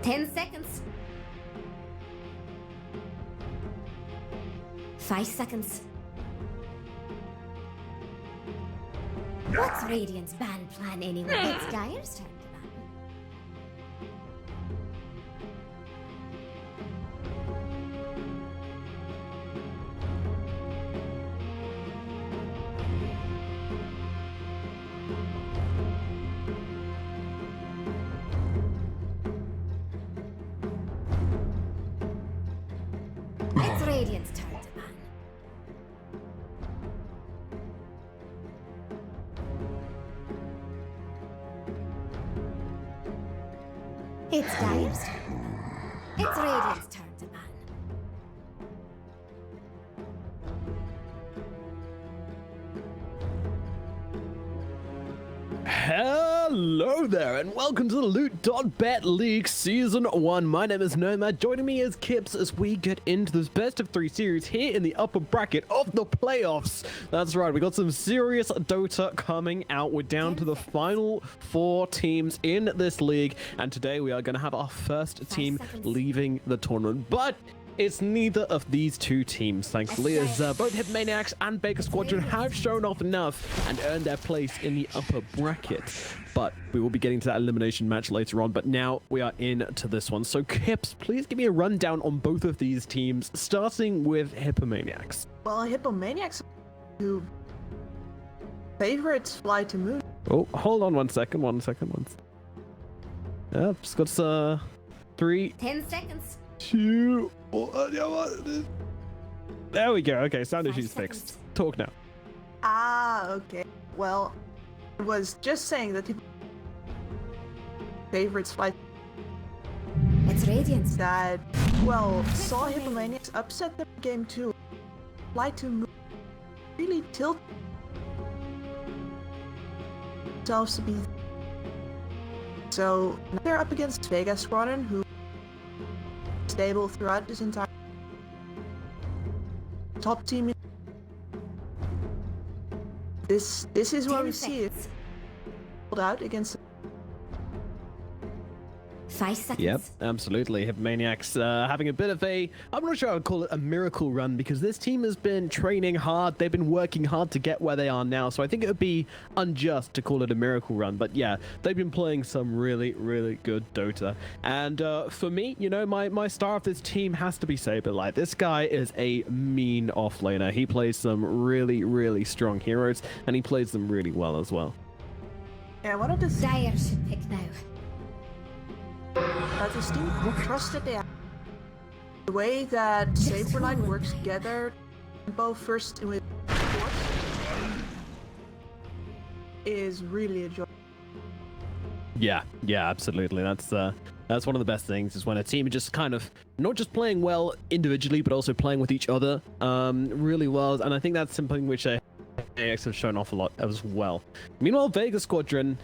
10 seconds. 5 seconds. What's Radiant's ban plan anyway? It's Dire's turn to ban. It's Radiant's turn to ban. It's Dire's turn to ban. It's Radiant's turn to ban. Hello there, and welcome to the Loot.Bet League Season 1. My name is Nomad. Joining me is Kips as we get into this best of 3 series here in the upper bracket of the playoffs. That's right, we got some serious Dota coming out. We're down to the final 4 teams in this league, and today we are going to have our first team leaving the tournament. But it's neither of these 2 teams, thankfully, as both Hippomaniacs and Vega Squadron have shown off enough and earned their place in the upper bracket. But we will be getting to that elimination match later on, but now we are into this one. So Kips, please give me a rundown on both of these teams, starting with Hippomaniacs. Well, Hippomaniacs, who favorites fly to moon. Oh, hold on one second. Yep, just got 3, 10 seconds. 2, 1. There we go. Okay, sound issues fixed. Talk now. Ah, okay. Well, I was just saying that favorites fly It's Radiant's. that, well, saw Hippomaniacs upset them in game 2. Fly to moon really tilt themselves to be. So now they're up against Vega Squadron, who stable throughout this entire top team. This is where we see it pulled out against 5 seconds. Yep, absolutely. Hippomaniacs having a bit of a, I'm not sure I would call it a miracle run, because this team has been training hard. They've been working hard to get where they are now. So I think it would be unjust to call it a miracle run. But yeah, they've been playing some really, really good Dota. And for me, you know, my star of this team has to be Saberlight. This guy is a mean offlaner. He plays some really, really strong heroes, and he plays them really well as well. yeah, one of the Dire should pick now. this team trusted the way that Saberlight works together, both first with fourth, is really a joy. Yeah, absolutely. That's one of the best things, is when a team is just kind of not just playing well individually, but also playing with each other really well. And I think that's something which AX have shown off a lot as well. Meanwhile, Vega Squadron,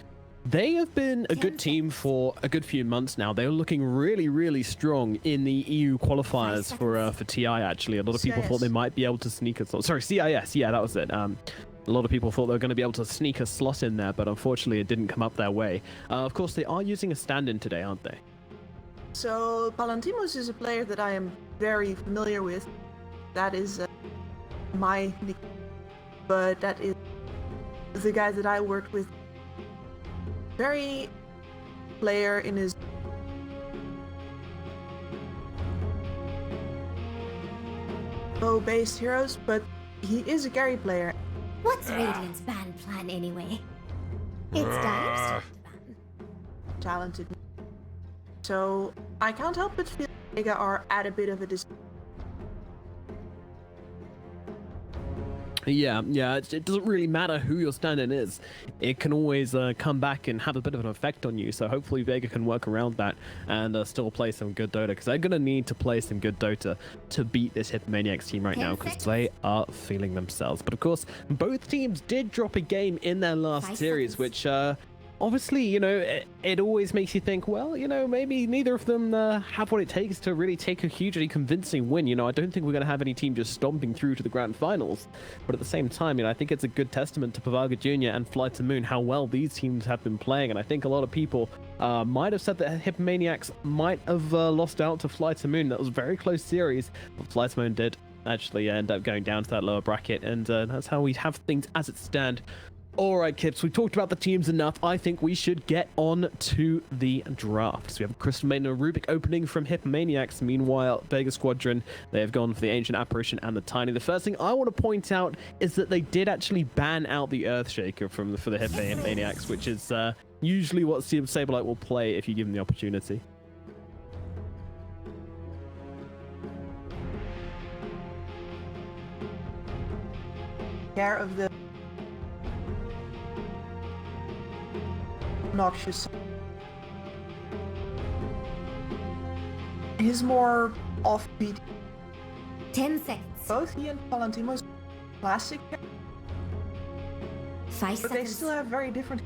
they have been a good team for a good few months now. They're looking really, really strong in the EU qualifiers for TI, actually. A lot of people thought they might be able to sneak a slot. Sorry, CIS. Yeah, that was it. A lot of people thought they were going to be able to sneak a slot in there, but unfortunately it didn't come up their way. Of course, they are using a stand-in today, aren't they? So Palantimos is a player that I am very familiar with. That is my nick, but that is the guy that I worked with. Very player in his bow-based heroes, but he is a carry player. What's Radiant's ban plan anyway? It's Dire's turn to ban. Talented. So I can't help but feel Vega are at a bit of a Yeah, it doesn't really matter who your stand-in is. It can always come back and have a bit of an effect on you, so hopefully Vega can work around that and still play some good Dota, because they're going to need to play some good Dota to beat this Hippomaniacs team right now, because they are feeling themselves. But of course, both teams did drop a game in their last series, which obviously, you know, it always makes you think, well, you know, maybe neither of them have what it takes to really take a hugely convincing win. You know, I don't think we're going to have any team just stomping through to the grand finals. But at the same time, you know, I think it's a good testament to Pavaga Jr. and Flight to Moon how well these teams have been playing. And I think a lot of people might have said that Hippomaniacs might have lost out to Flight to Moon. That was a very close series, but Flight to Moon did actually end up going down to that lower bracket. And that's how we have things as it stand. All right, Kips, we talked about the teams enough. I think we should get on to the draft. So we have a Crystal Maiden and a Rubik opening from Hippomaniacs. Meanwhile, Vega Squadron, they have gone for the Ancient Apparition and the Tiny. The first thing I want to point out is that they did actually ban out the Earthshaker for the Hippomaniacs, which is usually what Saberlight will play if you give them the opportunity. Care of the noxious. He's more offbeat. 10 seconds. Both he and Palantimo's classic, 5 but they seconds. still have very different.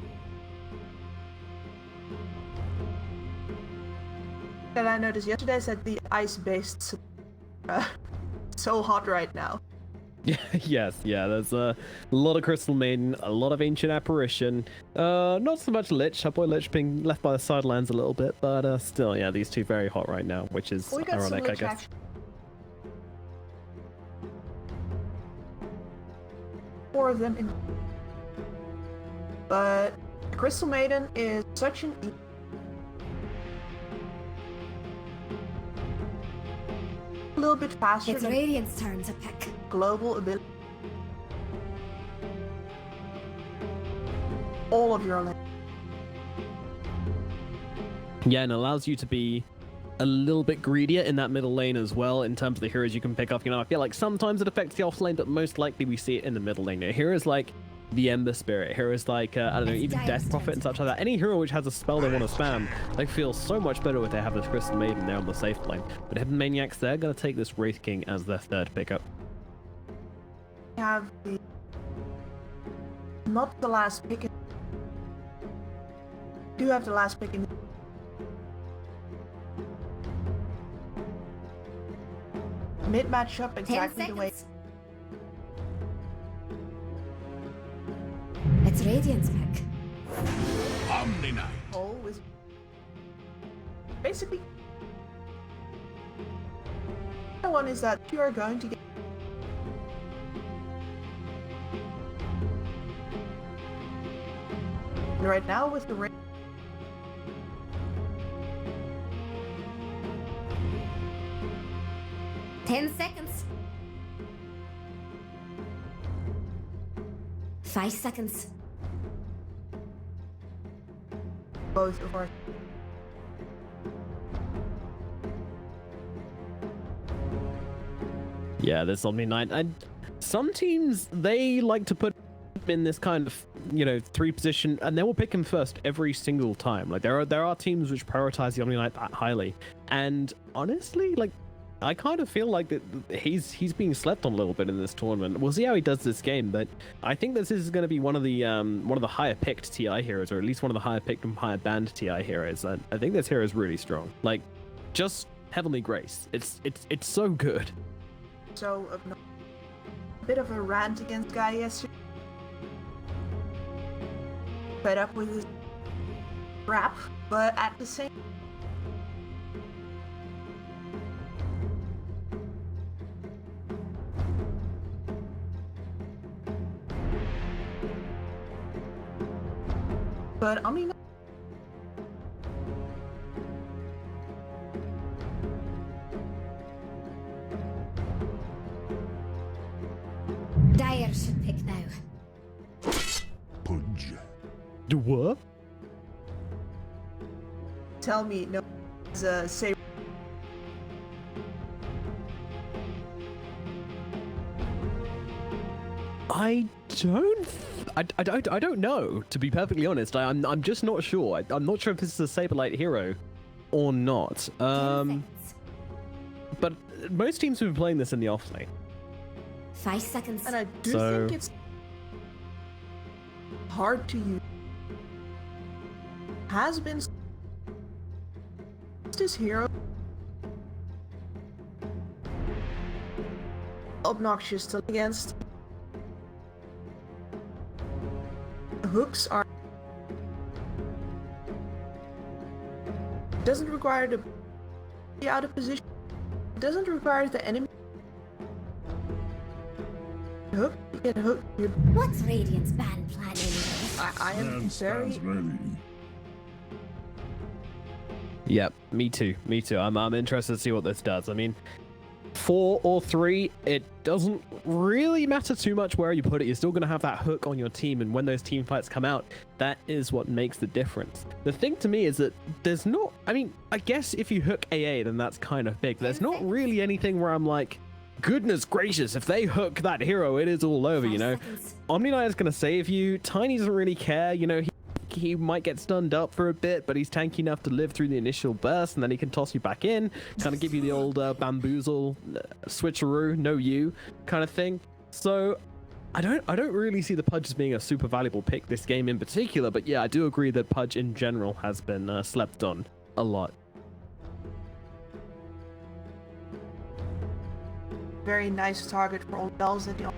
That I noticed yesterday is that the ice-based so hot right now. Yes, yeah, there's a lot of Crystal Maiden, a lot of Ancient Apparition, not so much Lich, our boy Lich being left by the sidelines a little bit, but still, yeah, these two very hot right now, which is We got some ironic, I Lich guess. action. 4 of them in. But Crystal Maiden is such an a little bit faster It's than Radiant's turn to pick. global ability. All of your lane. Yeah, and allows you to be a little bit greedier in that middle lane as well in terms of the heroes you can pick off. You know, I feel like sometimes it affects the off lane, but most likely we see it in the middle lane. You know, heroes like the Ember Spirit, heroes like, I don't know, It's even Dire's Death turn Prophet to and such like that. Any hero which has a spell they want to spam, they feel so much better if they have this Crystal Maiden there on the safe lane. But Hippomaniacs, they're going to take this Wraith King as their third pickup. Have the not the last pick. Do have the last pick in. Mid matchup 10 exactly the way. seconds. It's Radiant's pick. Omni Knight. Hole with basically. The one is that you are going to get. And right now with the ring. Ten seconds. 5 seconds. Both of our. Yeah, this Omni Knight. And some teams, they like to put in this kind of, you know, 3 position, and they will pick him first every single time. Like, there are teams which prioritize the Omni Knight that highly. And honestly, like, I kind of feel like that he's being slept on a little bit in this tournament. We'll see how he does this game, but I think this is going to be one of the higher picked TI heroes, or at least one of the higher picked and higher banned TI heroes. And I think this hero is really strong. Like, just Heavenly Grace. It's so good. So a bit of a rant against Guy yesterday. Fed up with his crap, but at the same. But I mean. Dire should pick now. Pudge. Do what? Tell me, no, it's a say. I don't know, to be perfectly honest. I'm just not sure. I'm not sure if this is a Saberlight hero or not. 10 seconds. But most teams have been playing this in the off lane. 5 seconds. And I do So- think it's hard to use. has been this hero obnoxious to against. The hooks are doesn't require to be out of position. It doesn't require the enemy hook. You get hooked. What's Radiant's ban plan anyway? I am very. Yep, me too. Me too. I'm interested to see what this does. I mean, 4 or 3, it doesn't really matter too much where you put it. You're still going to have that hook on your team, and when those team fights come out, that is what makes the difference. The thing to me is that there's not, I mean, I guess if you hook AA, then that's kind of big. There's not really anything where I'm like, goodness gracious, if they hook that hero, it is all over, you know? Omni Knight is going to save you. Tiny doesn't really care, you know, he might get stunned up for a bit, but he's tanky enough to live through the initial burst, and then he can toss you back in, kind of give you the old bamboozle, switcheroo, no you kind of thing. So I don't really see the Pudge as being a super valuable pick this game in particular, but yeah, I do agree that Pudge in general has been slept on a lot. Very nice target for all bells that you.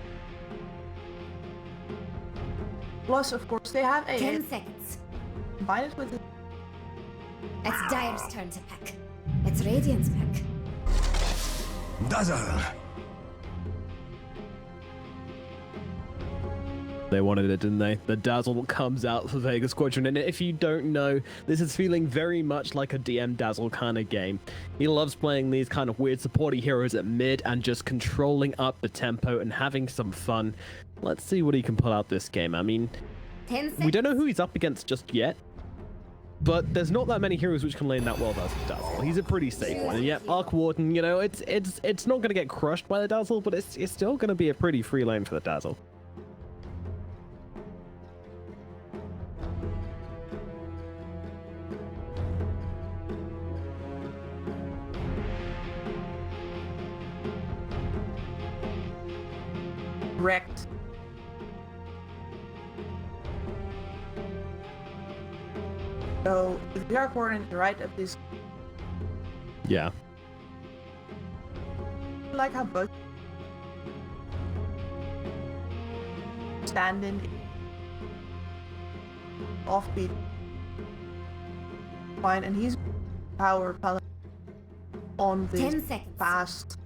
Plus, of course, they have a 10 seconds. combine it with it. It's Dire's turn to pick. It's Radiant's pick. Dazzle. They wanted it, didn't they? The Dazzle comes out for Vega Squadron, and if you don't know, this is feeling very much like a DM Dazzle kind of game. He loves playing these kind of weird supporty heroes at mid and just controlling up the tempo and having some fun. Let's see what he can pull out this game. I mean, 10 seconds. we don't know who he's up against just yet, but there's not that many heroes which can lane that well versus Dazzle. He's a pretty safe one. And yet, Arc Warden, you know, it's not going to get crushed by the Dazzle, but it's still going to be a pretty free lane for the Dazzle. Wrecked. So, if we are coordinated right at this, Yeah. I like how both stand in offbeat. Fine, and he's power palette on 10 this seconds. fast.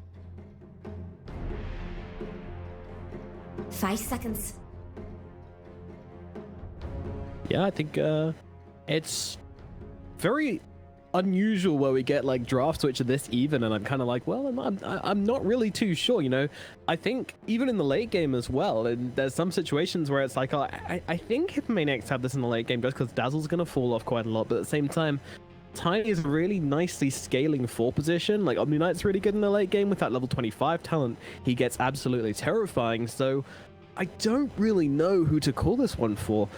5 seconds. Yeah, I think it's very unusual where we get like drafts which are this even, and I'm kind of like, well, I'm not really too sure, you know. I think even in the late game as well, and there's some situations where it's like, oh, I think Hippomaniacs have this in the late game just because Dazzle's gonna fall off quite a lot, but at the same time, Tiny is really nicely scaling for position. Like, Omni Knight's really good in the late game with that level 25 talent. He gets absolutely terrifying, so I don't really know who to call this one for.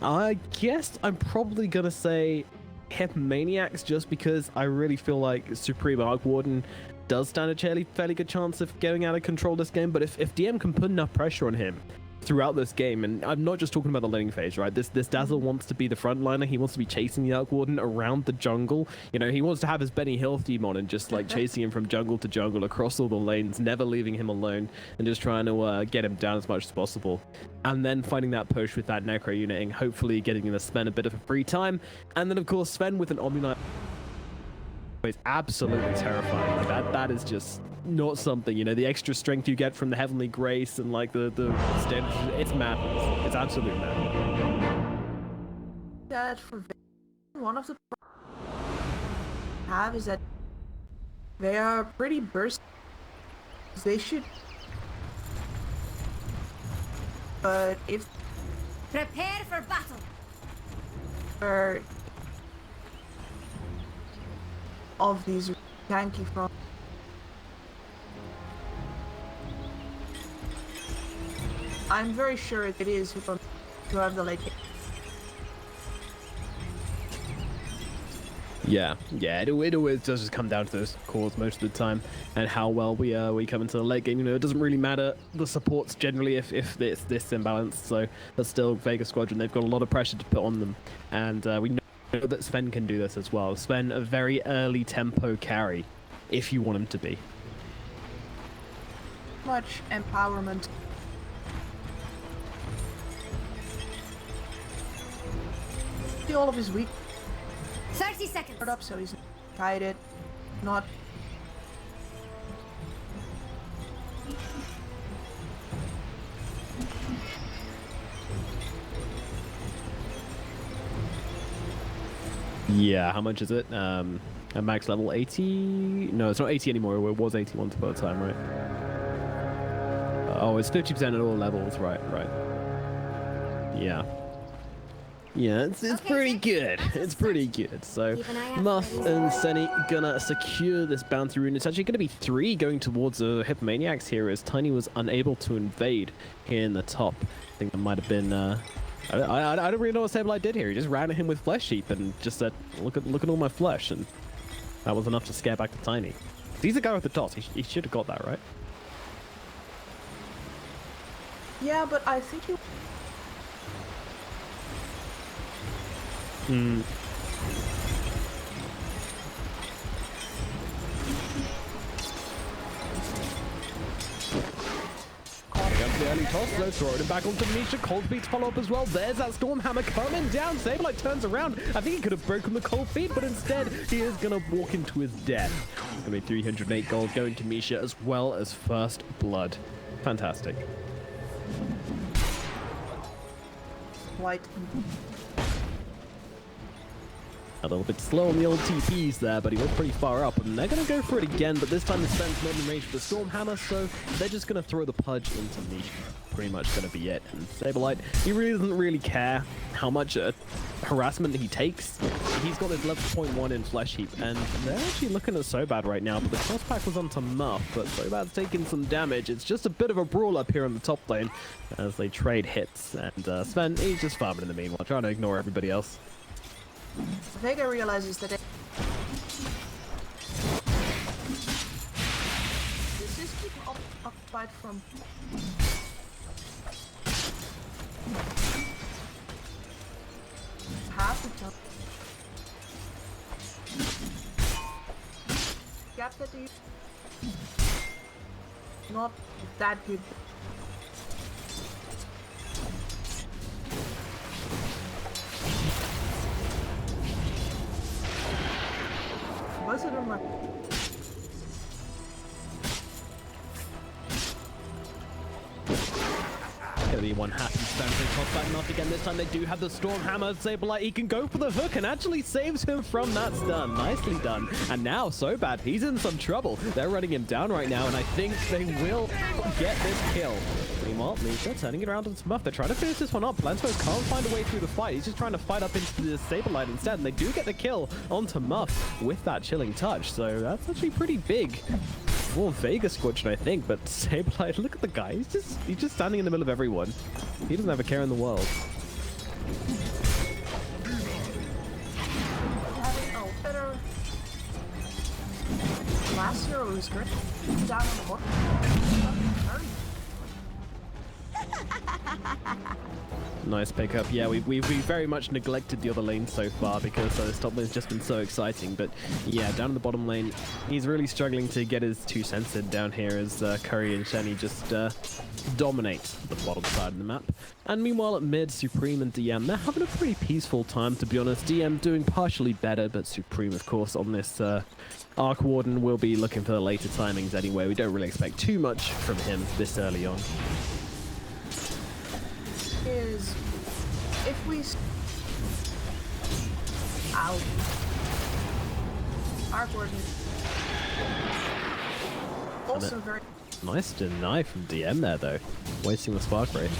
I guess I'm probably gonna say Hippomaniacs just because I really feel like Supreme Arc Warden does stand a fairly good chance of getting out of control this game, but if DM can put enough pressure on him throughout this game, and I'm not just talking about the laning phase, right? This Dazzle wants to be the frontliner. He wants to be chasing the Arc Warden around the jungle. You know, he wants to have his Benny Hill theme on and just like chasing him from jungle to jungle across all the lanes, never leaving him alone, and just trying to get him down as much as possible. And then finding that push with that Necro uniting, hopefully getting him to spend a bit of a free time. And then of course Sven with an Omni Knight is absolutely terrifying. Like that is just not something, you know, the extra strength you get from the Heavenly Grace and like the standard, it's madness. It's absolute madness. That for Vega, one of the problems have is that they are pretty burst. They should, but if Prepare for battle. they're of these tanky from. I'm very sure it is who to have the late game. Yeah, it always does just come down to those cores most of the time, and how well we come into the late game. You know, it doesn't really matter the supports generally if it's this imbalanced. So, but still, Vega Squadron, they've got a lot of pressure to put on them, and we know know that Sven can do this as well. Sven, a very early tempo carry, if you want him to be. Much empowerment. See all of his weak 30 seconds. up, so he's guided, not. Yeah, how much is it? At max level 80? No, it's not 80 anymore. It was 80 once upon a time, right? Oh, it's 50% at all levels. Right. Yeah. Yeah, it's Okay, pretty Jake, good. that's a It's start. pretty good. So, Keep an eye out Muff for these and guys. Senny gonna secure this bounty rune. It's actually gonna be 3 going towards the Hippomaniacs here, as Tiny was unable to invade here in the top. I think that might have been. I don't really know what Sableye did here. He just ran at him with Flesh Heap and just said, "Look at all my flesh," and that was enough to scare back the Tiny. He's the guy with the dots. He should have got that, right? Yeah, but I think he. Against the early toss, though, throwing it back onto Misha. Cold Feet follow up as well. There's that Storm Hammer coming down. Sableye turns around. I think he could have broken the Cold Feet, but instead he is going to walk into his death. It's going to be 308 gold going to Misha, as well as first blood. Fantastic. White. A little bit slow on the old TPs there, but he went pretty far up, and they're going to go for it again, but this time the Sven's not in range for the Storm Hammer, so they're just going to throw the Pudge into Misha. Pretty much going to be it. And Sableye, he really doesn't really care how much harassment he takes. He's got this level 0.1 in Flesh Heap, and they're actually looking at Sobad right now, but the cross pack was onto Muff, but Sobad's taking some damage. It's just a bit of a brawl up here in the top lane as they trade hits, and Sven, he's just farming in the meanwhile, trying to ignore everybody else. Vega realizes that this is keeping occupied from. Half the time. Gap that he. Not that good. Was it on my? Gonna be one happy Spencer toss back Muff again. This time they do have the Storm Hammer. Sableye, he can go for the hook and actually saves him from that stun. Nicely done. And now Sobad, he's in some trouble. They're running him down right now, and I think they will get this kill. Meanwhile, Misha turning it around onto Muff. They're trying to finish this one up. Planto can't find a way through the fight. He's just trying to fight up into the Sableye instead, and they do get the kill onto Muff with that chilling touch. So that's actually pretty big. More Vega Squadron, I think, but Sableye, look at the guy. He's just standing in the middle of everyone. He doesn't have a care in the world. Having a better last year was great. Down on the board. Nice pickup. Yeah, we've very much neglected the other lane so far because this top lane's just been so exciting. But yeah, down in the bottom lane, he's really struggling to get his 2 cents in down here as Curry and Shenny just dominate the bottom side of the map. And meanwhile at mid, Supreme and DM, they're having a pretty peaceful time, to be honest. DM doing partially better, but Supreme, of course, on this Arc Warden will be looking for the later timings anyway. We don't really expect too much from him this early on. Is if we out Arc Warden also very Nice deny from DM there, though. Wasting the Spark Ray.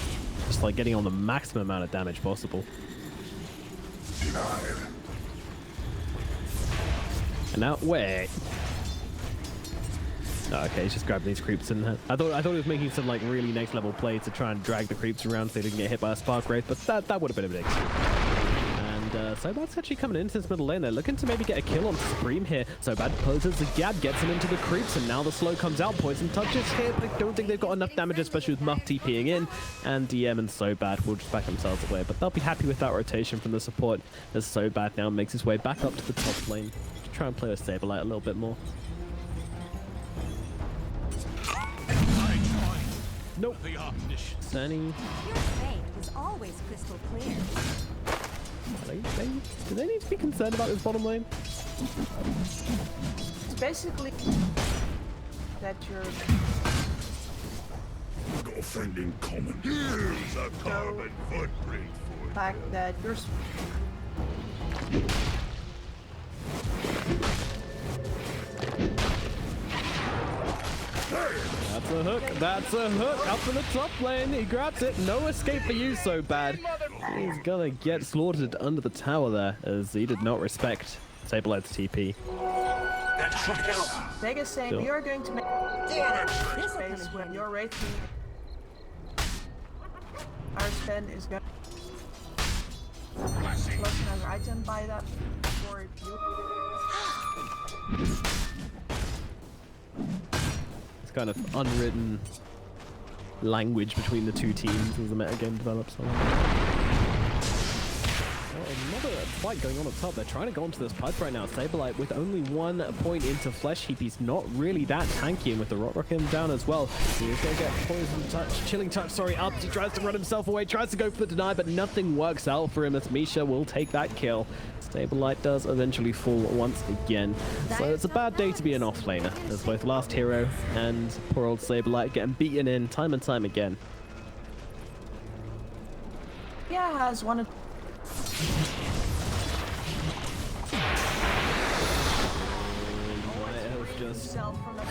Just like getting on the maximum amount of damage possible. Denied. And now, wait. Oh, okay, he's just grabbing these creeps in. I thought he was making some like really next level plays to try and drag the creeps around so they didn't get hit by a Spark Wraith, but that would have been a bit extreme. And Sobad's actually coming into this middle lane. They're looking to maybe get a kill on Supreme here. Sobad closes the gap, gets him into the creeps, and now the slow comes out. Poison touches here, but I don't think they've got enough damage, especially with Muff TPing in. And DM and Sobad will just back themselves away. But they'll be happy with that rotation from the support as Sobad now makes his way back up to the top lane to try and play with Saberlight a little bit more. Nope. Sunny. Your fate was always crystal clear. Do they need to be concerned about this bottom lane? It's basically that you're Got a friend in common. Here's a carbon footprint for the fact that you're That's a hook. That's a hook. Up in the top lane. He grabs it. No escape for you, Sobad. He's gonna get slaughtered under the tower there as he did not respect Saberlight's TP. Vega saying Still. we are going to make this space when your rating our spend is going plus another item by that for you. It's kind of unwritten language between the two teams as the metagame develops. Another fight going on up top. They're trying to go onto this pipe right now. Saberlight with only 1 point into Flesh Heap. He's not really that tanky, and with the Rock him down as well. He is going to get Poison Touch, Chilling Touch, sorry, up. He tries to run himself away, tries to go for the deny, but nothing works out for him as Misha will take that kill. Saberlight does eventually fall once again. So it's a bad day to be an offlaner, as both Last Hero and poor old Saberlight getting beaten in time and time again. Yeah, has one of Just himself from the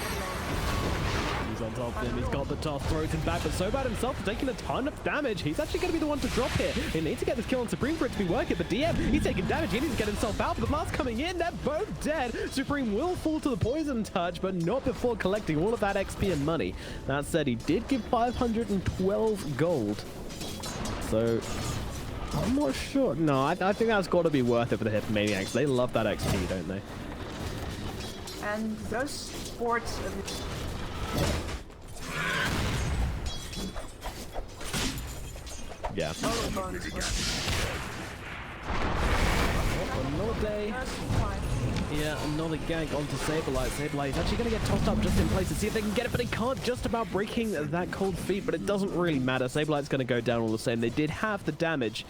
he's on top of him, he's got the toss, throws him back, but Sobad himself is taking a ton of damage. He's actually going to be the one to drop here. He needs to get this kill on Supreme for it to be working, but DM, he's taking damage, he needs to get himself out, but the blast coming in, they're both dead. Supreme will fall to the Poison Touch, but not before collecting all of that XP and money. That said, he did give 512 gold. So I'm not sure. No, I think that's got to be worth it for the Hippomaniacs. They love that XP, don't they? and those sports of yeah. Another day. Yeah, another gank onto Saberlight. Saberlight is actually going to get tossed up just in place to see if they can get it, but they can't, just about breaking that cold feet, but it doesn't really matter. Saberlight's going to go down all the same. They did have the damage.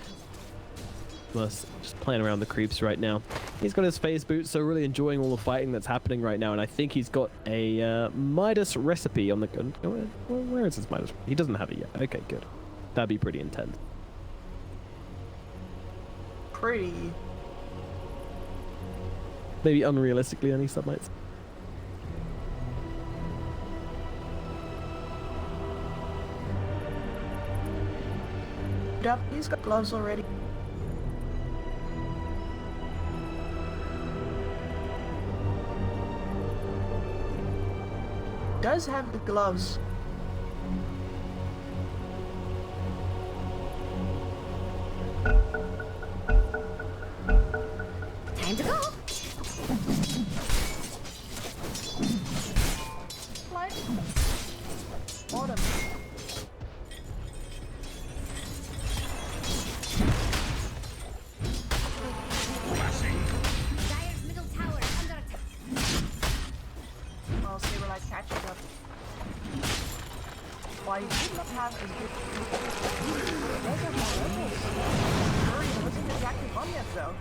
Plus, just playing around the creeps right now. He's got his phase boot, so really enjoying all the fighting that's happening right now, and I think he's got a Midas recipe on the... Where is his Midas? He doesn't have it yet. Okay, good. That'd be pretty intense. pretty. Maybe unrealistically, any sub might say. Yep, he's got gloves already. Does have the gloves. Time to go. Light. Autumn. Dire's middle tower under attack. Well, Saberlight catches up. Why did not have a good... He wasn't exactly on yet, though.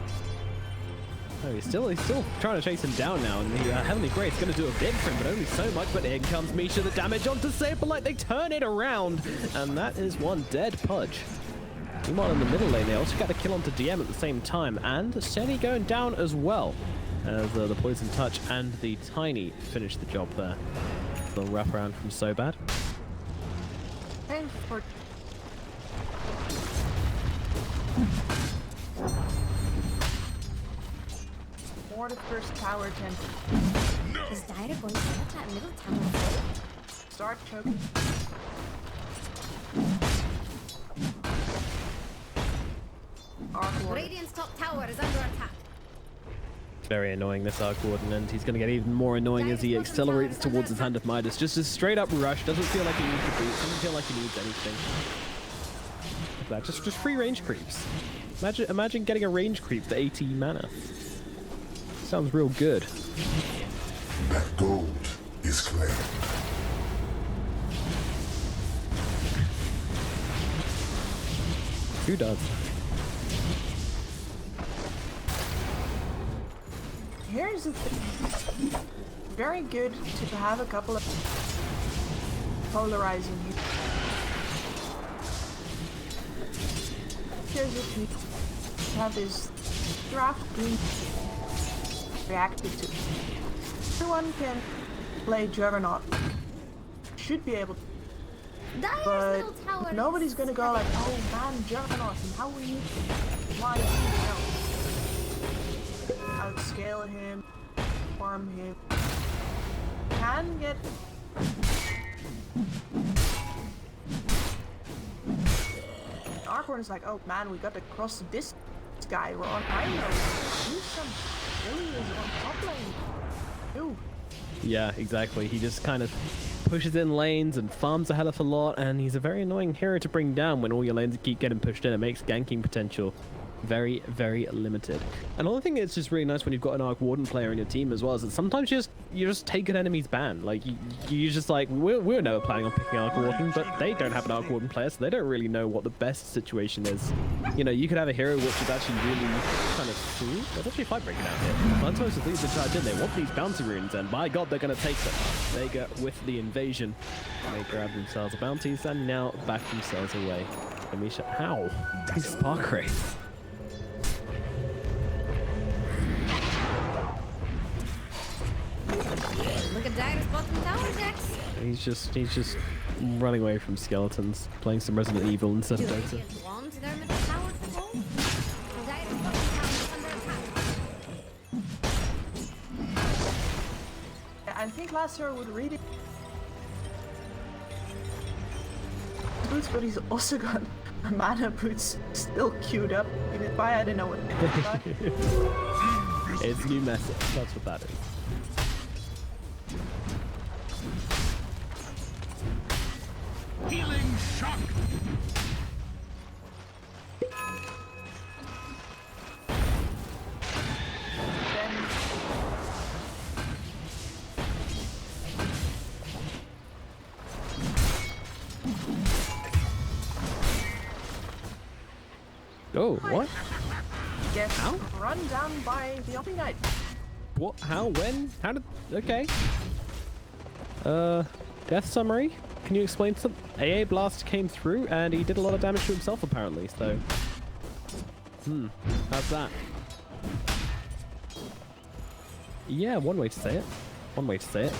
Oh, he's still trying to chase him down now, and the Heavenly Grace is going to do a bit for him, but only so much. But in comes Misha, the damage onto Saberlight. They turn it around, and that is one dead Pudge. Meanwhile, in the middle lane, they also got a kill onto DM at the same time, and Senny going down as well, as the Poison Touch and the Tiny finish the job there. A little wraparound from Sobad. And for... More the first tower tend Is Dire going to set that middle tower? to start choking. Arc Warden. Radiant's top tower is under attack. Very annoying, this Arc Warden, and he's going to get even more annoying as he accelerates towards his Hand of Midas. Just a straight up rush, doesn't feel like he needs a boot, doesn't feel like he needs anything. Look at that, just free range creeps. Imagine getting a range creep for 18 mana. Sounds real good. That gold is claimed. Who does? Here's the thing. Very good to have a couple of polarizing here. Here's the thing. Have his draft green reactive to. Everyone can play Juggernaut. Should be able to. Dire's But middle tower nobody's is gonna go like, oh man, Juggernaut, and how we need why outscale him, farm him. Can get Arcorn is like, oh man, we got to cross this guy. We're on high note. Do some billions on top lane. Ooh. Yeah, exactly. He just kind of pushes in lanes and farms a hell of a lot, and he's a very annoying hero to bring down when all your lanes keep getting pushed in. It makes ganking potential very, very limited. Another thing that's just really nice when you've got an Arc Warden player in your team as well is that sometimes you just take an enemy's ban. Like you just like we're never planning on picking Arc Warden, but they don't have an Arc Warden player, so they don't really know what the best situation is. You know, you could have a hero which is actually really kind of screwed. There's actually a fight breaking out here. Lantos is leading the charge in. They want these bounty runes, and by God, they're going to take them. Vega with the invasion. They grab themselves the bounties and now back themselves away. Amisha, how? These spark rays. Look at Dire's bottom tower, Jax. He's just running away from skeletons, playing some Resident Evil instead Do of Dota. Radiant want their middle tower to fall? Dire's bottom tower is under attack. I think last year would really boots, but he's also got mana boots still queued up. Even if I didn't know what It's new message. That's what that is. Healing shock. then Oh, what? gets run down by the Omni Knight. What? How? When? How did? Okay. Death summary. Can you explain something? AA blast came through and he did a lot of damage to himself apparently. So, how's that? Yeah, one way to say it. One way to say it.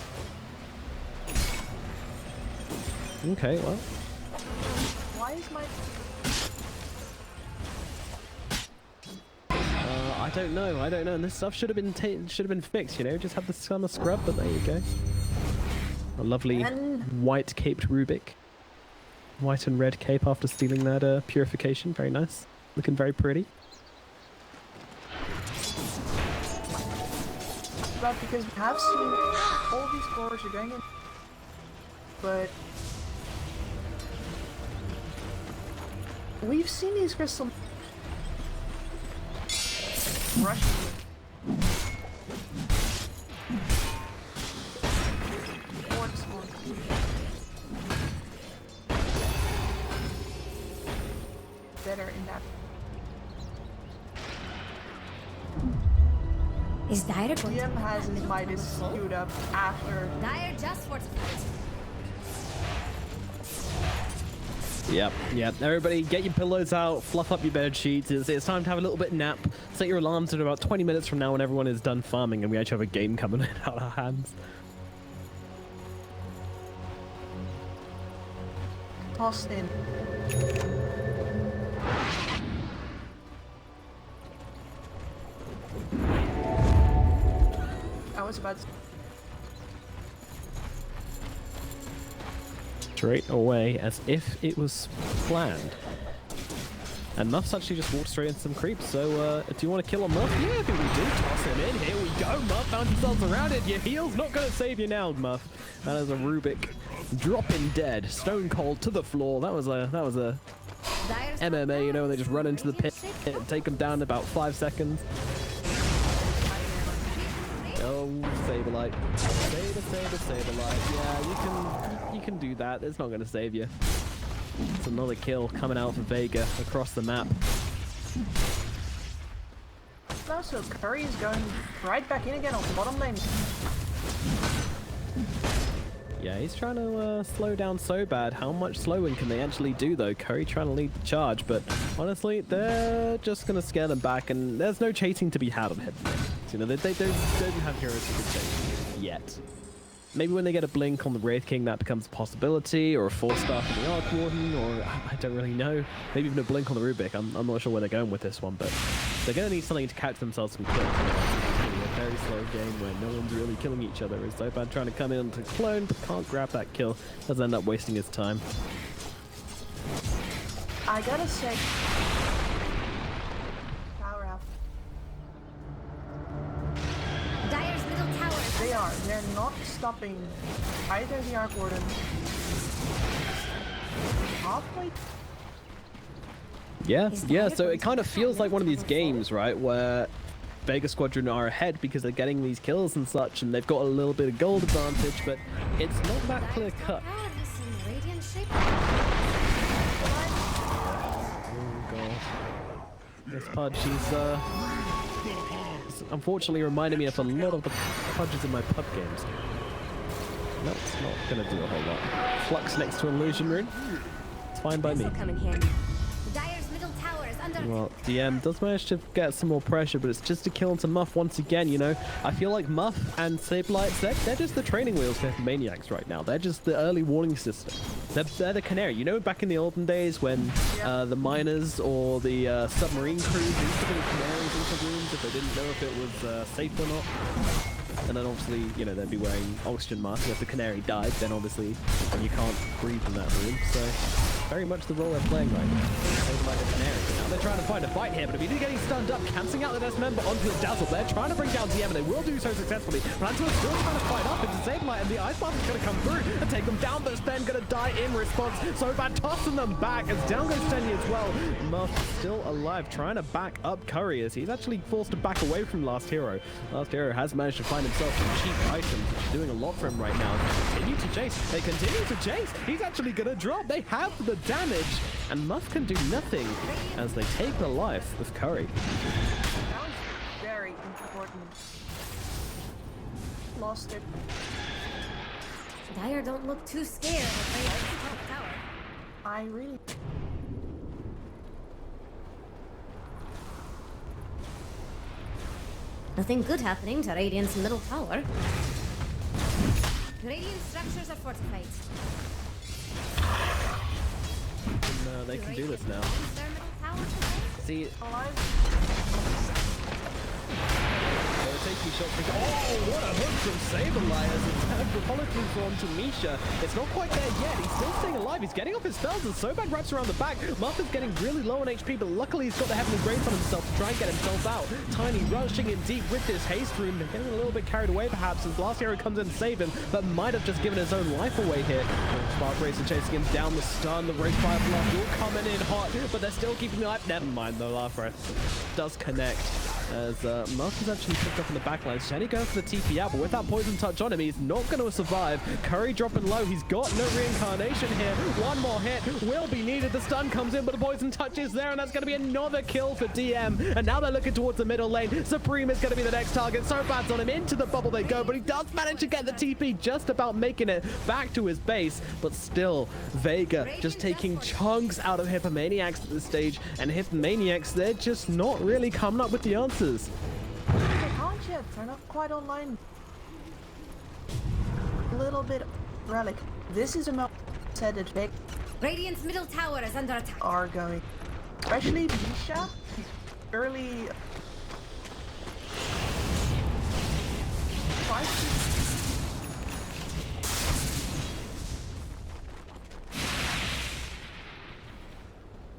Okay, well. Why is my I don't know. I don't know. And this stuff should have been fixed. You know, just have the summer scrub. But there you go. A lovely white caped Rubik. White and red cape after stealing that purification. Very nice. Looking very pretty. but because we have seen all these cores are going in, but we've seen these crystal rushing. Better in that. Is Dire going GM to has his Midas queued up after. Dire just fortified. Yep. Everybody, get your pillows out, fluff up your bed sheets. It's time to have a little bit of nap. Set your alarms at about 20 minutes from now when everyone is done farming and we actually have a game coming out of our hands. Tossed in. I was about to. Straight away, as if it was planned. And Muff's actually just walked straight into some creeps. So do you want to kill on Muff? Yeah, I think we do. Toss him in. Here we go. Muff found himself surrounded. Your heal's not going to save you now, Muff. That is a Rubik dropping dead, stone cold to the floor. That was a MMA, you know, when they just run into the pit and take them down in about 5 seconds. Oh, Saberlight. Saberlight. Yeah, you can do that. It's not going to save you. It's another kill coming out for Vega across the map. So Curry is going right back in again on the bottom lane. Yeah, he's trying to slow down so bad. How much slowing can they actually do, though? Curry trying to lead the charge, but honestly, they're just going to scare them back, and there's no chasing to be had on Hippomaniacs. You know, they don't have heroes who can chase yet. Maybe when they get a blink on the Wraith King, that becomes a possibility, or a 4-star for the Arc Warden, or I don't really know. Maybe even a blink on the Rubik. I'm not sure where they're going with this one, but they're going to need something to catch themselves some kills. A very slow game where no one's really killing each other. Is Zoban trying to come in to clone, but can't grab that kill. Does end up wasting his time. I gotta say, power out. Dire's middle tower. They're not stopping either the Arc Warden. Halfway. Yeah, so it kind of feels like one of these games, right, where Vega Squadron are ahead because they're getting these kills and such, and they've got a little bit of gold advantage, but it's not that clear cut. Oh god. This Pudge, he's unfortunately reminded me of a lot of the Pudges in my pub games. That's not gonna do a whole lot. Flux next to Illusion Rune. It's fine by me. Well, DM does manage to get some more pressure, but it's just a kill into Muff once again, you know. I feel like Muff and Saberlight, they're just the training wheels for Hippomaniacs right now. They're just the early warning system. They're the canary. You know, back in the olden days when the miners or the submarine crews used to put canaries into rooms if they didn't know if it was safe or not. And then obviously, you know, they'd be wearing oxygen masks. If the canary died, then obviously you can't breathe in that room. So very much the role they're playing right now. Like the canary. Now they're trying to find a fight here, but immediately getting stunned up, cancelling out the next member onto the Dazzle. They're trying to bring down DM, and they will do so successfully. But Anto's still trying to fight up into Saberlight, and the Ice Blast is going to come through and take them down, but Spen going to die in response. So bad, tossing them back as down goes Stenny as well. Muff still alive, trying to back up Curry as he's actually forced to back away from Last Hero. Last Hero has managed to find himself some cheap items, which is doing a lot for him right now. They continue to chase. They continue to chase. He's actually going to drop. They have the damage, and Muff can do nothing as they take the life of Curry. That was very important. Lost it. Dire don't look too scared of Vega's top tower. I really... Nothing good happening to Radiant's middle tower. Radiant structures are fortified. And, they can do this now. Their middle tower today? See, they're taking shots. Oh, what a hook from Saberlight as it's apologies onto Misha. It's not quite there yet. He's still staying alive. He's getting off his spells and Sobag wraps around the back. Muff is getting really low on HP, but luckily he's got the Heavenly Grace on himself to try and get himself out. Tiny rushing in deep with this haste rune. They're getting a little bit carried away perhaps as Last Hero comes in to save him, but might have just given his own life away here. Spark Racer chasing him down the stun. The Rage Fire Blast will coming in hot, but they're still keeping the life. Never mind though, Last Breath does connect. As Muff is actually picked up in the backline. Jenny going for the TP out, but with that poison touch on him, he's not going to survive. Curry dropping low. He's got no reincarnation here. One more hit will be needed. The stun comes in, but the poison touch is there, and that's going to be another kill for DM. And now they're looking towards the middle lane. Supreme is going to be the next target. So bad's on him. Into the bubble they go, but he does manage to get the TP, just about making it back to his base. But still, Vega just taking chunks out of Hippomaniacs at this stage, and Hippomaniacs, they're just not really coming up with the answers. They can't yet. They're not quite online. A little bit relic. This is a moment said that Vega Radiant's middle tower is under attack. are going. Especially Misha. Early.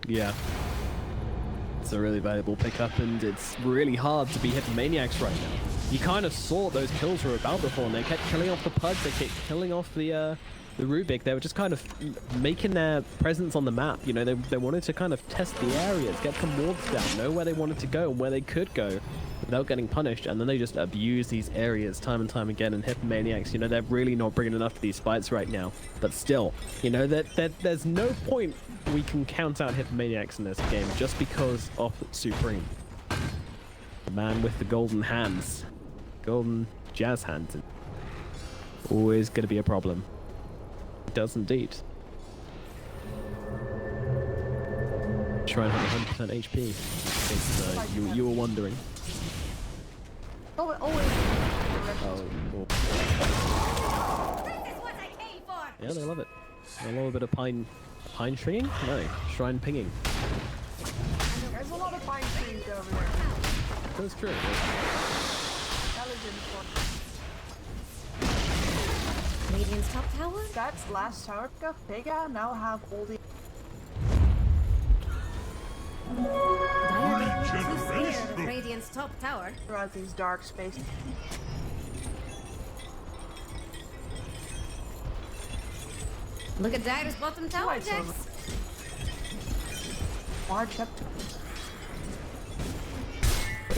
Yeah. It's a really valuable pickup, and it's really hard to be Hippomaniacs right now. You kind of saw those kills were about before, and they kept killing off the Pudge, they kept killing off the Rubik. They were just kind of making their presence on the map. You know, they wanted to kind of test the areas, get some wards down, know where they wanted to go and where they could go without getting punished, and then they just abuse these areas time and time again. And Hippomaniacs, you know, they're really not bringing enough to these fights right now. But still, you know, there's no point we can count out Hippomaniacs in this game just because of Supreme. The man with the golden hands. Golden jazz hands. Always going to be a problem. It does indeed. Try and have 100% HP. In case you were wondering. Oh, always. Oh. This is what I came for! Yeah, they love it. A little bit of pine stringing? No, shrine pinging. There's a lot of pine trees over there. That's true. Radiant's top tower? That's last tower pick up. Vega now have all the Too scared of Radiant's top tower. throughout these dark spaces. Look at Dire's bottom tower, Quite so. Jax. March up to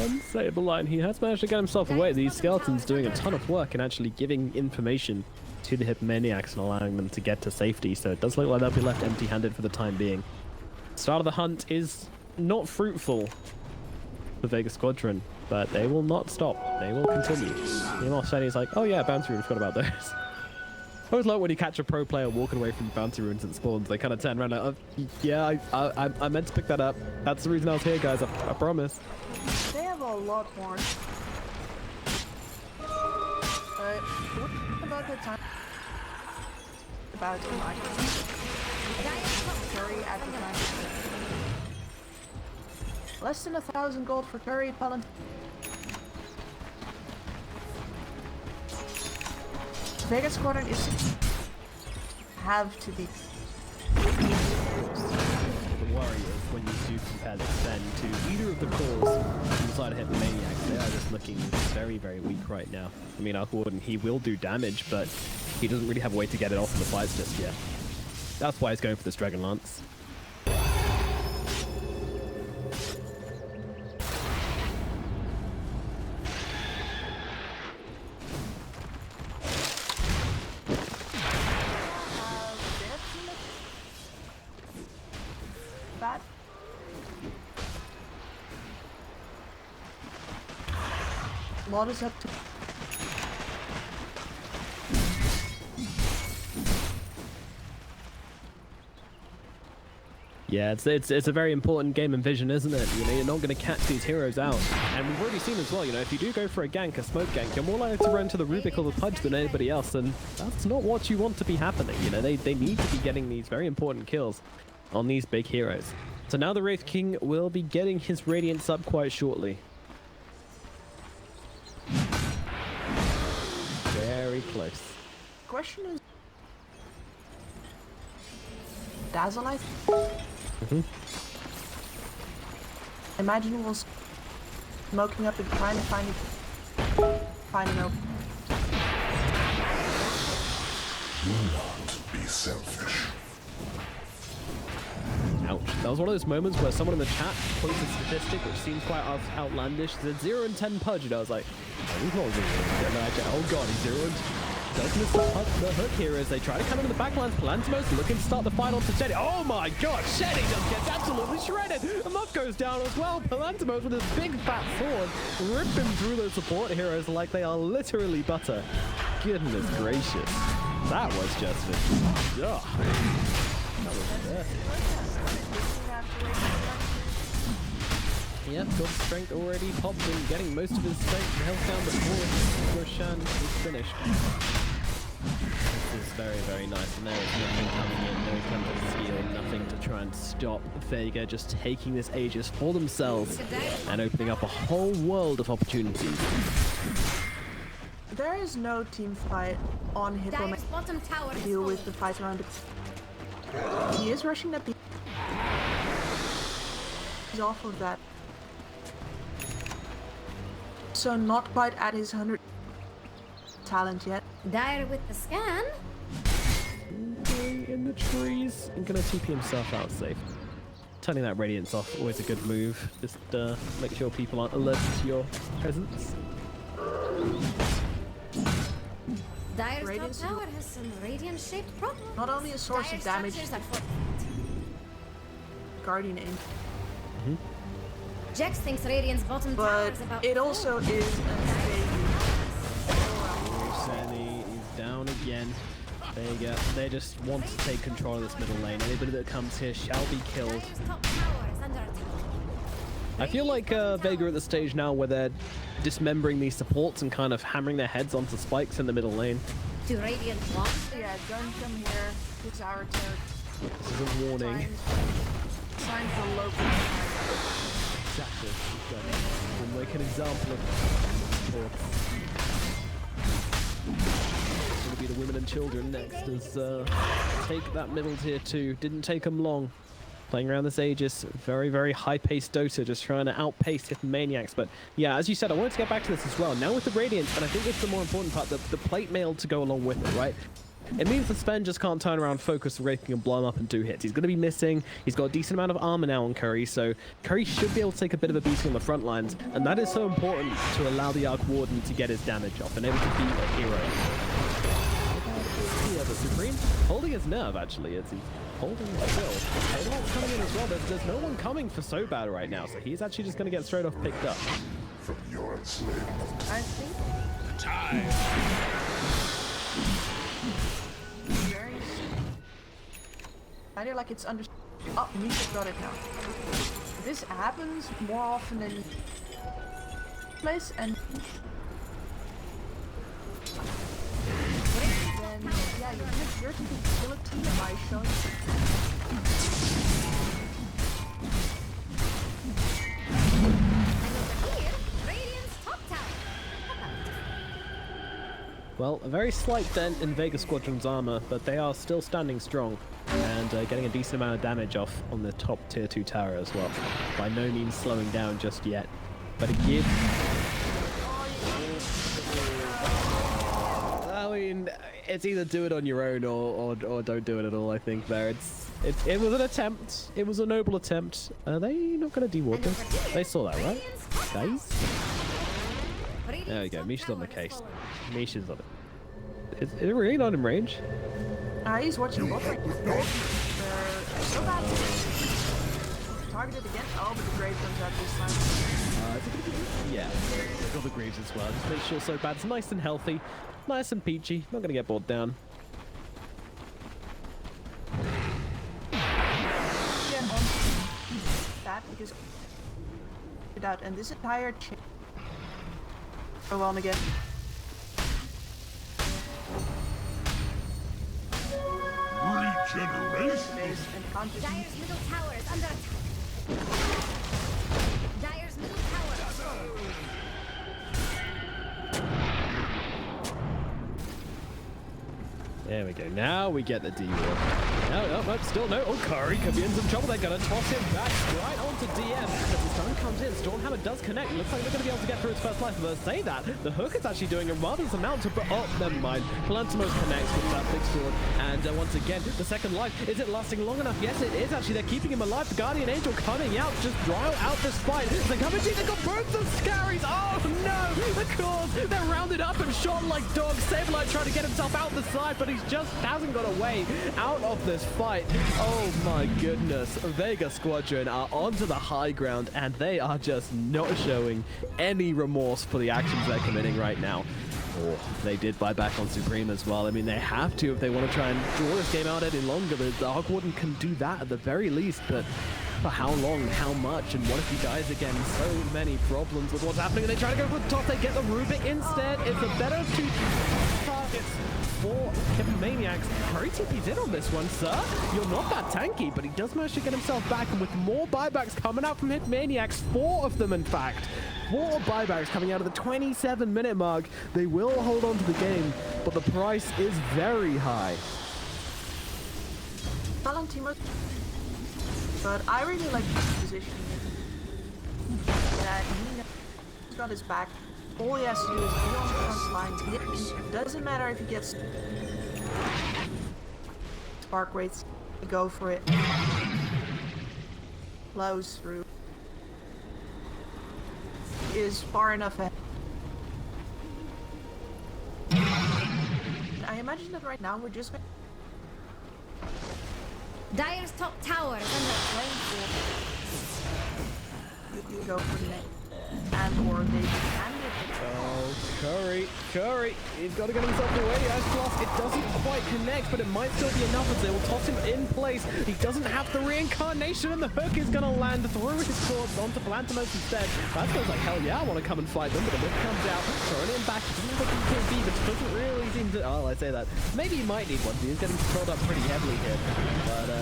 Unsayable line. He has managed to get himself away. These skeletons doing a ton of work and actually giving information to the Hippomaniacs and allowing them to get to safety. So it does look like they'll be left empty-handed for the time being. Start of the hunt is not fruitful for Vega Squadron, but they will not stop. They will continue. Meanwhile, Shani's like, oh yeah, bounty rune, forgot about those. I always like when you catch a pro player walking away from bounty runes and spawns, they kind of turn around like, oh, yeah, I meant to pick that up. That's the reason I was here, guys, I promise. They have a lot more. But what about the time? About to like Curry at the time. Less than 1,000 gold for Curry, Palin. Vega Squadron is have to be. The worry is when you do compare this then to either of the cores inside of Hippomaniacs, they are just looking very, very weak right now. I mean, our Gordon, he will do damage, but he doesn't really have a way to get it off in the fights just yet. That's why he's going for this Dragon Lance. Bad. Lot is up to. Yeah, it's a very important game in Vision, isn't it? You know, you're not going to catch these heroes out. And we've already seen as well, you know, if you do go for a gank, a smoke gank, you're more likely to run to the Rubik or the Pudge than anybody else, and that's not what you want to be happening. You know, they need to be getting these very important kills on these big heroes. So now the Wraith King will be getting his Radiance up quite shortly. Very close. Question is, Dazzleite? Imagine we'll smoking up and trying to find an open. Do not be selfish. Ouch. That was one of those moments where someone in the chat quoted a statistic which seems quite outlandish. They said 0 and 10 Pudge, and I was like, oh, he's not 0 and 10. Oh god, he's 0 and 10. Does miss the hook here as they try to come into the backlines. Palantimos looking to start the fight onto Shetty. Oh my god, Shetty just gets absolutely shredded. A muff goes down as well. Palantimos with his big fat sword ripping through those support heroes like they are literally butter. Goodness gracious. That was just a... Ugh. That was dirty. Yep, got strength already popped in, getting most of his strength and health down before Roshan is finished. This is very, very nice, and there is nothing coming in, no attempt to steal, nothing to try and stop Vega, just taking this Aegis for themselves and opening up a whole world of opportunities. There is no team fight on Dire's Hippomaniacs bottom tower to is deal falling. with the fight around it. He is rushing that piece off of that. So not quite at his 100 talent yet. Dire with the scan. In the trees. I'm gonna TP himself out safe. Turning that radiance off, always a good move. Just make sure people aren't alerted to your presence. Dire's Radiance top tower has some radiant-shaped problems. Not only a source Dire of damage, structures are for- Guardian aim, Jax thinks Radiant's bottom tower but is about it also is a Sunny, he's down again. Vega, they just want to take control of this middle lane. Anybody that comes here shall be killed. Dire's top tower is under attack. I feel like Vega are at the stage now where they're dismembering these supports and kind of hammering their heads onto spikes in the middle lane. Do Radiant want? yeah. Don't come here. It's our territory. This is a warning. Sign for local. Exactly. We'll make an example of supports. It's going to be the women and children next as take that middle tier 2. Didn't take them long. Playing around this Aegis, very, very high-paced Dota, just trying to outpace Hippomaniacs. But yeah, as you said, I wanted to get back to this as well. Now with the Radiance, and I think it's the more important part, the plate mail to go along with it, right? It means the Sven just can't turn around, focus the Wraithing, and blow him up and do hits. He's going to be missing. He's got a decent amount of armor now on Curry, so Curry should be able to take a bit of a beating on the front lines, and that is so important to allow the Arc Warden to get his damage off and able to be a hero. Yeah, but Supreme holding his nerve, actually. He's holding still. Everyone's coming in as well. There's no one coming for so bad right now, so he's actually just going to get straight off picked up. From your enslavement. I think Time. very. I feel like it's under. Oh, Misha got it now. This happens more often than place and. Then yeah, you're just your capability by showing. And over here, Radiant's top tower. Well, a very slight dent in Vega Squadron's armor, but they are still standing strong and getting a decent amount of damage off on the top tier 2 tower as well. By no means slowing down just yet. But again, I mean, it's either do it on your own or don't do it at all, I think, there. It was an attempt. It was a noble attempt. Are they not going to deward them? They saw that, right? Guys? There we go. Misha's on the case. Misha's on it. Is it really not in range? He's watching both like they're so bad. Targeted again. Oh, but the grave comes out this time. Is it gonna be? Yeah. They've got the Greaves as well. Just make sure so bad. It's nice and healthy. Nice and peachy. Not going to get bogged down. Again on that because it out and this entire chain. Go on again. Regeneration. Base and conscious. Dire's middle tower is under attack. Dire's middle tower. There we go. Now we get the D-Ward. No, still no. Oh, Curry could be in some trouble. They're going to toss him back right onto DM. As the stun comes in, Stormhammer does connect. Looks like they're going to be able to get through its first life. But say that, the hook is actually doing a marvelous amount to... Oh, never mind. Palantimos connects with that big sword. And once again, the second life. Is it lasting long enough? Yes, it is actually. They're keeping him alive. The Guardian Angel coming out, just draw out this fight. They're coming to... They've got both the Scaries. Oh, no. Of course. They're rounded up and shot like dogs. Sableye trying to get himself out the side, but he's just hasn't got a way out of this fight. Oh my goodness. Vega Squadron are onto the high ground and they are just not showing any remorse for the actions they're committing right now. Oh, they did buy back on Supreme as well. I mean, they have to if they want to try and draw this game out any longer. The Arc Warden can do that at the very least, but for how long, how much, and what if he dies again? So many problems with what's happening. And they try to go for the top. They get the Rubik instead. It's a better two targets for Hippomaniacs. Curry TP's in on this one, sir. You're not that tanky, but he does manage to get himself back, and with more buybacks coming out from Hippomaniacs, 4 of them in fact. 4 buybacks coming out of the 27-minute mark. They will hold on to the game, but the price is very high. Valentimo. But I really like this position. that he knows he's got his back. All he has to do is be on the front lines. It doesn't matter if he gets spark rates, go for it. Blows through. Is far enough ahead. I imagine that right now we're just Dire's top tower is under flame. you go for the next and or they can Oh, Curry, he's got to get himself away. As Frost, it doesn't quite connect, but it might still be enough as they will toss him in place. He doesn't have the reincarnation, and the hook is going to land through his corpse onto Plantimos instead. That feels like, hell yeah, I want to come and fight them, but the hook comes out, throwing him back. He doesn't have a BKB, but doesn't really seem to... Oh, I say that. Maybe he might need one. He's getting controlled up pretty heavily here. But,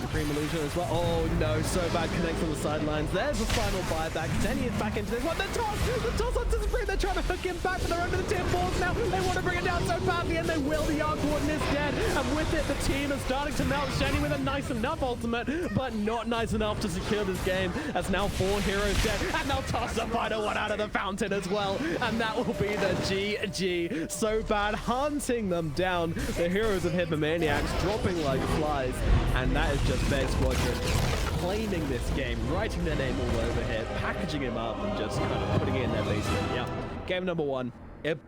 Supreme Illusion as well. Oh, no, so bad connects on the sidelines. There's the final buyback. Tenny is back into this one. The toss onto Supreme. They're trying to hook him back, but they're under the tier 4s now. They want to bring it down so badly, and they will. The Arc Warden is dead, and with it, the team is starting to melt. Shani with a nice enough ultimate, but not nice enough to secure this game, as now 4 heroes dead, and they'll toss the final one out of the fountain as well, and that will be the GG. So bad, hunting them down. The heroes of Hippomaniacs dropping like flies, and that is just Vega Squadron claiming this game, writing their name all over here, packaging him up, and just kind of putting it in their basement. Yeah, game number 1. Yep.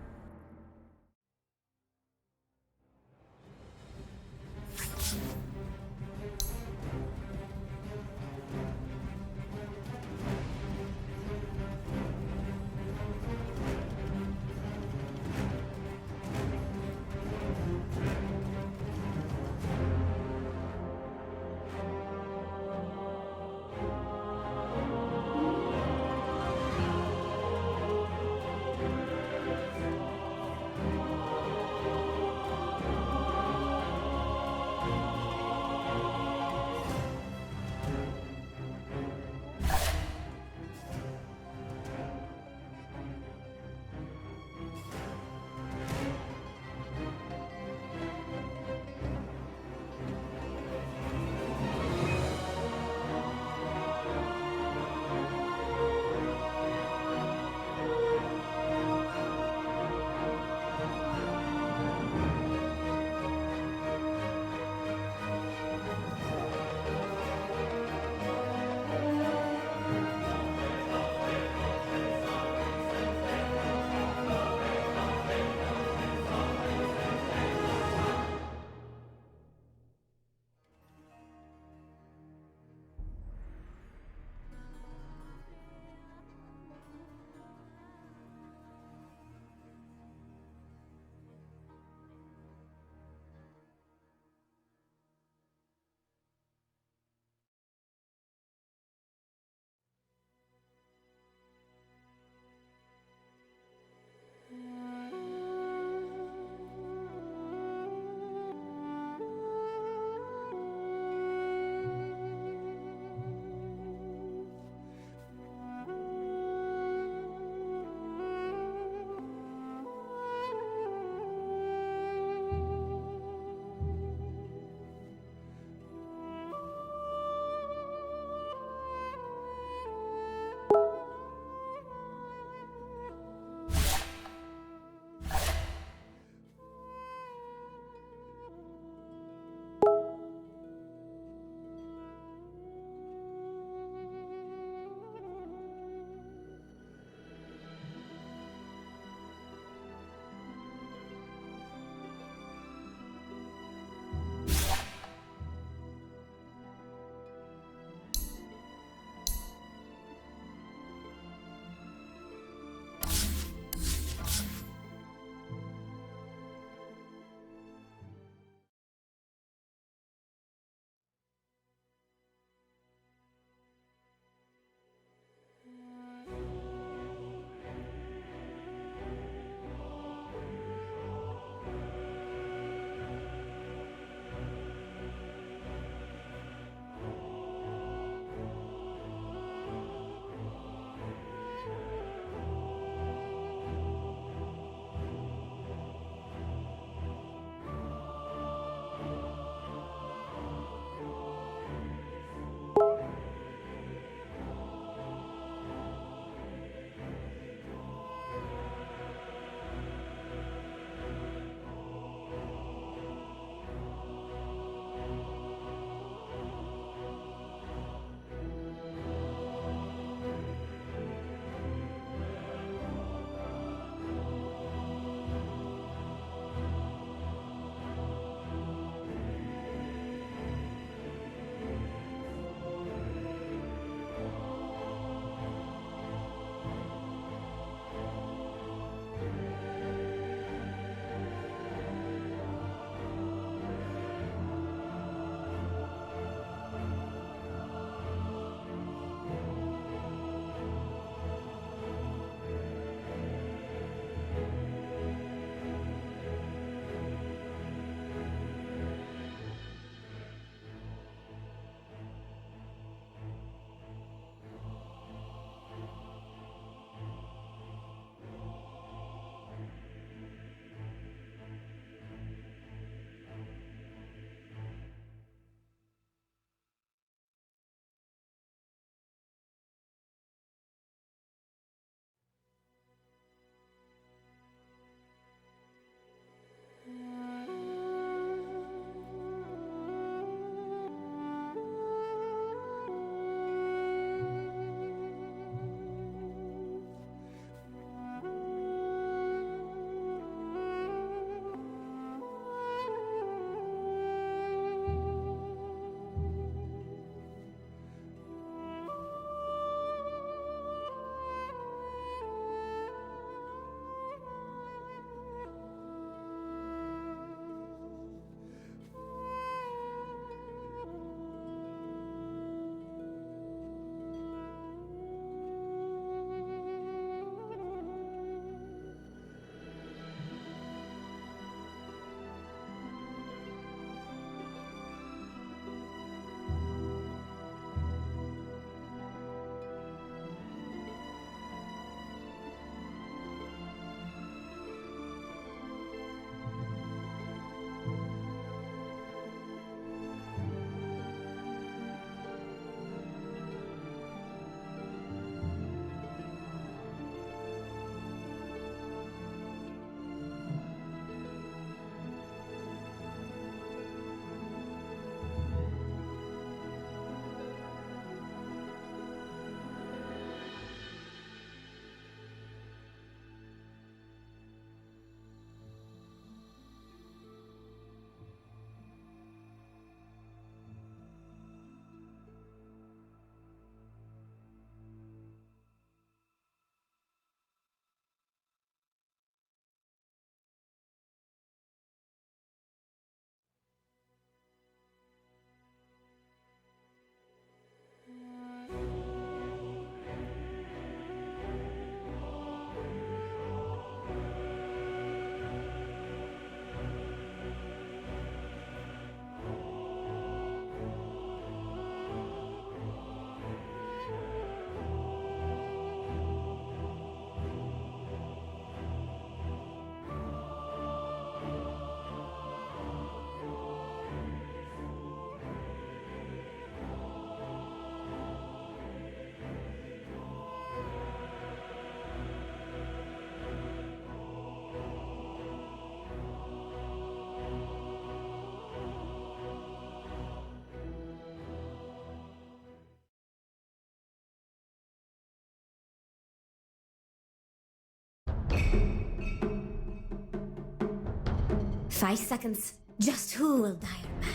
5 seconds. Just who will dire man?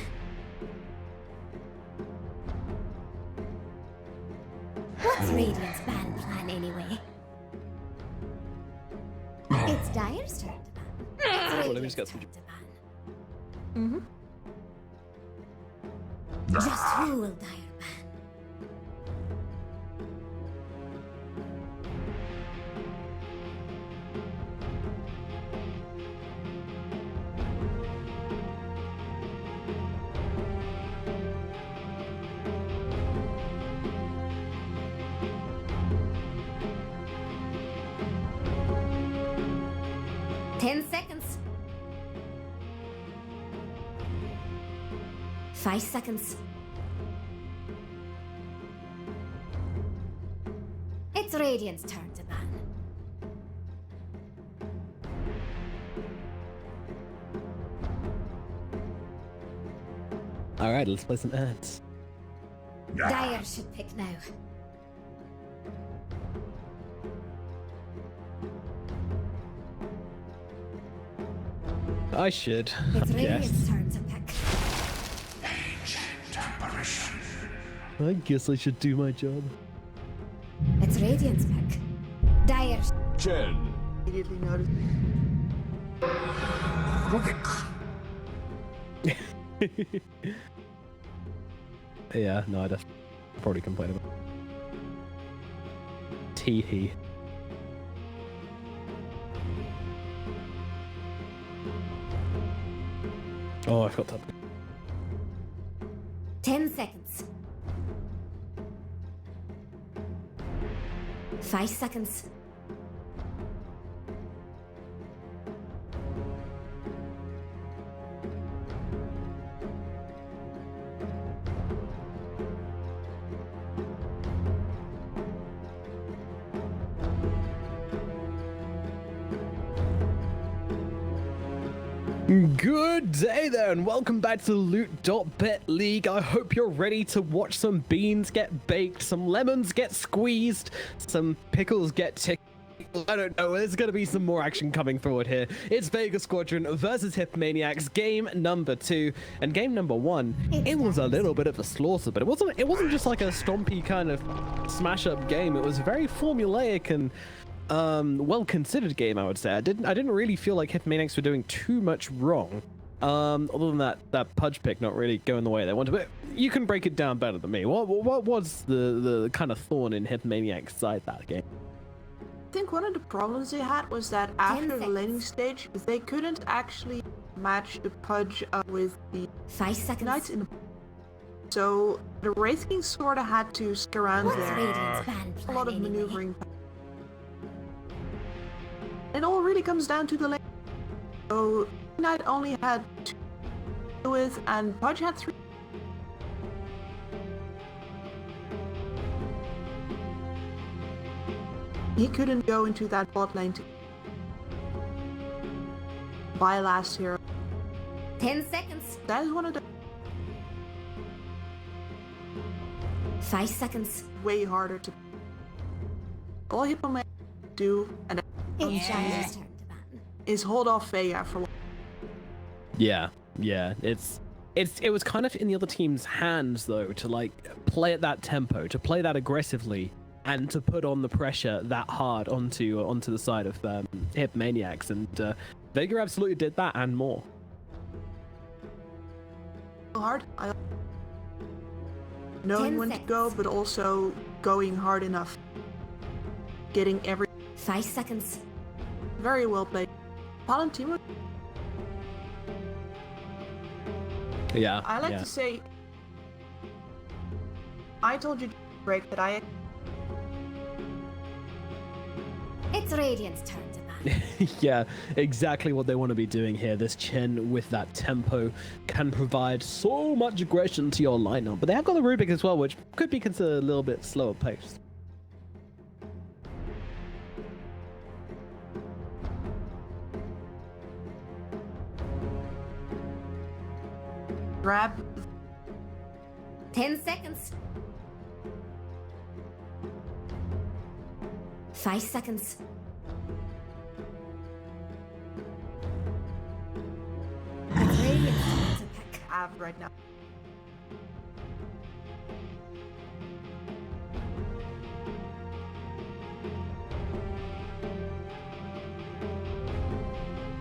What's Radiant's ban plan anyway? It's Dire's turn to ban. It's let me Radiant's just get turn some- to ban. Mm-hmm. Just who will dire ban? Ten seconds. 5 seconds. It's Radiant's turn to ban. All right, let's play some ads. Dire should pick now. I should. It's Yes. Radiant's turn to pick. I guess I should do my job. It's Radiant's pick. Dire. 10, Immediately noticed. Yeah, no, I'd probably complain about. Tee-hee. Oh, I forgot to. 10 seconds. 5 seconds. Good day there, and welcome back to the Loot.Bet League. I hope you're ready to watch some beans get baked, some lemons get squeezed, some pickles get tickled. I don't know, there's going to be some more action coming forward here. It's Vega Squadron versus Hippomaniacs, game number 2. And game number 1, it was a little bit of a slaughter, but it wasn't just like a stompy kind of smash-up game. It was very formulaic and well-considered game, I would say. I didn't really feel like Hippomaniacs were doing too much wrong, other than that pudge pick not really going the way they wanted. But you can break it down better than me. What was the kind of thorn in Hippomaniacs' side that game? I think one of the problems they had was that after the laning stage, they couldn't actually match the pudge up with the 5 seconds. knights in the. So the Wraith King sorta had to stick around What's there. Radiant's ban A plan lot of anyway? maneuvering. It all really comes down to the lane. So Knight only had 2 to deal with, and Pudge had 3. He couldn't go into that bot lane to buy last hero. 10 seconds. That is one of the 5 seconds. way harder to. All Hippomaniacs do, and It's Dire's turn to ban. is hold off Vega for one. Yeah, it was kind of in the other team's hands though to like play at that tempo, to play that aggressively, and to put on the pressure that hard onto the side of Hippomaniacs, and Vega absolutely did that and more. Hard. Knowing 10 when to seconds. go, but also going hard enough. Getting every 5 seconds. very well played. Palantimo, Yeah, I like yeah. to say, I told you to break that I. It's Radiant's turn to ban. Yeah, exactly what they want to be doing here. This Chen with that tempo can provide so much aggression to your lineup, but they have got the Rubik as well, which could be considered a little bit slower paced. Grab 10 seconds. 5 seconds. have right now.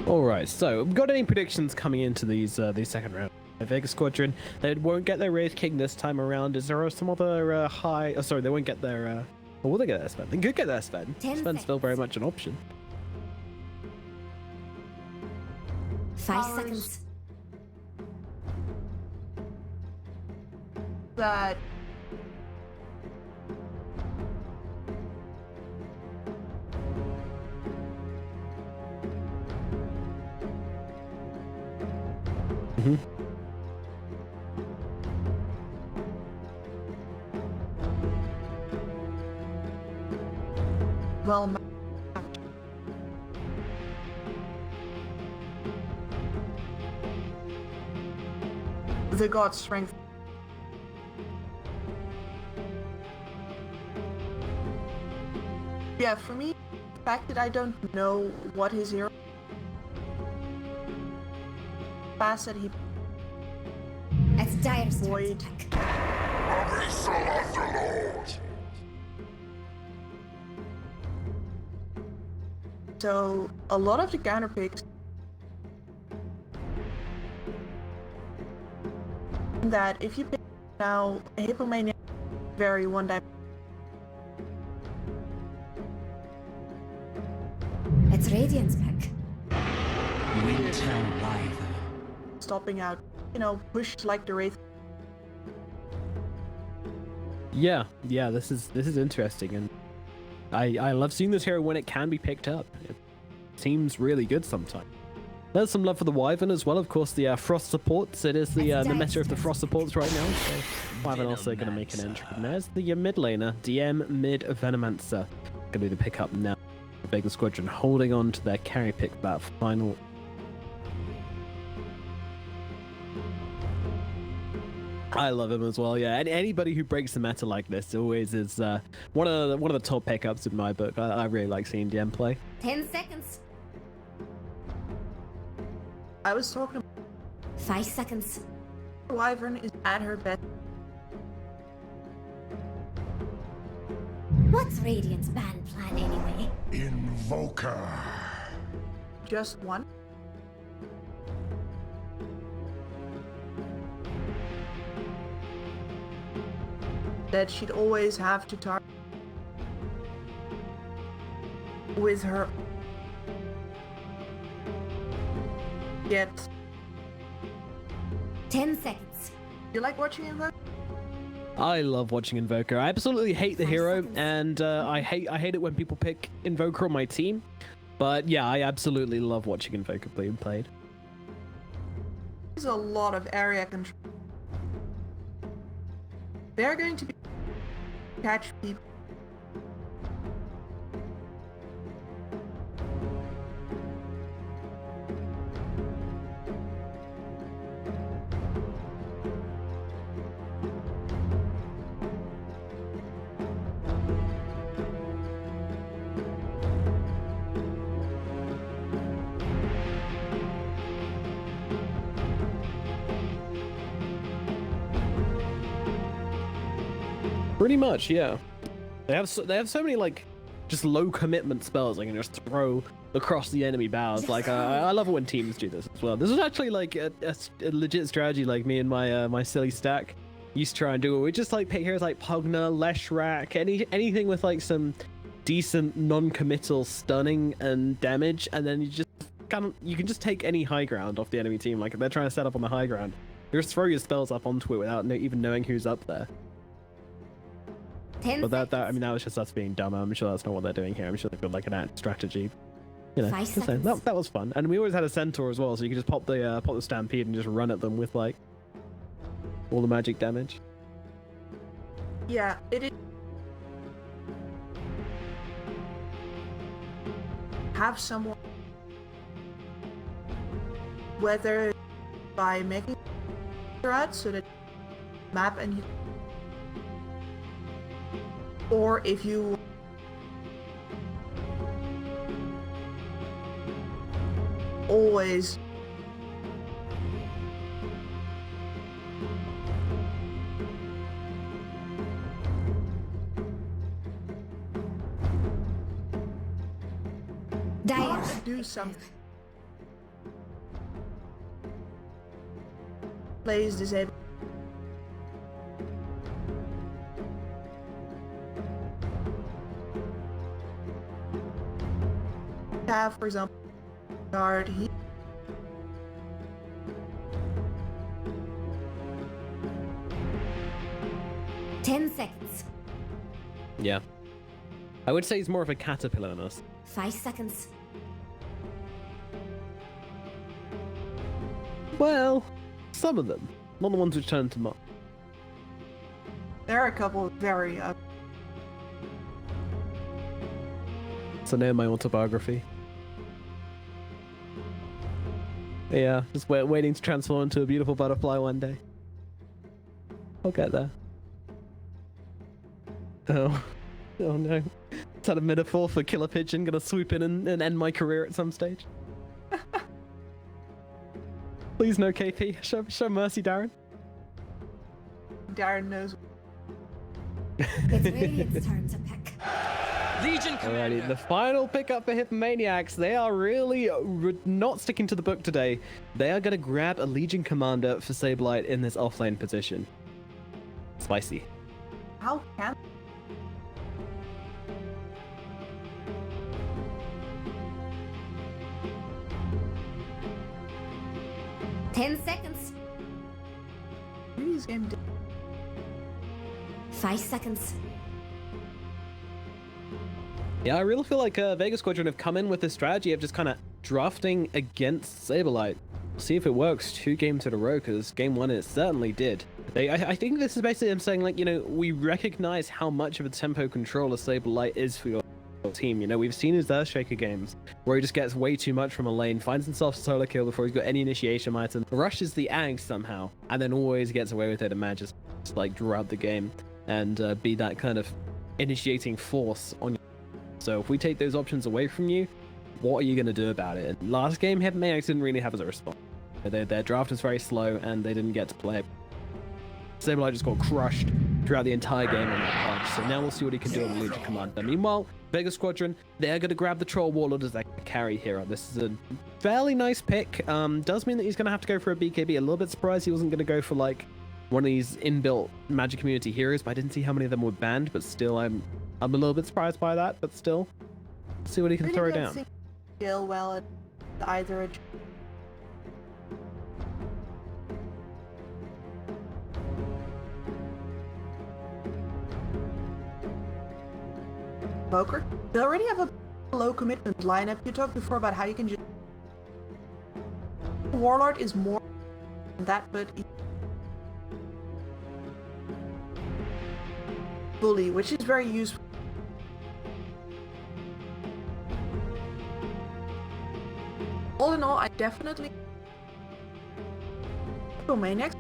All right, so have we got any predictions coming into these second round? Vega Squadron, they won't get their Wraith King this time around. Is there some other high? Oh, sorry, they won't get their. Or will they get their Sven? They could get their Sven. 10 Sven's still very much an option. 5 Ours- seconds. That Mhm. well, the god strength. Yeah, for me, the fact that I don't know what his hero pass that he It's Dire's turn to Void. attack. Abyssal Underlord! so a lot of the counter picks that if you pick now a Hippomaniacs very one dimensional. It's Radiant's pick. Winter Wyvern. Stopping out, you know, pushed like the Wraith. Yeah, this is interesting, and I love seeing this hero when it can be picked up. It seems really good sometimes. There's some love for the Wyvern as well, of course. The Frost supports. It is the meta of the Frost supports right now. So Wyvern also going to make an entry. And there's the mid laner, DM mid Venomancer, going to be the pick up now. Vega Squadron holding on to their carry pick for that final. I love him as well, yeah. And anybody who breaks the meta like this always is one of the top pickups in my book. I really like seeing DM play. 10 seconds. I was talking 5 seconds. about Wyvern is at her best. What's Radiant's ban plan anyway? Invoker! Just one. That she'd always have to target with her. Yet, 10 seconds. you like watching him though? I love watching Invoker. I absolutely hate the 5 hero, seconds. and I hate it when people pick Invoker on my team. But yeah, I absolutely love watching Invoker being played. There's a lot of area control. They're going to be catch people. Pretty much, yeah. They have so many like just low commitment spells I can just throw across the enemy bows. Like I love it when teams do this as well. This is actually like a legit strategy. Like me and my my silly stack used to try and do it. We just like pick heroes like Pugna, Leshrac, anything with like some decent non-committal stunning and damage, and then you can just take any high ground off the enemy team. Like if they're trying to set up on the high ground, you just throw your spells up onto it without even knowing who's up there. 10 But that I seconds. mean that was just us being dumb. I'm sure that's not what they're doing here. I'm sure they've got like an ad strategy. You know, 5 just saying, seconds. that was fun. And we always had a centaur as well, so you could just pop the stampede and just run at them with like all the magic damage. Yeah, it is. Have someone, whether by making threats so that map and you, or if you Dyer's do something. Plays disabled. Have, for example, guard. He 10 seconds. Yeah. I would say he's more of a caterpillar than us. 5 seconds. Well, some of them. Not the ones which turn to mob. there are a couple of very So now my autobiography. Yeah, just waiting to transform into a beautiful butterfly one day. I'll get there. Oh. Oh no. Is that a metaphor for Killer Pigeon gonna swoop in and end my career at some stage? Please no KP. Show mercy, Darren. Darren knows. It's Radiant's turn to pick. Legion Commander. Alrighty, the final pickup for Hippomaniacs. They are really not sticking to the book today. They are gonna grab a Legion Commander for Sableye in this offlane position. Spicy. How can 10 seconds. this game? 5 seconds. Yeah, I really feel like Vega Squadron have come in with this strategy of just kind of drafting against Saberlight. See if it works 2 games in a row, because game 1 it certainly did. I think this is basically them saying, like, you know, we recognize how much of a tempo controller Saberlight is for your team. You know, we've seen his Earthshaker games where he just gets way too much from a lane, finds himself a solo kill before he's got any initiation item, rushes the Ag somehow, and then always gets away with it and manages to, like, draw out the game and be that kind of initiating force on you. So if we take those options away from you, what are you going to do about it? And last game, Hippomaniacs didn't really have as a response. Their draft was very slow and they didn't get to play. Sableye just got crushed throughout the entire game on that punch. So now we'll see what he can do on the Legion Commander. Meanwhile, Vega Squadron, they're going to grab the Troll Warlord as their carry hero. This is a fairly nice pick. Does mean that he's going to have to go for a BKB. A little bit surprised he wasn't going to go for like one of these inbuilt Magic Community heroes, but I didn't see how many of them were banned. But still, I'm a little bit surprised by that. But still, see what he can throw down. Skill well at either a Poker. They already have a low commitment lineup. You talked before about how you can just Warlord is more than that, but bully, which is very useful. All in all, I definitely Hippomaniacs.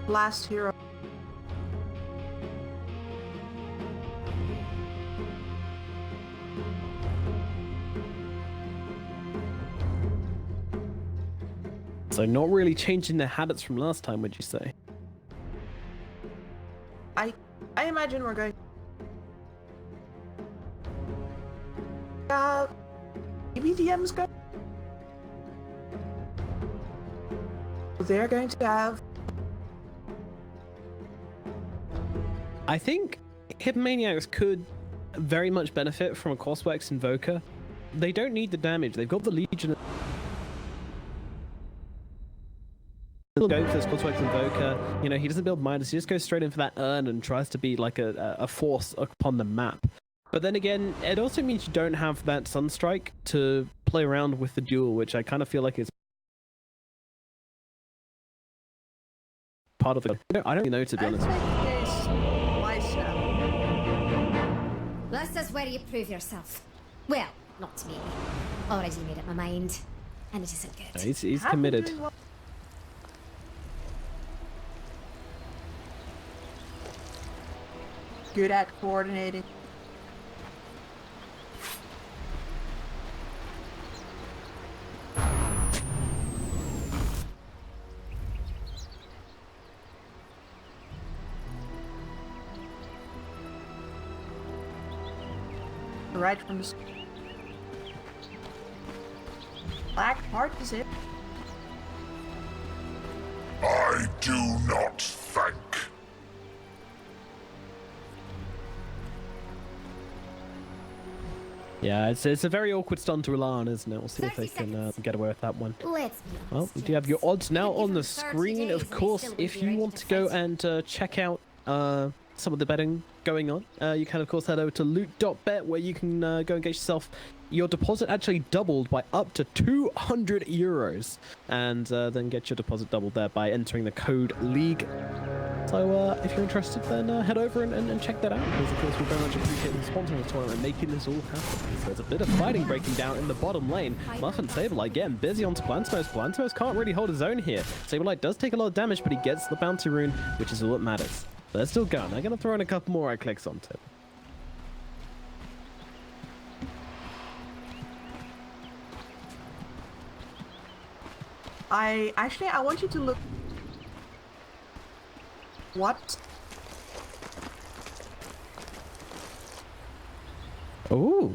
Last hero. So not really changing their habits from last time, would you say? I imagine we're going. Maybe DM's going. They're going to have. I think Hippomaniacs could very much benefit from a Coswex Invoker. They don't need the damage. They've got the Legion. Go for this Coswex Invoker. You know, he doesn't build Midas. He just goes straight in for that urn and tries to be like a force upon the map. But then again, it also means you don't have that Sunstrike to play around with the duel, which I kind of feel like is part of the... I don't know, to be honest. This is where you prove yourself. Well, not me. Already made up my mind. And it isn't good. He's committed. Good at coordinating. right from the black heart is it. I do not thank. Yeah, it's a very awkward stun to Elan, isn't it? We'll see if they can get away with that one. Let's be Well, honest. you do have your odds now on the 30 screen, days, of and they course. still wouldn't If be you ready want to to go fight. and check out some of the betting going on, you can of course head over to Loot.Bet, where you can go and get yourself your deposit actually doubled by up to 200 euros, and then get your deposit doubled there by entering the code LEAGUE. So if you're interested, then head over and check that out, because of course we very much appreciate the sponsoring the tournament and making this all happen. So there's a bit of fighting breaking down in the bottom lane. Muff and Saberlight getting busy onto Blantimos. Blantimos can't really hold his own here. Saberlight does take a lot of damage, but he gets the bounty rune, which is all that matters. But they're still going. They're going to throw in a couple more right clicks onto it. I want you to look. What? Ooh.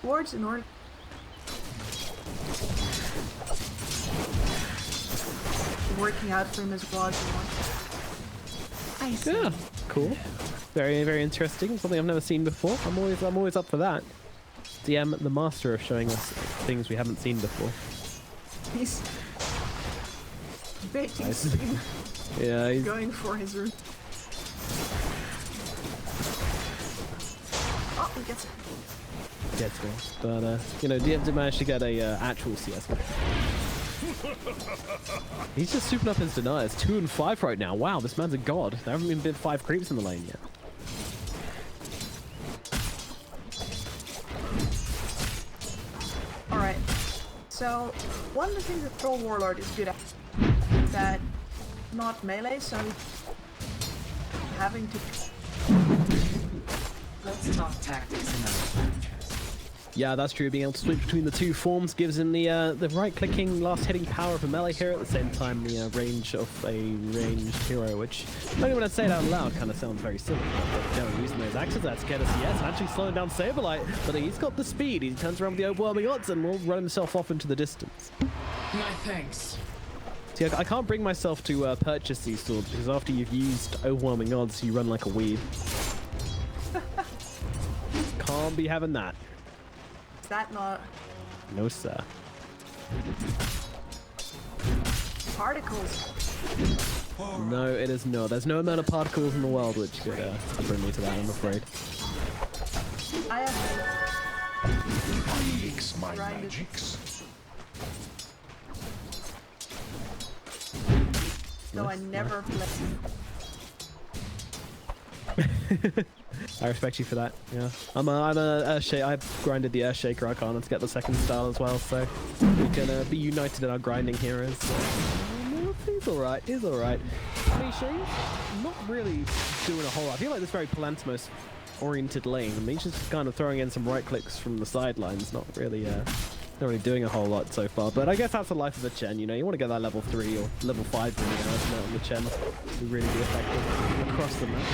Words in order. Working out for him as well as you want. I see. Yeah, cool. Very, very interesting. Something I've never seen before. I'm always up for that. DM, the master of showing us things we haven't seen before. He's baiting Nice. stream, Yeah, he's going for his room. Oh, he gets it. gets me. But you know, DM did manage to get a actual CS map. He's just souping up his deniers. 2 and 5 right now. Wow, this man's a god. There haven't even been 5 creeps in the lane yet. Alright. So, one of the things that Troll Warlord is good at is that not melee, so having to. Let's talk tactics another time, Chaz. Yeah, that's true. Being able to switch between the two forms gives him the right-clicking, last-hitting power of a melee hero, at the same time the range of a ranged hero, which, only when I say it out loud, kind of sounds very silly. But no, using those axes, that's get us yes, and actually slowing down Saberlight, but he's got the speed. He turns around with the overwhelming odds and will run himself off into the distance. My thanks. See, I can't bring myself to purchase these swords, because after you've used overwhelming odds, you run like a weed. Can't be having that. Is that not No, sir. particles? No, it is not. There's no amount of particles in the world which could bring me to that, I'm afraid. I have Mix my Grinded. magics. no, I never play. I respect you for that. Yeah, I've grinded the Earthshaker Arcana to get the second style as well, so we can be united in our grinding heroes. So, he's alright. He's alright. Misha's not really doing a whole lot. I feel like this very Palantimos oriented lane. Misha's just kind of throwing in some right clicks from the sidelines, not really doing a whole lot so far. But I guess that's the life of a Chen. You know, you want to get that level 3 or level 5 really now, isn't it, on the Chen to really be effective across the map.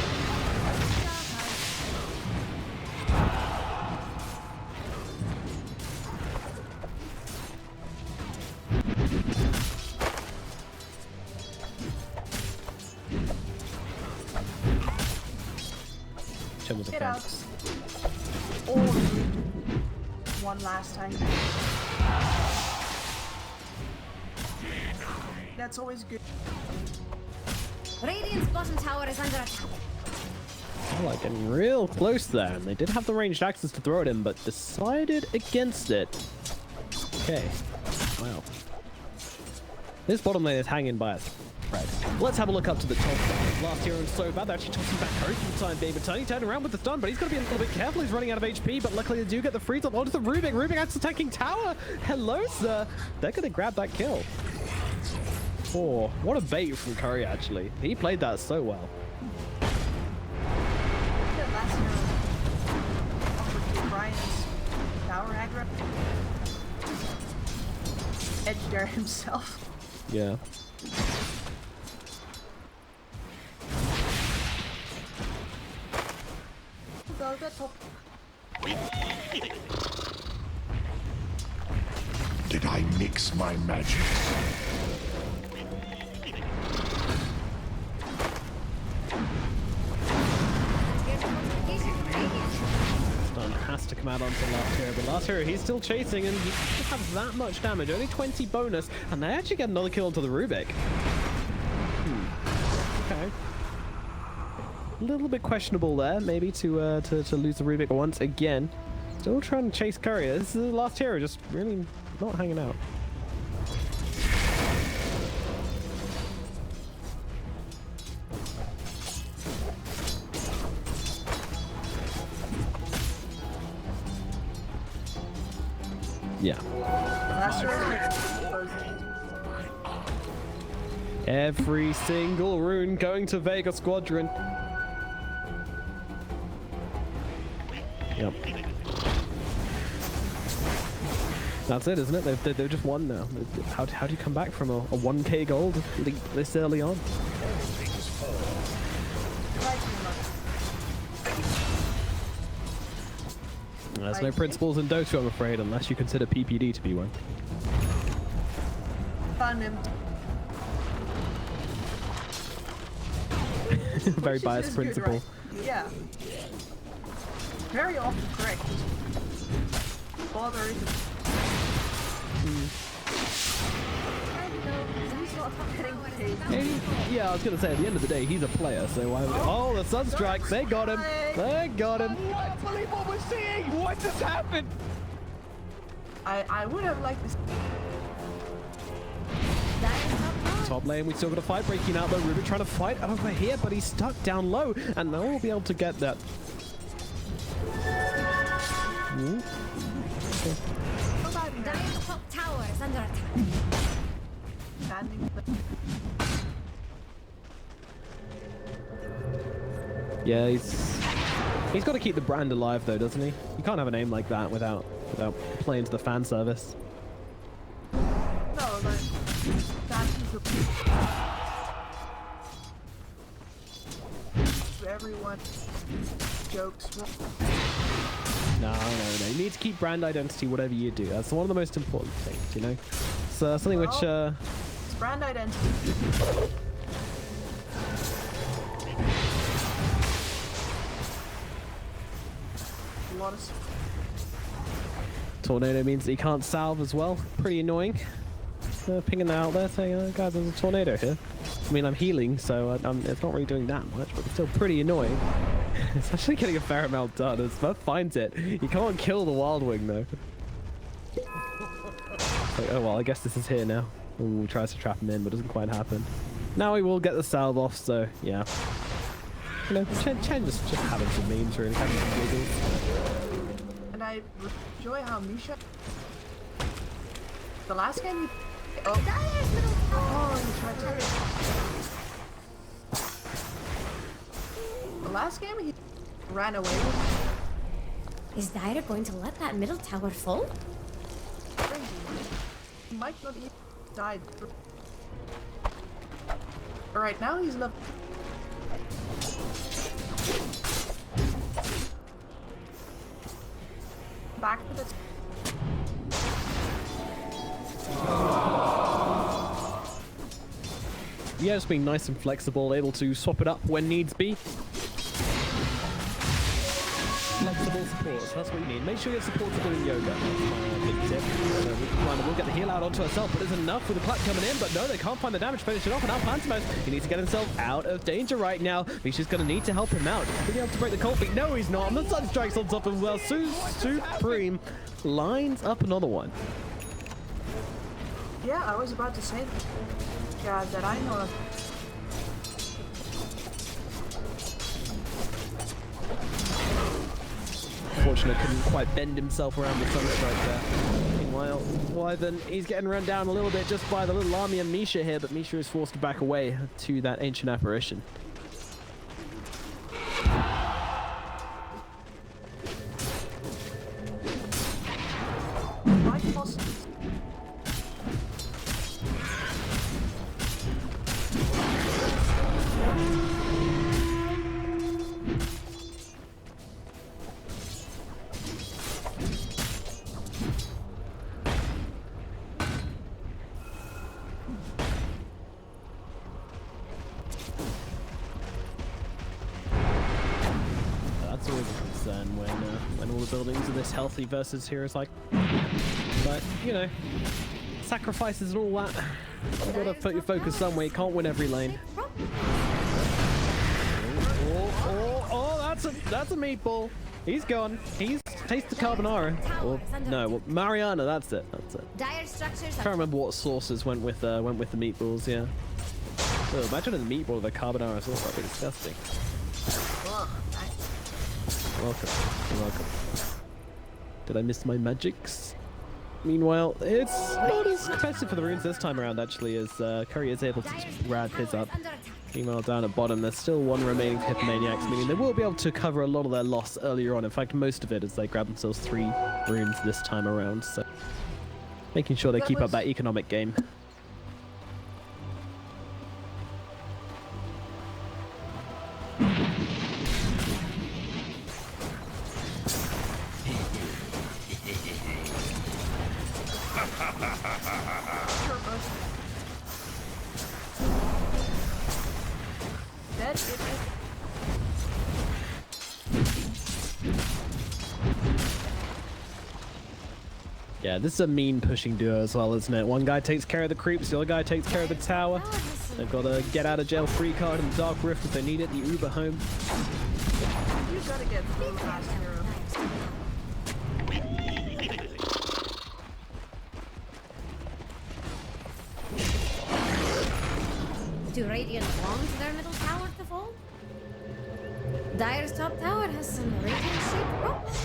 Chen was a Get fan. out. Or one last time. That's always good. Radiant's bottom tower is under attack. Oh, like getting real close there, and they did have the ranged axes to throw at him, but decided against it. Okay, wow. This bottom lane is hanging by a thread. Let's have a look up to the top side. Last hero is so bad, they're actually tossing back Coach for the time being, but Tony turned around with the stun, but he's got to be a little bit careful. He's running out of HP, but luckily they do get the freeze up onto the Rubik. Rubik that's attacking tower. Hello, sir. They're going to grab that kill. Oh, what a bait from Curry, actually. He played that so well. The last hero offered to Brian's tower aggro. Edge there himself. Yeah. Go, go, Did I mix my magic? Stun has to come out onto last hero, but last hero he's still chasing and he doesn't have that much damage, only 20 bonus, and they actually get another kill onto the Rubik. Okay. A little bit questionable there, maybe to lose the Rubik once again. Still trying to chase Courier. This is the last hero, just really not hanging out. Yeah. Every single rune going to Vega Squadron. Yep. That's it, isn't it? They've just won now. How do you come back from a 1k gold this early on? There's no principles in Dota, I'm afraid, unless you consider PPD to be one. Fun him. Very biased principle. Right? Yeah. Very often correct. Bother isn't. Yeah, I was gonna say, at the end of the day, he's a player, so why would... Oh, the Sunstrike! They got him! They got him! I can't believe what we're seeing! What just happened? I would have liked this. Top lane, we still got a fight breaking out though. Rubik trying to fight over here, but he's stuck down low, and no one will be able to get that. Ooh. Okay. Dire's top tower is under attack. Standing. Yeah, he's got to keep the brand alive though, doesn't he? You can't have a name like that without playing to the fan service. No, but that is everyone jokes. No. You need to keep brand identity, whatever you do. That's one of the most important things, you know? So something which... It's brand identity. A lot of... Tornado means that you can't salve as well. Pretty annoying. Pinging that out there saying, guys, there's a tornado here. I mean, I'm healing, so it's not really doing that much, but it's still pretty annoying. It's actually getting a fair amount done as Smurf finds it. You can't kill the Wild Wing though. Like, oh well, I guess this is here now. Ooh, tries to trap him in, but doesn't quite happen. Now we will get the salve off, so yeah. You know, Chen just having some memes really, having some giggles. And I enjoy how Misha... The last game he... Oh, he tried to... The last game he ran away with. Is Dire going to let that middle tower fall? He might not even died. Alright, now he's level. Back to the... Yeah, just being nice and flexible, able to swap it up when needs be. Flexible support, that's what you need. Make sure you're supported doing yoga. That's my big tip. We'll get the heal out onto herself, but isn't enough with the clutch coming in. But no, they can't find the damage, finish it off. And now Phantomos, he needs to get himself out of danger right now. Misha's going to need to help him out. Will he be able to break the cold feet? No, he's not. And the Sun Strike's on top as well. Supreme lines up another one. Yeah, I was about to say that I know of. Unfortunately, couldn't quite bend himself around the Sunstrike there. Meanwhile, Wyvern, he's getting run down a little bit just by the little army of Misha here, but Misha is forced to back away to that ancient apparition. buildings are this healthy versus here is like, but you know, sacrifices and all that. You gotta put your focus somewhere. You can't win every lane. Oh, that's a meatball. He's gone. He's tasted carbonara. Or no, well, Mariana. That's it. That's it. Dire structures. Can't remember what sauces went with the meatballs. Yeah. Oh, imagine a meatball with a carbonara sauce. That'd be disgusting. You're welcome. You're welcome. Did I miss my magics? Meanwhile, it's not as competitive for the runes this time around, actually, as Curry is able to just grab his up. Meanwhile, down at bottom, there's still one remaining for Hippomaniacs, meaning they will be able to cover a lot of their loss earlier on. In fact, most of it as they grab themselves 3 runes this time around, so making sure they keep up that economic game. Yeah, this is a mean pushing duo as well, isn't it? One guy takes care of the creeps, the other guy takes care of the tower. They've got a get out of jail free card in the Dark Rift if they need it, the Uber home. You gotta get through the last hero. Do Radiant want their middle tower to fall? Dire's top tower has some Radiant-shaped problems.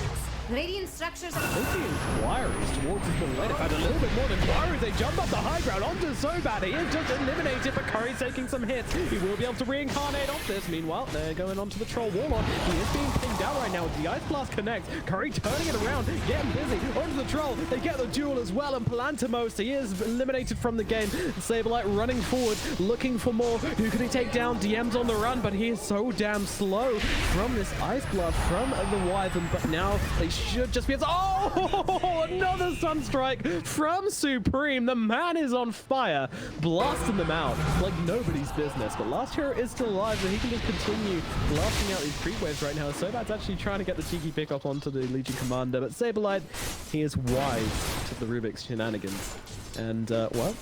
Radiant structures are... Making inquiries towards his middle lane. In fact, a little bit more than inquiries. They jump up the high ground onto Sobat. He is just eliminated, but Curry's taking some hits. He will be able to reincarnate off this. Meanwhile, they're going onto the Troll Warlock. He is being pinged out right now with the Ice Blast connect. Curry turning it around, getting busy. Onto the Troll. They get the duel as well, and Palantimos, he is eliminated from the game. Saberlight running forward, looking for more. Who can he take down? DM's on the run, but he is so damn slow from this Ice Blast from the Wyvern. But now they should just be... Oh, another Sunstrike from Supreme. The man is on fire, blasting them out like nobody's business. But last hero is still alive, so he can just continue blasting out these creep waves right now. Sobat's actually trying to get the cheeky pick up onto the Legion Commander, but Saberlight, he is wise to the Rubik's shenanigans. And, what?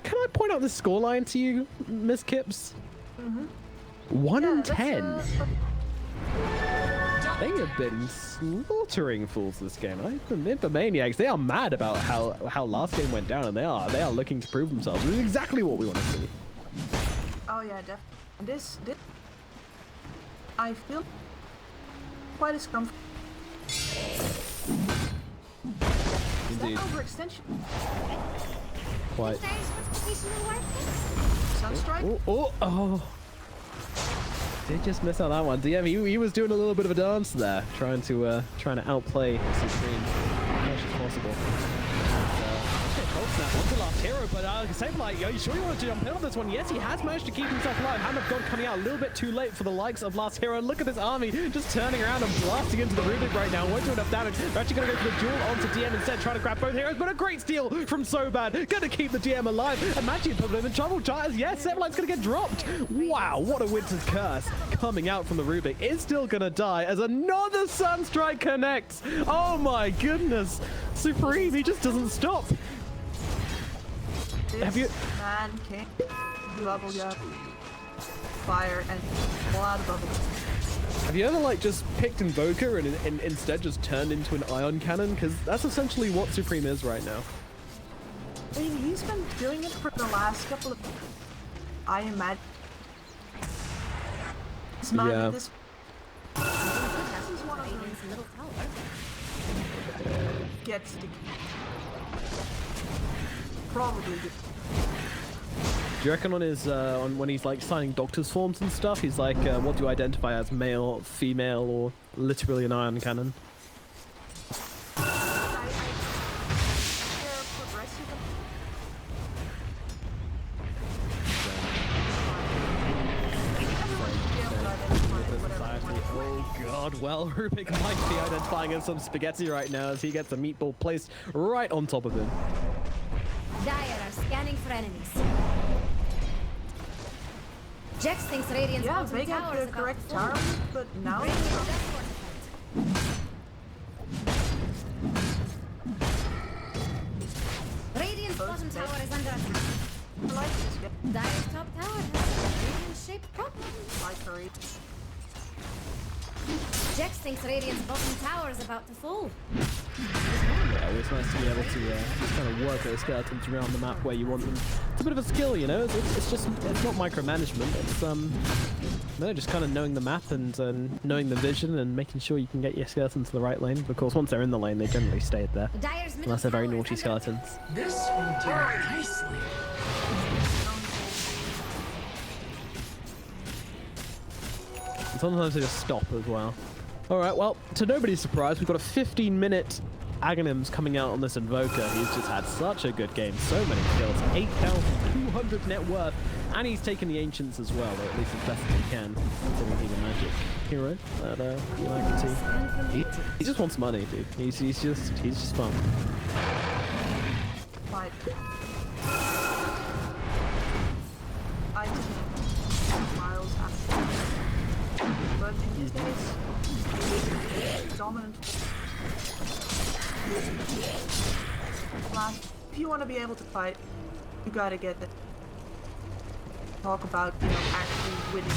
Can I point out the scoreline to you, Miss Kips? 1 in 10. They have been slaughtering fools this game. Hippomaniacs, they are mad about how last game went down, and they are looking to prove themselves. This is exactly what we want to see. Oh yeah, definitely. This I feel quite as comfortable. Indeed. Overextension. Quite. Sunstrike. Oh. Did just miss out that one. DM, he was doing a little bit of a dance there, trying to outplay Supreme as much as possible. Cold snap onto last hero, but Saberlight, are you sure you want to jump in on this one? Yes, he has managed to keep himself alive. Hand of God coming out a little bit too late for the likes of last hero. And look at this army just turning around and blasting into the Rubik right now. Won't do enough damage. They're actually going to go for the duel onto DM instead, trying to grab both heroes, but a great steal from Sobat. Going to keep the DM alive. And Magic put him in trouble. Yes, Saberlight's going to get dropped. Wow, what a Winter's Curse coming out from the Rubik. Is still going to die as another Sunstrike connects. Oh my goodness. Supreme, he just doesn't stop. Have you... Man can't bubble up, fire, and pull out of bubble. Have you ever like just picked Invoker and instead just turned into an ion cannon? Because that's essentially what Supreme is right now. I mean, he's been doing it for the last couple of... I imagine... This man, Yeah. this is one of the little towers. Gets to... Probably. Do you reckon on his when he's like signing doctor's forms and stuff, he's like, what do you identify as, male, female, or literally an ion cannon? Oh god, well, Rubik might be identifying as some spaghetti right now as he gets a meatball placed right on top of him. Dire are scanning for enemies. Jax thinks Radiant's Yeah, bottom Vega tower the is correct about to target, but now... tower is under attack. I like this guy. Dire's top tower has a radiant-shaped problem. Like hurry. Jax thinks Radiant's bottom tower is about to fall. Yeah, it's nice to be able to just kind of work those skeletons around the map where you want them. It's a bit of a skill, you know. It's just it's not micromanagement. It's no, just kind of knowing the map and knowing the vision and making sure you can get your skeletons to the right lane. Of course, once they're in the lane, they generally stay there, Dire's middle unless they're very tower is naughty under skeletons. This will do nicely. And sometimes they just stop as well. Alright, well, to nobody's surprise, we've got a 15-minute Aghanims coming out on this Invoker. He's just had such a good game. So many kills. 8,200 net worth. And he's taken the Ancients as well, or at least as best as he can. Considering he's a magic hero that you like to see. He just wants money, dude. He's just fun. Fight. I take miles after. But in his case, dominant. Last, if you want to be able to fight, you gotta get the talk about, you know, actually winning.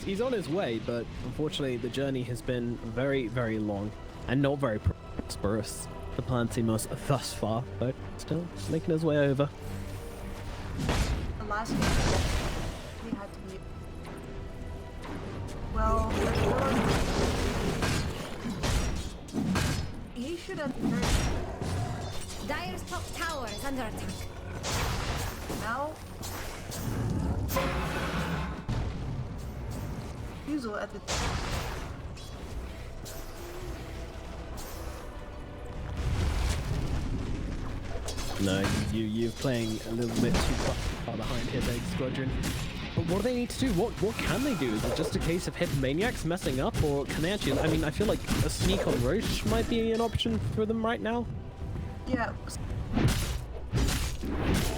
He's on his way, but unfortunately the journey has been very, very long and not very prosperous for Plantimos thus far, but still making his way over. The last game, he had to be. Well, he should have heard. Dire's top tower is under attack. Now, refusal at the. No, you're playing a little bit too far behind here, Vega Squadron. But what do they need to do? What can they do? Is it just a case of Hippomaniacs messing up, or can they actually? I mean, I feel like a sneak on Roche might be an option for them right now. Yeah.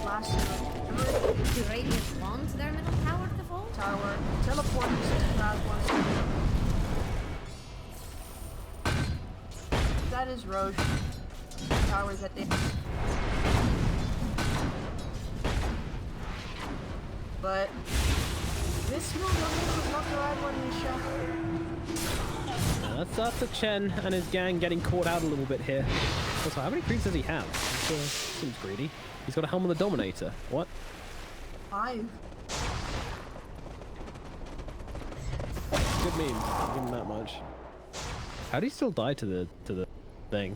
Last Do Radiant want their middle tower to fall? tower, teleport to that one. That is Roche. Towers that they. But this move was not the right one, Misha. That's a Chen and his gang getting caught out a little bit here. Also, how many creeps does he have? Seems greedy. He's got a Helm of the Dominator. What? 5. Good meme. I'll give him that much. How do you still die to the thing?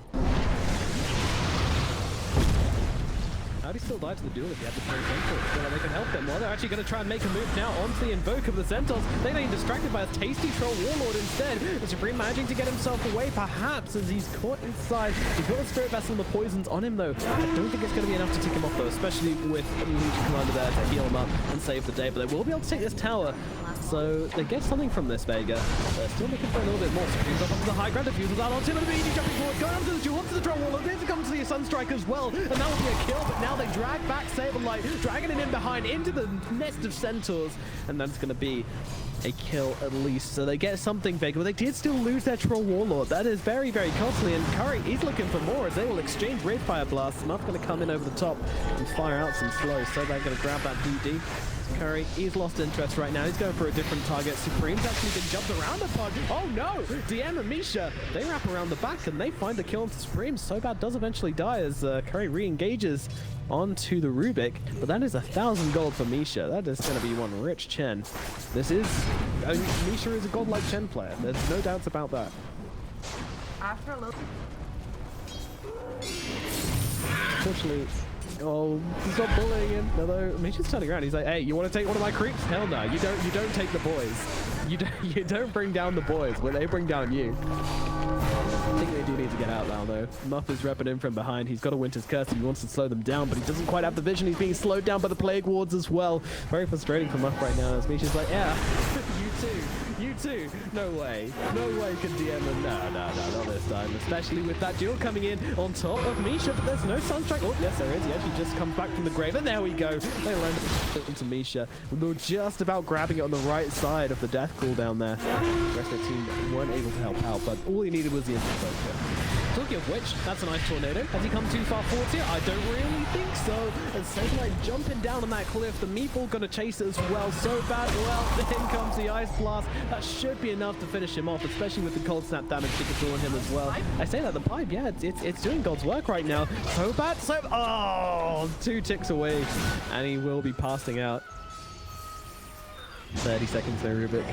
How do you still die to the duel if you have the same Centaurs? So that they can help them. Well, they're actually going to try and make a move now onto the Invoker of the Centaurs. They're getting distracted by a tasty Troll Warlord instead. The Supreme managing to get himself away, perhaps, as he's caught inside. He's got the Spirit Vessel and the poisons on him, though. I don't think it's going to be enough to tick him off, though, especially with the Legion Commander there to heal him up and save the day. But they will be able to take this tower. So they get something from this, Vega. They're still looking for a little bit more. Supreme's up onto the high ground, diffuses out onto him, and immediately jumping forward, going onto the duel, onto the Troll Warlord. There's to come to the Sunstrike as well, and that will be a kill, but now they drag back Saberlight, dragging it in behind into the nest of Centaurs, and that's going to be a kill at least. So they get something, Vega, but they did still lose their Troll Warlord. That is very, very costly, and Curry is looking for more as they will exchange Wraithfire Blasts. Muff going to come in over the top and fire out some slows, so they're going to grab that DD. Curry, he's lost interest right now. He's going for a different target. Supreme's actually been jumped around upon. Oh no! DM and Misha, they wrap around the back and they find the kill onto Supreme. So bad does eventually die as Curry re-engages onto the Rubik. But that is 1,000 gold for Misha. That is going to be one rich Chen. This is... Misha is a godlike Chen player. There's no doubts about that. After a little. Unfortunately... Oh, he's not bullying him. Although Misha's turning around. He's like, "Hey, you want to take one of my creeps? Hell no. You don't take the boys. You don't bring down the boys when they bring down you." I think they do need to get out now, though. Muff is repping in from behind. He's got a Winter's Curse and he wants to slow them down, but he doesn't quite have the vision. He's being slowed down by the Plague Wards as well. Very frustrating for Muff right now as Misha's like, "Yeah, you too. No way. No way can DM him. No, not this time. Especially with that duel coming in on top of Misha, but there's no Sunstrike. Oh, yes, there is. He actually just comes back from the grave, and there we go. They land into Misha. We were just about grabbing it on the right side of the death cooldown there. The rest of the team weren't able to help out, but all he needed was the instant focus. Talking of which, that's a nice tornado. Has he come too far forward here? I don't really think so. As Sableye jumping down on that cliff, the meatball gonna chase it as well. So bad. Well, in comes the ice blast. That should be enough to finish him off, especially with the cold snap damage to control on him as well. I say that the pipe, yeah, it's doing God's work right now. So bad. Oh, 2 ticks away, and he will be passing out. 30 seconds there, Rubik.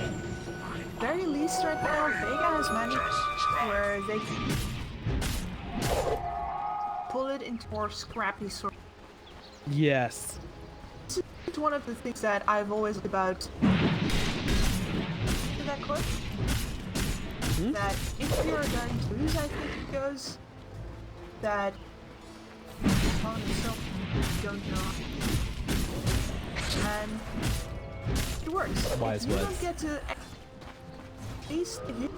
Very least right now, Vega has managed where they can pull it into more scrappy sort. Yes. It's one of the things that I've always liked about that clip. That if you're going to lose, I think it goes that opponent itself don't know. And it works. Wise if you words. don't get to at least if you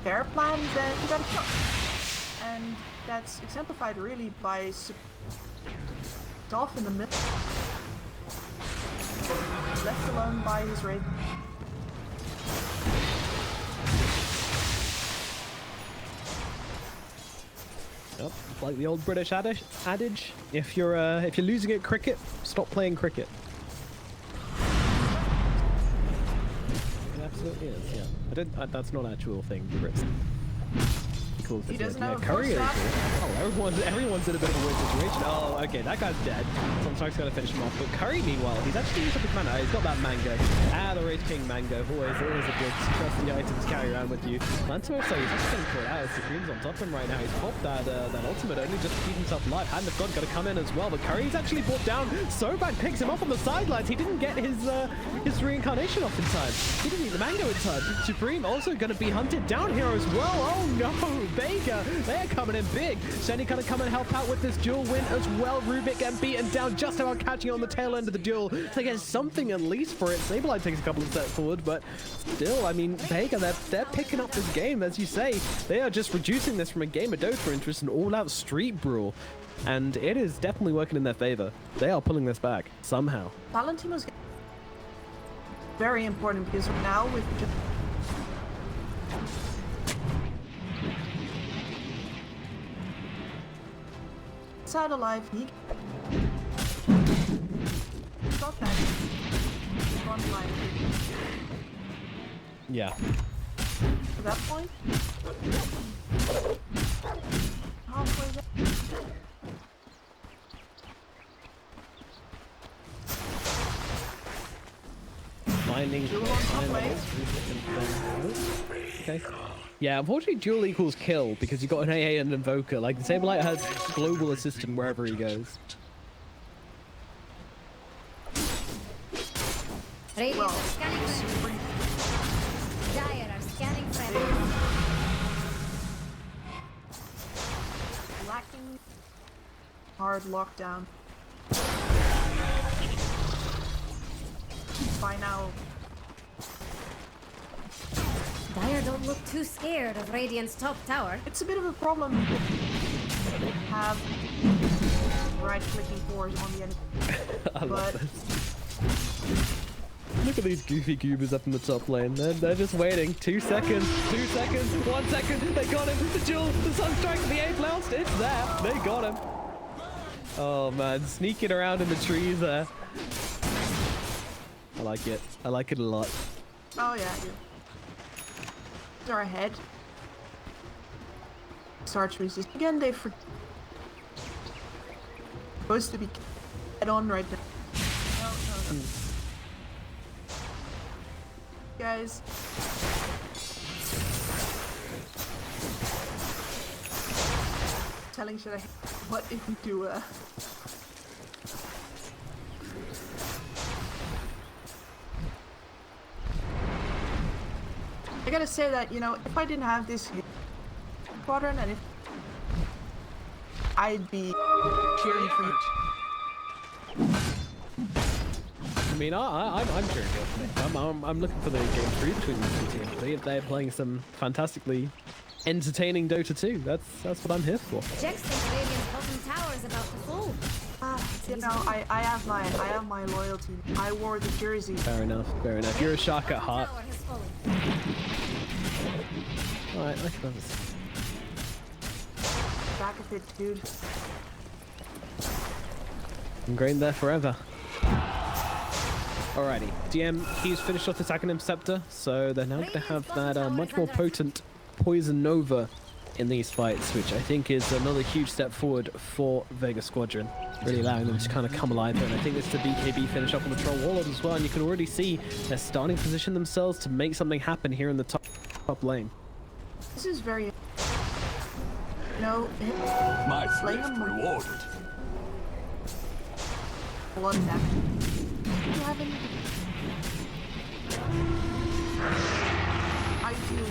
fair plan, then you gotta kill. And that's exemplified really by Dolph in the middle. Left alone by his raid. Yep, like the old British adage, if you're losing at cricket, stop playing cricket. It absolutely is, yeah. That's not an actual thing, the Brits. Cool. He doesn't have a Curry is force cool. Oh, everyone's in a bit of a weird situation. Oh, okay, that guy's dead. Sunstrike's gonna finish him off. But Curry, meanwhile, he's actually used up his mana. He's got that mango. The Raid King mango. Always a good trusty item to carry around with you. Lancer also, he's actually getting caught out. Supreme's on top of him right now. He's popped that ultimate only just to keep himself alive. Hand of God gonna come in as well. But Curry's actually brought down. Sobad picks him up on the sidelines. He didn't get his reincarnation off in time. He didn't eat the mango in time. Supreme also gonna be hunted down here as well. Oh no! Vega, they're coming in big. Shenny gonna come and help out with this duel win as well. Rubik getting beaten down, just about catching on the tail end of the duel to get something at least for it. Sableye takes a couple of steps forward, but still, I mean, Vega, they're picking up this game, as you say. They are just reducing this from a game of Dota into just an all-out street brawl. And it is definitely working in their favor. They are pulling this back, somehow. Valentino's very important because now with just outside alive, he stop that. One life. Yeah. At that point, halfway there. Finding Duel on top lane. Okay. Yeah, unfortunately duel equals kill because you got an AA and Invoker. Like, the Sableye has global assistant wherever he goes. Radiant Well, are scanning for enemy. Dire are scanning for enemy. Lacking hard lockdown. By now, Dire don't look too scared of Radiant's top tower. it's a bit of a problem to have right-clicking cores on the enemy. I love But this. Look at these goofy goobers up in the top lane. They're just waiting. 2 seconds, 2 seconds, 1 second. They got him. The duel, the Sunstrike, the A blast. It's there. They got him. Oh man, sneaking around in the trees there. I like it. I like it a lot. oh yeah, I do. They're ahead. Starts resist again. They supposed to be head on right now. No. Guys. Telling should I what if we do I gotta say that, you know, if I didn't have this Squadron and if I'd be cheering for you. mean, I'm cheering for it. I'm looking for the game through between these two teams. They're playing some fantastically entertaining Dota 2. That's what I'm here for. Jax thinks Radiant's bottom tower is about to fall. You know, I have my loyalty. I wore the jersey. Fair enough. You're a shark at heart. Tower has fallen. Alright, I can understand. Back of it, dude. Ingrained there forever. Alrighty, DM, he's finished off attacking him Scepter, so they're now going to have that much more potent Poison Nova in these fights, which I think is another huge step forward for Vega Squadron, really allowing them to kind of come alive here. And I think it's the BKB finish up on the Troll Warlord as well, and you can already see they're starting to position themselves to make something happen here in the top lane. This is very... No, My thrift rewarded. blood back. You haven't... I do.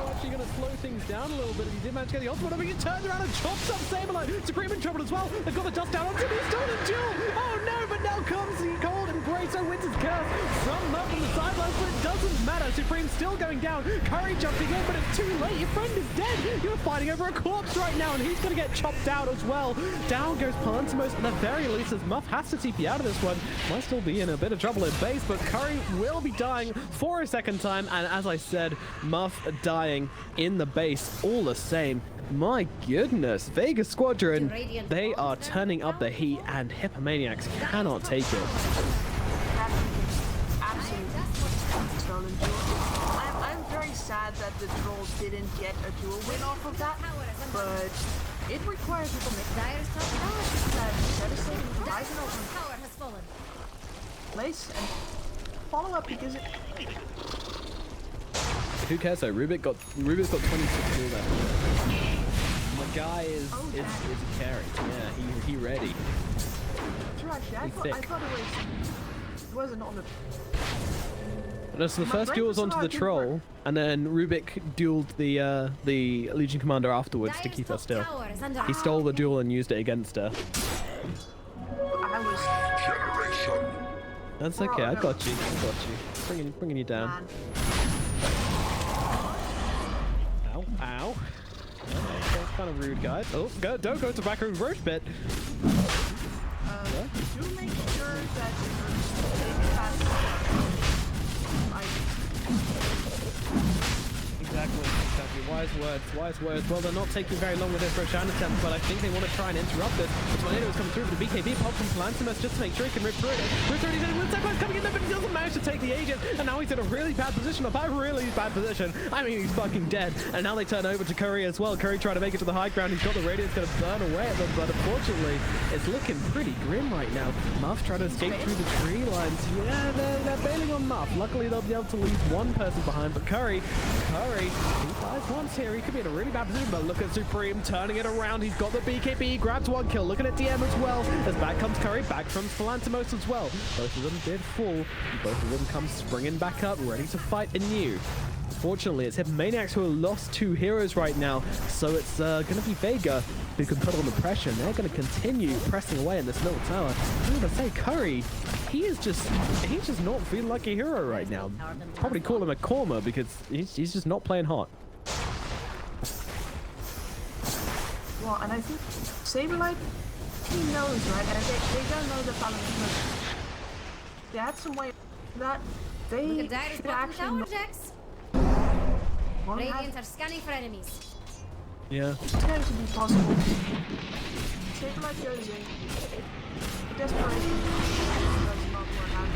Actually going to slow things down a little bit. He did manage to get the ultimate, but he turns around and chops up Saberlight. Supreme in trouble as well. They've got the dust down on him. He's still in the duel. Oh no, but now comes the cold and Grace Winter's curse. Some up on the sidelines, but it doesn't matter. Supreme's still going down. Curry jumping in, but it's too late. Your friend is dead. You're fighting over a corpse right now, and he's going to get chopped out as well. Down goes Palantimos at the very least, as Muff has to TP out of this one. Might still be in a bit of trouble in base, but Curry will be dying for a second time, and as I said, Muff dying in the base all the same. My goodness, Vega Squadron, they are turning up the heat, and Hippomaniacs cannot take it. I'm very sad that the Trolls didn't get a dual win off of that, but it requires people to make Dire's top tower. that devastating Dire's Ryzen open tower has fallen. place and follow up because it... Who cares though? Rubik's got 26 kill left. My guy is a carry. Yeah, he ready. True, actually, I thought it wasn't on the... No, so the first duel was onto the troll, and then Rubik dueled the Legion Commander afterwards to keep her still. He stole the duel and used it against her. I was... Generation. That's okay. I got you. Bringing you down. Man. Ow, ow. Okay, that's kind of rude, guys. Oh, don't go to back room Roach bit. Do make sure that Exactly. Wise words. Well, they're not taking very long with this Roshan attempt, but I think they want to try and interrupt this. The tornado is coming through with the BKB pop from Palantimos just to make sure he can rip through it. Rip through it, he's coming in there, but he doesn't manage to take the agent, and now he's in a really bad position. By really bad position, I mean he's fucking dead. And now they turn over to Curry as well. Curry trying to make it to the high ground. He's got the radiance going to burn away at them, but unfortunately, it's looking pretty grim right now. Muff trying to escape through the tree lines. Yeah, they're bailing on Muff. Luckily, they'll be able to leave one person behind, but Curry, he flies once here. He could be in a really bad position, but look at Supreme turning it around. He's got the BKB, he grabs one kill. Looking at DM as well, as back comes Curry, back from Palantimos as well. Both of them did fall, and both of them come springing back up, ready to fight anew. Unfortunately, it's Hippomaniacs who have lost two heroes right now, so it's going to be Vega who can put on the pressure, and they're going to continue pressing away in this little tower. I'm going to say Curry, he's just not feeling like a hero right now. Probably call him a Korma because he's just not playing hot. Well, and I think Saberlight, he knows, right? And they don't know the Palantimos. They had some way that they Look at Dire's should bottom actually tower, not... Jax. Won't have- Radiant are scanning for enemies. Yeah. It's going to be possible. Saberlight goes in. Desperation does not work out.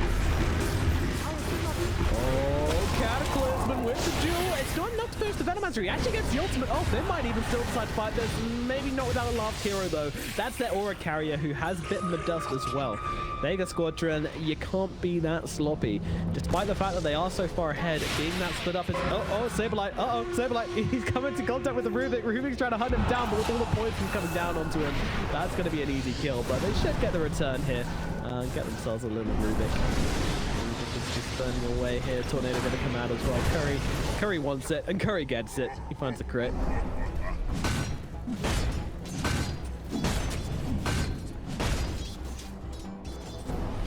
Oh, Cataclysm with the duel. It's not enough to finish the Venomancer. He actually gets the ultimate off. They might even still decide to fight this. Maybe not without a last hero, though. That's their aura carrier who has bitten the dust as well. Vega Squadron, you can't be that sloppy. Despite the fact that they are so far ahead, being that split up is... Oh, Saberlight. Saberlight. He's coming into contact with the Rubik. Rubik's trying to hunt him down, but with all the poison coming down onto him, that's going to be an easy kill. But they should get the return here. Get themselves a little Rubik. Just burning away here. Tornado going to come out as well. Curry wants it, and Curry gets it. He finds the crit.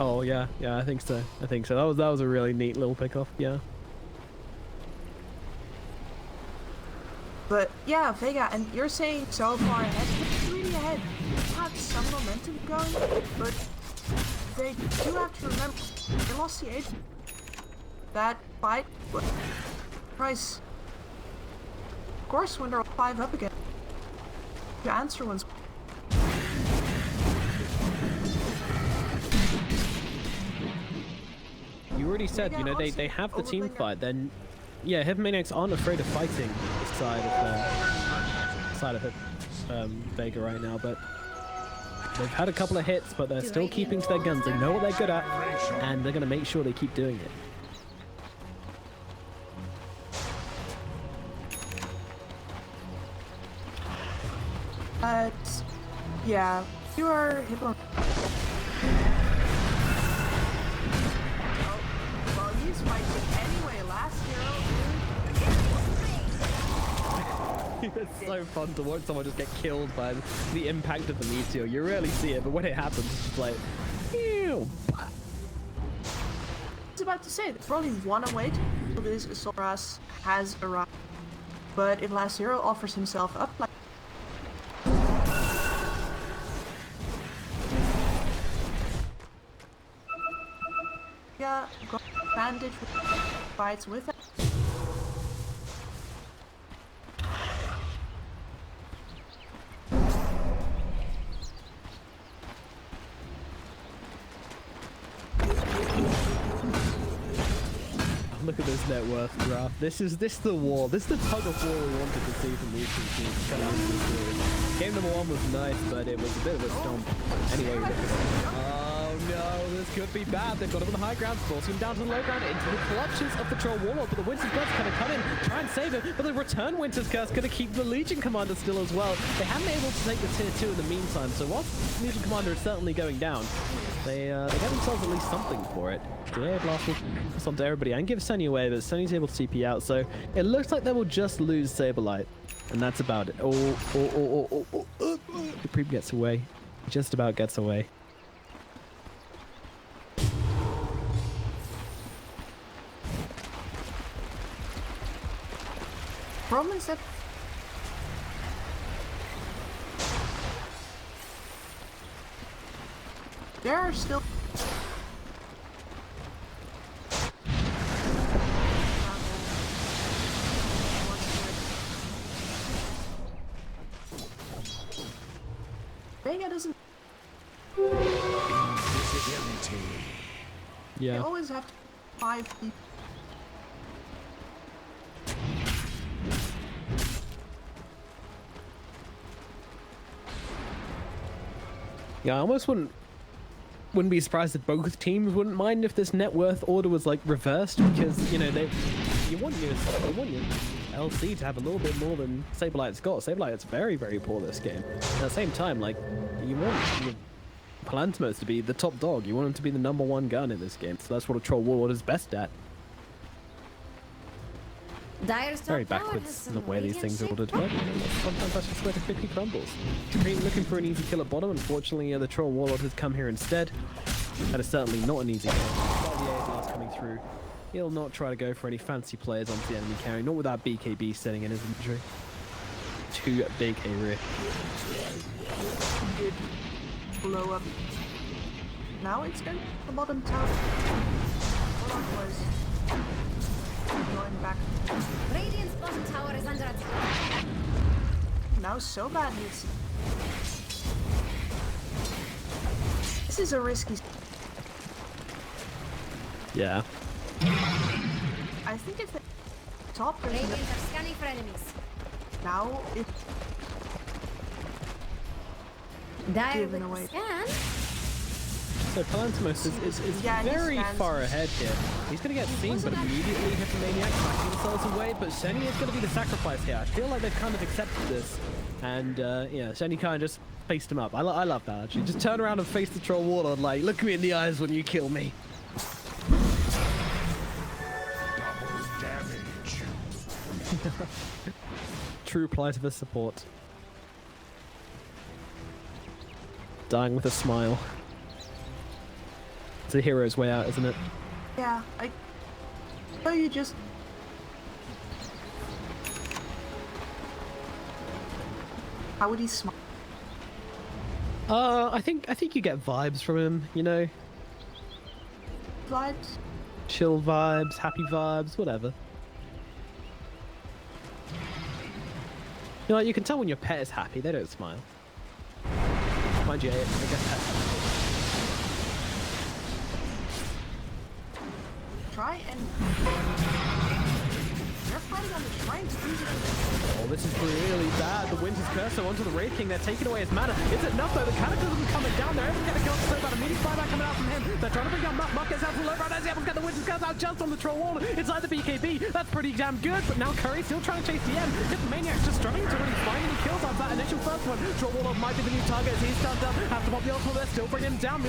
Oh yeah, yeah, I think so. I think so. That was a really neat little pickoff. Yeah. But yeah, Vega, and you're saying so far ahead, it's really ahead. They have some momentum going, but they do have to remember they lost the age. That fight, but Price. Of course, when they're 5 up again, the answer was. You already said, you know, they have the team fight. Then, yeah, Hippomaniacs aren't afraid of fighting this side of Vega right now, but they've had a couple of hits, but they're still keeping to their guns. They know what they're good at, and they're going to make sure they keep doing it. Yeah, you are Hippo. Well, he's fighting anyway. Last hero. It's so fun to watch someone just get killed by the impact of the meteor. You rarely see it, but when it happens, it's just like, ew. I was about to say, there's probably one away till this Soras has arrived. But if Last Hero offers himself up, like. Yeah, got bandage fights with it. Look at this net worth graph. This is the war. This is the tug of war we wanted to see from these two teams coming into the series. Game number 1 was nice, but it was a bit of a stomp. Anyway, look at it. Oh no, this could be bad. They've got him on the high ground, forcing him down to the low ground, into the clutches of the Troll Warlord. But the Winter's Curse going to come in, try and save him. But the return Winter's Curse going to keep the Legion Commander still as well. They haven't been able to take the tier 2 in the meantime. So whilst the Legion Commander is certainly going down, they get themselves at least something for it. Yeah, Blast will pass on to everybody and give Sunny away, but Sunny's able to TP out. So it looks like they will just lose Saberlight. And that's about it. The Creep gets away. Just about gets away. Problem is that there are still Vega doesn't. Invisibility. They Yeah. always have 5 people. Yeah, I almost wouldn't be surprised if both teams wouldn't mind if this net worth order was like reversed, because you know you want your LC to have a little bit more than Saberlight's got. Saberlight's very, very poor this game. At the same time, like you want your Palantimos to be the top dog. You want him to be the #1 gun in this game. So that's what a Troll Warlord is best at. Very backwards in the way these things are ordered, but sometimes that's just where the cookie crumbles. Looking for an easy kill at bottom. Unfortunately, the Troll Warlord has come here instead. That is certainly not an easy kill. Despite the A blast coming through, he'll not try to go for any fancy players onto the enemy carry, not without BKB setting in his inventory. 2 big A rear. Good blow up. Now it's going to the bottom tower. Hold on, boys. Going back. Radiant's bottom tower is under attack. Now so bad it's. This is a risky. Yeah. I think if the top there's Radiant are scanning for enemies. now it Dire Given with away. the scan. So Palantimos is Yeah, he very stands- far ahead here. He's going to get seen, but immediately Hippomaniacs backing themselves away. But Shenny is going to be the sacrifice here. I feel like they've kind of accepted this. And, yeah, Shenny kind of just faced him up. I love that, actually. Just turn around and face the Troll Warlord, like, look me in the eyes when you kill me. Double damage. True plight of a support. Dying with a smile. It's a hero's way out, isn't it? Yeah, so you just... How would he smile? I think you get vibes from him, you know? Vibes? Chill vibes, happy vibes, whatever. You know, you can tell when your pet is happy, they don't smile. Mind you, I guess pets. Try and... They're fighting on the shrines. Oh, this is really bad. The Winter's Curse onto the Wraith King. They're taking away his mana. Is it enough though? The Cataclysm coming down. They're able to get a kill. So about a immediate buyback coming out from him. They're trying to bring down Muck. Muck gets out from low ground as he able to get the Winter's Curse out just on the troll wall. Inside the BKB. That's pretty damn good. But now Curry still trying to chase DM. Hippomaniacs just struggling to really find any kills out of that initial first one. Troll wall might be the new target as he's stunned up. Have to pop the ultimate. They're still bringing him down.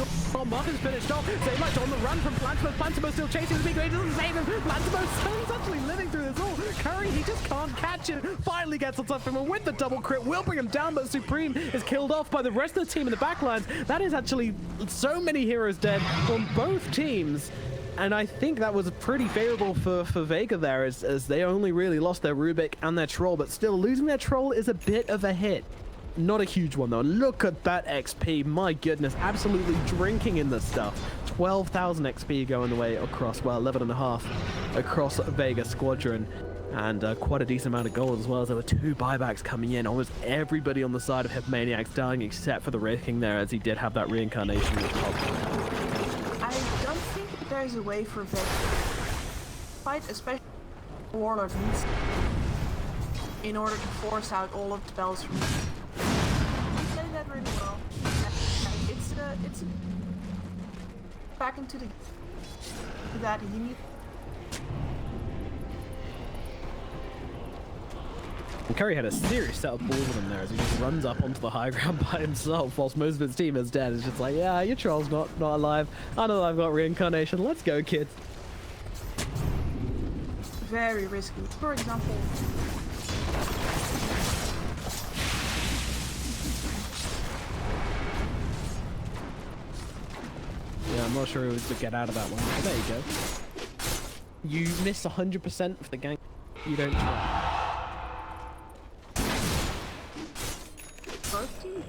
Muck is finished off. Sablite on the run from Plantimo. Plantimo still chasing the BKB. Doesn't save him. Plantimo's actually living through this all. Curry, he just can't catch it. Finally gets on top of him with the double crit. Will bring him down, but Supreme is killed off by the rest of the team in the backlines. That is actually so many heroes dead on both teams. And I think that was pretty favorable for Vega there as they only really lost their Rubik and their Troll, but still losing their Troll is a bit of a hit. Not a huge one though. Look at that XP. My goodness, absolutely drinking in this stuff. 12,000 XP going the way across, well, 11.5 across Vega Squadron. And quite a decent amount of gold as well, as there were 2 buybacks coming in. Almost everybody on the side of Hippomaniacs dying except for the Wraith King there, as he did have that reincarnation. I don't think that there's a way for Vega to fight, especially Warlord needs in order to force out all of the spells from him. You say that really well. It's back into the that he needs. And Curry had a serious set of balls on him there as he just runs up onto the high ground by himself whilst most of his team is dead. It's just like, yeah, your troll's not alive. I know I've got reincarnation. Let's go, kids. Very risky. For example, yeah, I'm not sure who to get out of that one. But there you go. You miss 100% of the gang. You don't try. both teams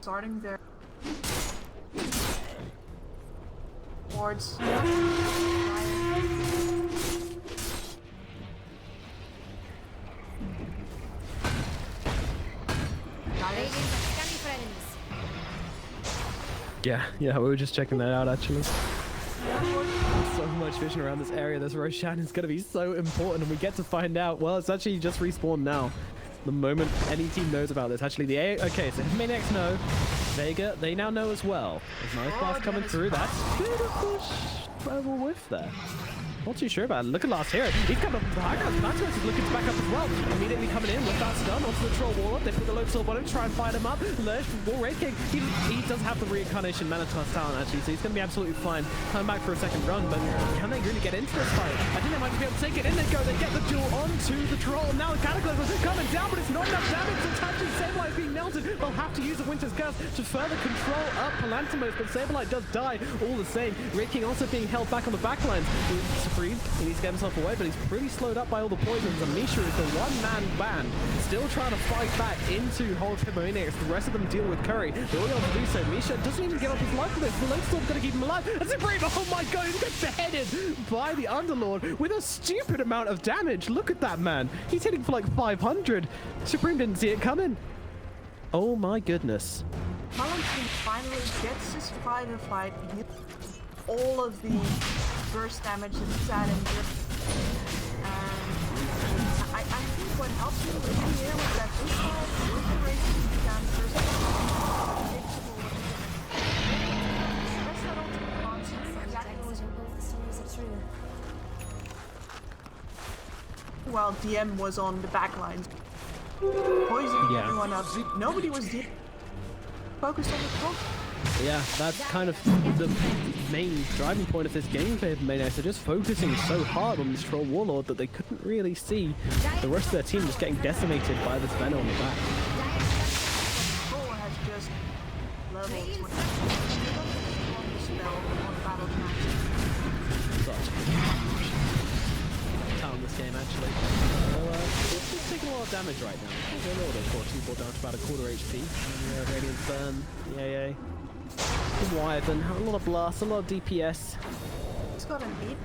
starting their boards. Yeah, we were just checking that out actually. So much vision around this area. This Roshan is going to be so important, and we get to find out. Well, it's actually just respawned now. The moment any team knows about this, actually okay, so Hippomaniacs know, Vega, they now know as well. There's nice blast coming through. That's beautiful travel whiff there. Not too sure about it. Look at last hero. He's coming up with the high ground. Maximus is looking to back up as well. Immediately coming in with that stun onto the troll wall up. They put the low soul on him to try and fight him up. Lurch from Wall Raid King. He does have the reincarnation Manatos talent actually, so he's going to be absolutely fine. Coming back for a second run, but can they really get into this fight? I think they might be able to take it. In they go. They get the duel onto the troll. Now the Cataclysm is coming down, but it's not enough damage. So touching Sableye being melted. They'll have to use the Winter's Curse to further control up Palantimos, but Sableye does die all the same. Raid King also being held back on the backlines. Supreme, he needs to get himself away, but he's pretty slowed up by all the poisons. And Misha is the one-man band, still trying to fight back into Hold Hippomaniacs. The rest of them deal with Curry. They're all able to do so. Misha doesn't even get off his life for this. The Lake Storm's going to keep him alive. And Supreme, oh my god, he gets beheaded by the Underlord with a stupid amount of damage. Look at that man. He's hitting for like 500. Supreme didn't see it coming. Oh my goodness. Palantir finally gets his fighter fight. All of the burst damage that he's adding here. And I think what helps him in here was that this side with the racing down first. That's not ultimate concept. Exactly. While DM was on the back lines, poisoning everyone up. Nobody was focused on the top. Yeah, that's kind of the main driving point of this game for Hippomaniacs. They're just focusing so hard on this Troll Warlord that they couldn't really see the rest of their team just getting decimated by this Venom on the back. Troll has just leveled spell on the battle attack. Such a good talent this game, actually. So, it's taking a lot of damage right now. They're a little bit, unfortunately, brought down to about a quarter HP. And Radiant Burn, the AA. The Wyvern, a lot of blasts, a lot of DPS. He's got a meat.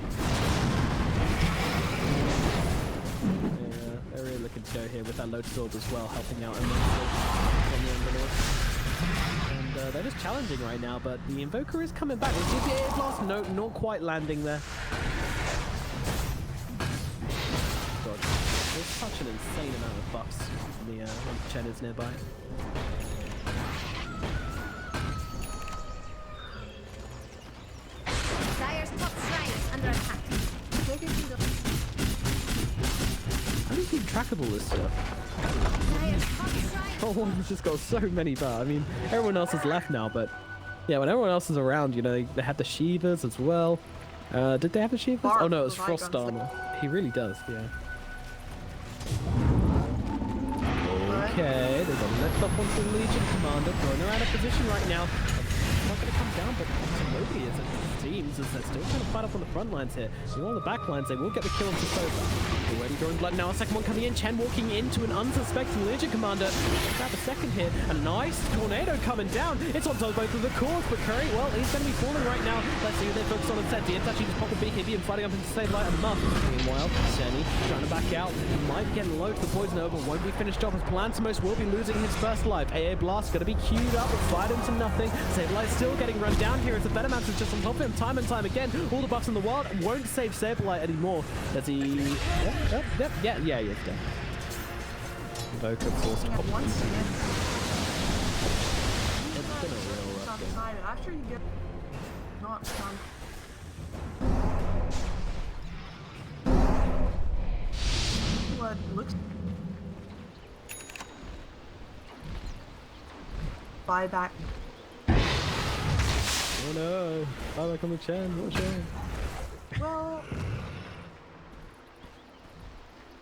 Yeah, they're really looking to go here with that Lotus Orb as well, helping out immensely from the Underlord. And they're just challenging right now, but the Invoker is coming back. The DPA blast, no, not quite landing there. God, there's such an insane amount of buffs when the Chen is nearby. Dire's top shrine is under attack. How do you keep trackable this stuff? Dire's top shrine. Oh, one's just got so many bar. I mean, everyone else has left now, but yeah, when everyone else is around, you know, they had the Shivas as well. Did they have the Shivas? Barb Oh no, it was with Frost icons. Armor. He really does, yeah. Okay, there's a lift up onto the Legion Commander, throwing her out of position right now. Not going to come down, but absolutely, as it seems, as they're still trying to fight up on the front lines here. So on the back lines, they will get the kill onto Sofa. Already drawing blood now, a second one coming in. Chen walking into an unsuspecting Legion Commander. Grab a second here. A nice tornado coming down. It's on both of the cores, but Curry, well, he's going to be falling right now. Let's see who they focus on instead. The actually just pop a big Hibby and fighting up into Save Light and Muff. Meanwhile, Senny trying to back out. He might be getting low to the poison over, won't be finished off as Palantimos will be losing his first life. AA Blast going to be queued up, but fired into nothing. Save Light still getting run down here as the Betamax is just on top of him time and time again. All the buffs in the wild won't save Saberlight anymore. Does he? Yep, yeah, he is dead. Invoker forced to pop. Once again. It's been a real rough game. Time, and after you get not done. What looks buyback. Oh no! Buyback on the Chen. What a shame. Well,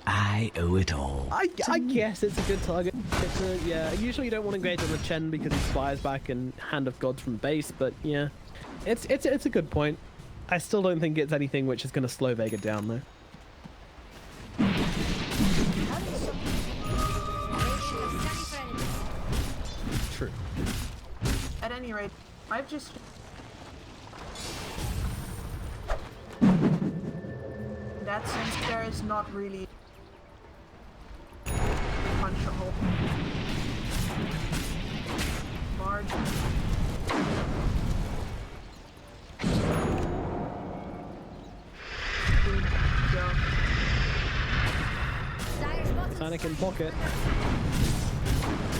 I owe it all. I guess it's a good target. Yeah, usually you don't want to engage on the Chen because he fires back and Hand of Gods from base, but yeah, it's a good point. I still don't think it's anything which is going to slow Vega down though. True. at any rate, I've just... In that sense, there is not really punch a hole. Margin. Panic in pocket.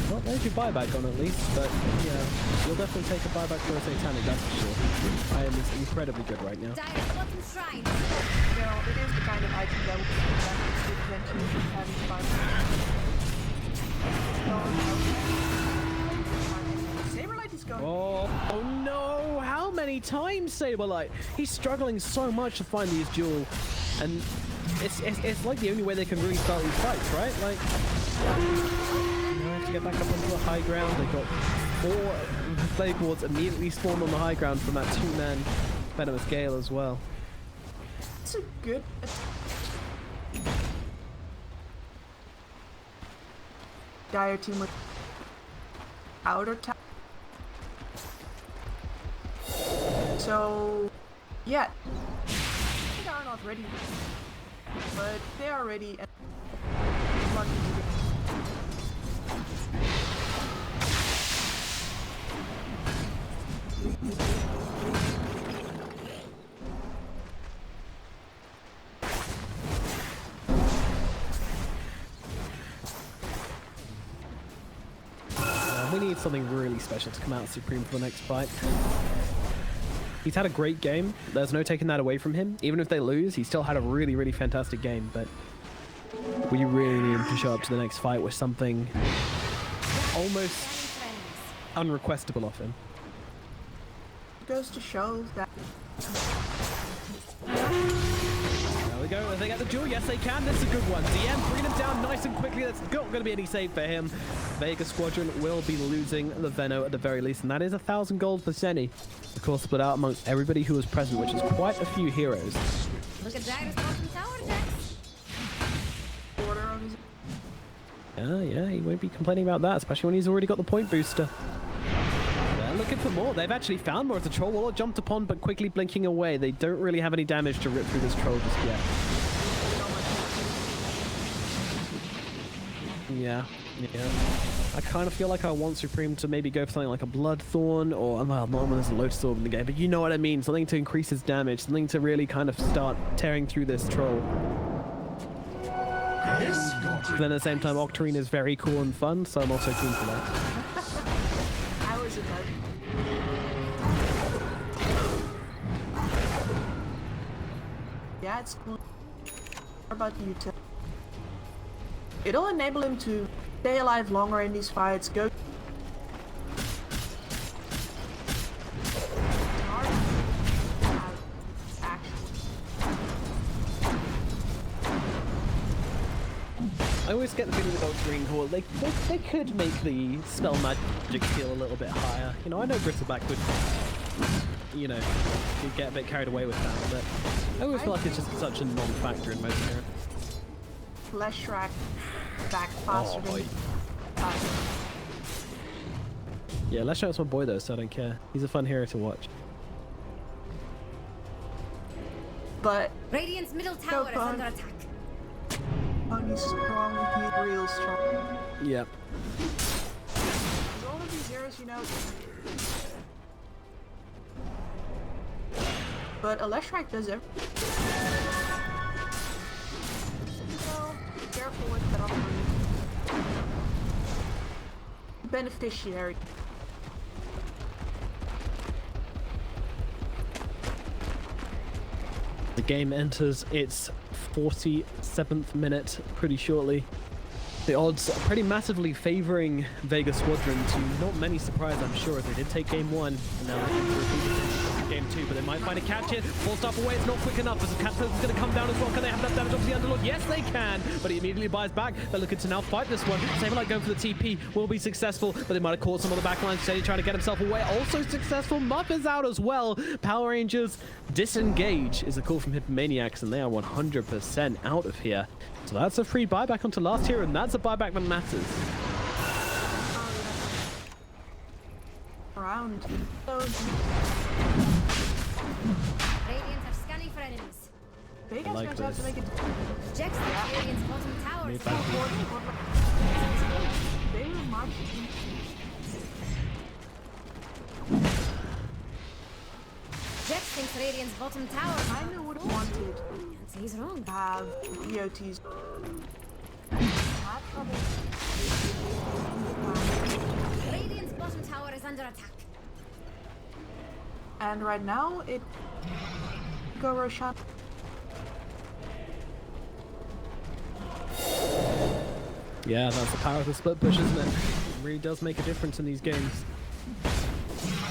Well, there's your buyback on at least, but yeah, you'll definitely take a buyback for a Satanic, that's for sure. I am just incredibly good right now. You know, it is the kind of item that would eventually having Saberlight is going. Oh no! How many times Saberlight? He's struggling so much to find these duel, and it's like the only way they can really start these fights, right? Like, you have to get back up onto the high ground. They've got 4 Plague Wards immediately spawned on the high ground from that 2-man Venomous Gale as well. It's a good... Dire team with outer tower. So, yeah, they are not ready, but they are ready. And we need something really special to come out Supreme for the next fight. He's had a great game. There's no taking that away from him. Even if they lose, he still had a really, really fantastic game. But we really need him to show up to the next fight with something almost unrequestable of him. it goes to show that There we go. They get the duel? Yes, they can. This is a good one. DM bring him down nice and quickly. That's not going to be any save for him. Vega Squadron will be losing the Venno at the very least, and that is 1,000 gold for Senny. Of course, split out amongst everybody who was present, which is quite a few heroes. Look at Dyer's bottom tower, Jax. Order on his... Yeah, he won't be complaining about that, especially when he's already got the point booster. They're looking for more. They've actually found more. The troll wall jumped upon, but quickly blinking away. They don't really have any damage to rip through this troll just yet. Yeah. I kind of feel like I want Supreme to maybe go for something like a Bloodthorn or, well, not when there's a Lotus Orb in the game, but you know what I mean. Something to increase his damage, something to really kind of start tearing through this troll. But then at the same time, Octarine is very cool and fun, so I'm also keen for that. I was about... Yeah, it's cool. How about you, Tim? It'll enable him to stay alive longer in these fights, go... I always get the feeling with Octarine Hall, they could make the spell magic feel a little bit higher. You know, I know Bristleback would, you know, could get a bit carried away with that, but I always feel like it's just such a non-factor in most heroes. Flesh rack back faster than... Yeah, Leshrack's my boy though, so I don't care. He's a fun hero to watch. But... Radiant's middle tower is under attack. He's strong, he's real strong. Yep. With all of these heroes, you know... But a Leshrack does everything. So, be careful with that beneficiary. The game enters its 47th minute pretty shortly. The odds are pretty massively favoring Vega Squadron, to not many surprise, I'm sure. They did take game 1, and now looking to repeat it in game 2, but they might find a catch here. Full stop away, it's not quick enough, as the catch is going to come down as well. Can they have enough damage onto the Underlord? Yes, they can, but he immediately buys back. They're looking to now fight this one. Saberlight going for the TP, will be successful, but they might have caught some on the back line. Steady trying to get himself away, also successful. Muff is out as well. Power Rangers disengage is a call from Hippomaniacs, and they are 100% out of here. So that's a free buyback onto last tier, and that's a buyback that matters. Round. Radiant are scanning for enemies. Vega's I like going to have to this. make it... Jax thinks Radiant's bottom tower is Maybe. They will march Jax thinks Radiant's bottom tower is I know what he wanted. Can't say he's wrong. To have EOTs. Radiant's bottom tower is under attack. And right now, it... Go Roshan. Yeah, that's the power of the split push, isn't it? It really does make a difference in these games.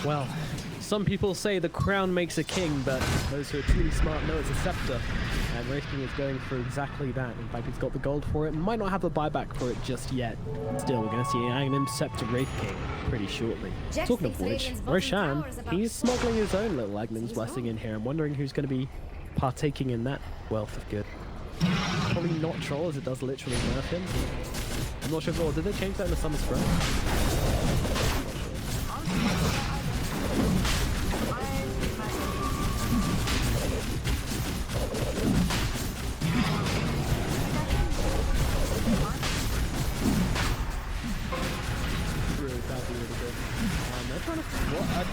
Well, some people say the crown makes a king, but those who are truly smart know it's a scepter. And Wraith King is going for exactly that. In fact, he's got the gold for it. Might not have the buyback for it just yet. Still, we're going to see an Aghanim Scepter Wraith King pretty shortly. Jax Talking of thinks which, Radiant's bottom Roshan, tower is about he's to fall. smuggling his own little Aghanim's He's blessing wrong. in here. I'm wondering who's going to be partaking in that wealth of good. Probably not Troll, as it does literally nerf him. I'm not sure if, did they change that in the Summer Scrum?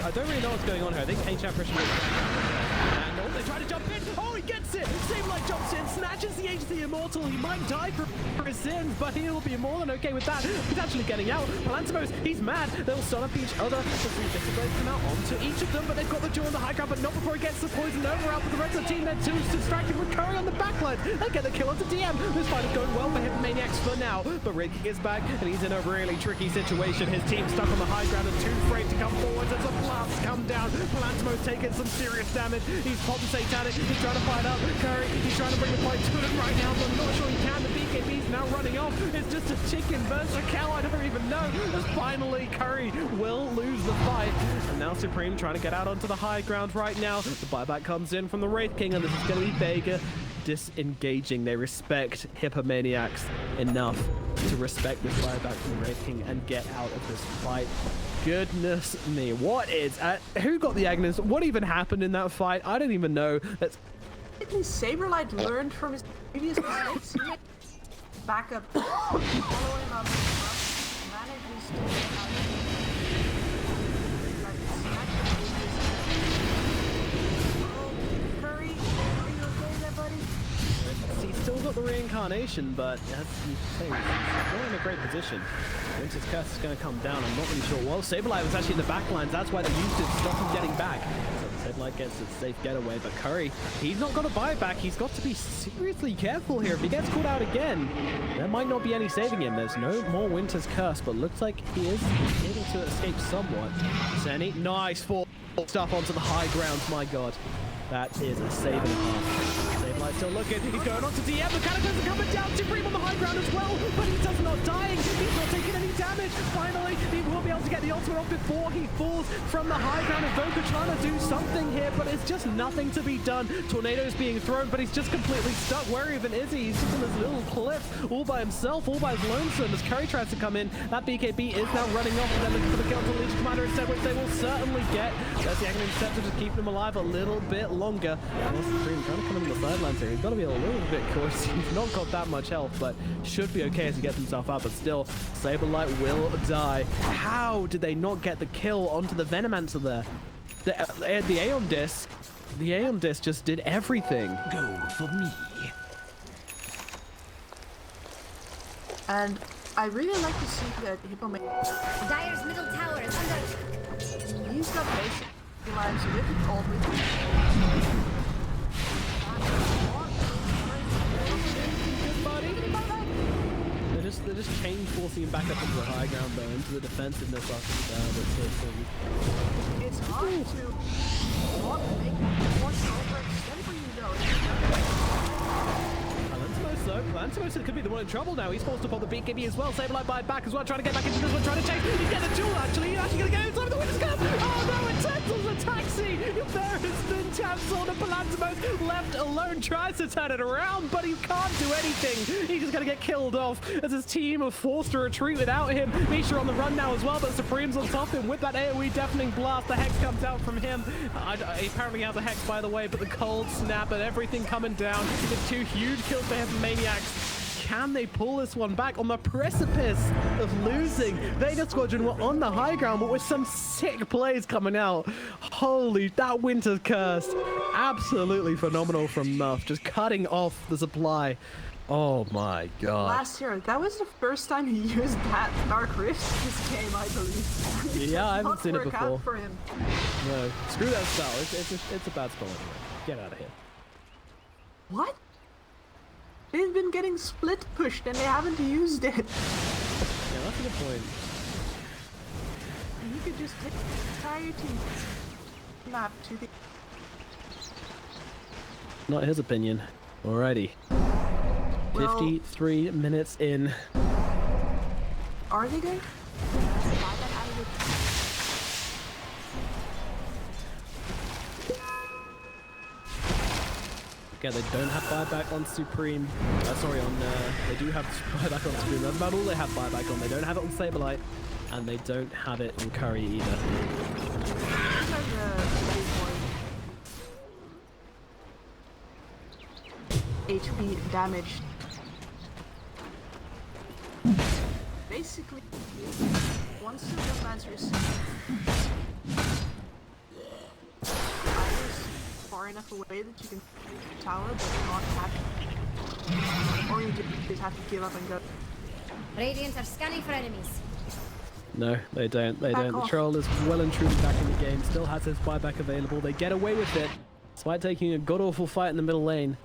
I don't really know what's going on here. I think H-Chat pressure is and they try to jump in. Oh, he gets it! Saberlight jumps in, snatches the Age of the Immortal. He might die for his sins, but he'll be more than okay with that. He's actually getting out. Palantimos, he's mad. They'll stun up each other. The three Disciplines come out onto each of them, but they've got the jaw on the high ground, but not before he gets the poison over out. But the rest of the team, they're too distracted with Curry on the backline. They get the kill onto DM. This fight is going well for Hippomaniacs for now, but Ricky is back, and he's in a really tricky situation. His team's stuck on the high ground and too afraid to come forwards as the blasts come down. Palantimos taking some serious damage. He's pop the Satanic. He's trying to fight up. Curry, he's trying to bring the fight to him right now, but I'm not sure he can. The BKB's now running off. It's just a chicken versus a cow. I don't even know. As finally, Curry will lose the fight. And now Supreme trying to get out onto the high ground right now. The buyback comes in from the Wraith King, and this is going to be Vega disengaging. They respect Hippomaniacs enough to respect this buyback from the Wraith King and get out of this fight. Goodness me, what is who got the Agnes? What even happened in that fight? I don't even know. Let's Saberlight learned from his previous mistakes. He made backup, follow him up, manages to get out of Curry, are you okay there, buddy? He's still got the reincarnation, but as you say, he's not in a great position. Winter's Curse is going to come down. I'm not really sure. Well, Saberlight was actually in the back lines. That's why they used it to stop him getting back. So Saberlight gets a safe getaway, but Curry, he's not got a buyback. He's got to be seriously careful here. If he gets caught out again, there might not be any saving him. There's no more Winter's Curse, but looks like he is able to escape somewhat. Zenny, nice full stuff onto the high ground. My God. That is a save and a half. Saberlight still looking. He's going on to DM. The Cataclysm are coming down. Supreme on the high ground as well, but he does not dying. He's not taking any damage. Finally, he will be able to get the ultimate off before he falls from the high ground. And Vega trying to do something here, but it's just nothing to be done. Tornado's being thrown, but he's just completely stuck. Where even is he? He's just in this little cliff all by himself, all by his lonesome. As Curry tries to come in, that BKB is now running off, and they're looking for the kill to Legion Commander instead, which they will certainly get. There's the Aghanim Scepter to keep them alive a little bit longer. And Supreme trying to come in the sidelines here. He's got to be a little bit cautious. He's not got that much health, but should be okay as he gets himself up. But still, Saberlight will die. How did they not get the kill onto the Venomancer there? The Aeon Disc. The Aeon Disc just did everything. Go for me. And I really like to see that Hippomaniacs. Dire's middle tower is under. He's got basic lives with it all with it. They're just chain forcing him back up into the high ground though, into the defensiveness after the It's hard to not make force overextend for you though. Lantimos could be the one in trouble now. He's forced to pop the BKB as well. Saberlight by back as well, trying to get back into this one, trying to chase. He's getting a duel actually. He's actually going to get inside of the Winter's Curse. Oh no, it cancels a taxi. There has been cancelled, and Lantimos left alone tries to turn it around, but he can't do anything. He's just going to get killed off as his team are forced to retreat without him. Misha on the run now as well, but Supreme's on top of him with that AoE deafening blast. The Hex comes out from him. He apparently has a Hex by the way, but the cold snap and everything coming down. It's two huge kills for Hippomaniacs. Can they pull this one back on the precipice of losing? Vega Squadron were on the high ground, but with some sick plays coming out. Holy, that Winter's Curse. Absolutely phenomenal from Muff, just cutting off the supply. Oh my God. Last year, that was the first time he used that Dark Rift this game, I believe. Yeah, I haven't seen it Not work before. out for him. No, screw that spell. It's a bad spell anyway. Get out of here. What? They've been getting split pushed and they haven't used it. Yeah, that's a good point. You could just take the entire team map to the... Not his opinion. Alrighty. Well, 53 minutes in. are they going to buy that out of the... Okay, they don't have buyback on Supreme. They do have buyback on Supreme. That's about all they have buyback on. They don't have it on Saberlight, and they don't have it on Curry either. HP damaged. Basically, once the Romancer is far enough away that you can take the tower, but not have, or you just have to give up and go. Radiant are scanning for enemies. No, they don't. They don't. The troll is well and truly back in the game. Still has his buyback available. They get away with it, despite taking a god-awful fight in the middle lane.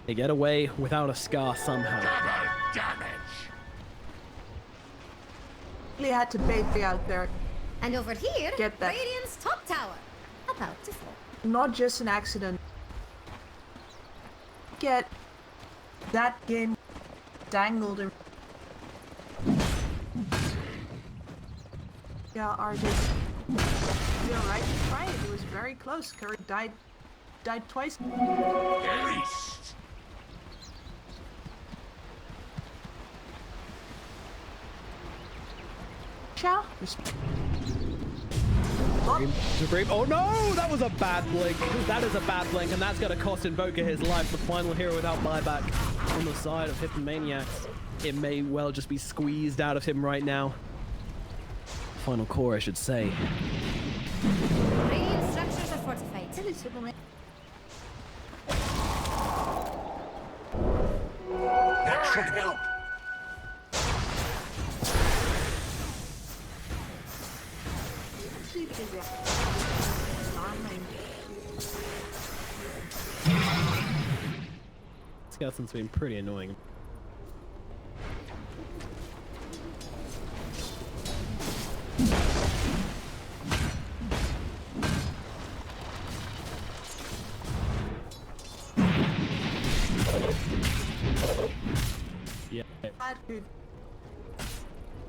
They get away without a scar somehow. Double damage. They had to bait me out there. And over here, Get that. Radiant's top tower. About to fall. Not just an accident. get that game dangled in... Yeah, RJ. You're right, try it. It was very close. Curry died twice. Beast. Ciao. Supreme. Oh no, that was a bad blink. That is a bad blink, and that's going to cost Invoker his life. The final hero without buyback on the side of Hippomaniacs. It may well just be squeezed out of him right now. Final core, I should say. Radiant structures are fortified. Really, Superman. That should help. Skeleton's been pretty annoying. Yeah.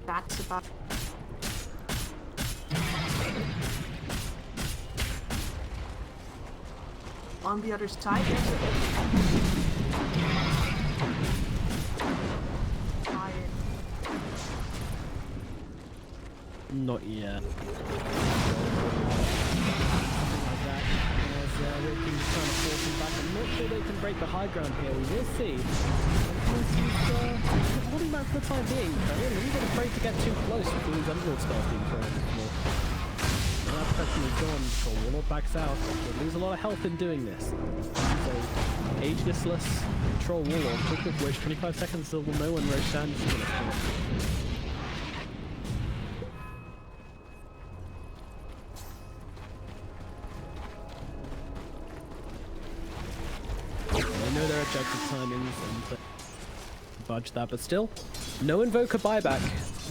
That's about... On the other side. Not yet. Ricky's trying to force him back. I'm not sure they can break the high ground here. We will see. He's holding back for the time being. They're a little bit afraid to get too close with these Underlord stars being thrown a bit more. And that pressure is gone before Warlord backs out. They lose a lot of health in doing this. So, agelessless control Warlord, quick of which 25 seconds still will know when Roshan is going to start. Their objective timings and budge that, but still, no Invoker buyback.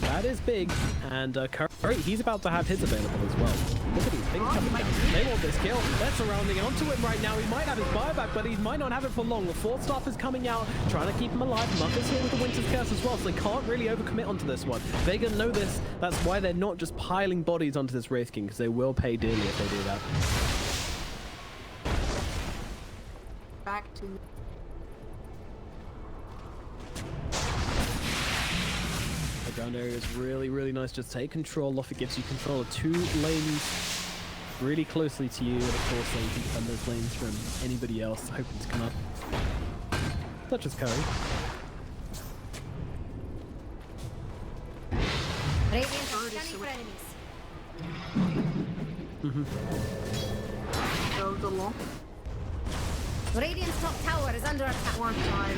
That is big, and Curry, he's about to have his available as well. Look at these things coming down. They want this kill. They're surrounding onto him right now. He might have his buyback, but he might not have it for long. The fourth staff is coming out, trying to keep him alive. Muck is here with the Winter's Curse as well, so they can't really overcommit onto this one. Vega know this. That's why they're not just piling bodies onto this Wraith King, because they will pay dearly if they do that. Back to... The ground area is really, really nice. Just take control off. It gives you control of two lanes really closely to you, and of course then you can defend those lanes from anybody else hoping to come up, such as Curry. Radiant scanning for enemies. Go the long... Radiant's top tower is under attack. One time.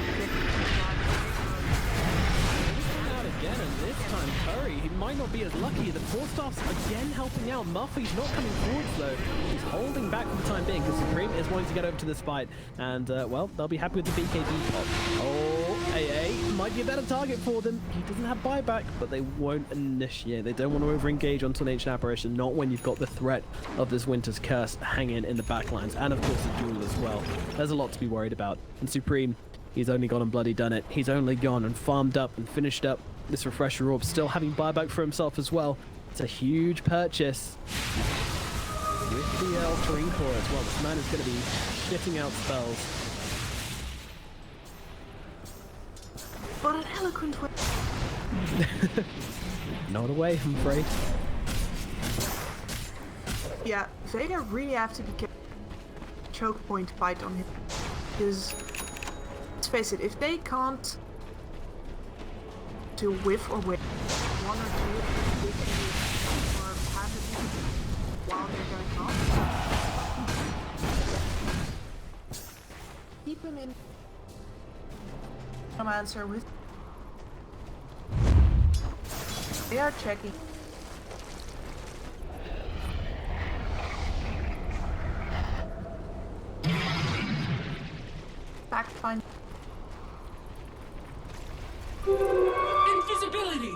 Again, and this time Curry, he might not be as lucky. The four staffs again helping out. Muffy's not coming forwards though. He's holding back for the time being because Supreme is wanting to get over to this fight. And well, they'll be happy with the BKB pop. Oh, AA might be a better target for them. He doesn't have buyback, but they won't initiate. They don't want to over-engage onto an ancient apparition, not when you've got the threat of this Winter's Curse hanging in the backlines. And of course the duel as well. There's a lot to be worried about. And Supreme, he's only gone and bloody done it. He's only gone and farmed up and finished up this refresher orb, still having buyback for himself as well. It's a huge purchase with the Terrain Core as well. This man is going to be shitting out spells. But an eloquent way. Not away, I'm afraid. Yeah, Vega really have to be careful. Choke point fight on him. Because, let's face it, if they can't to whiff or whiff one or two or have it while they're going off, keep him in. Some answer with. They are checking. Fact find. Invisibility!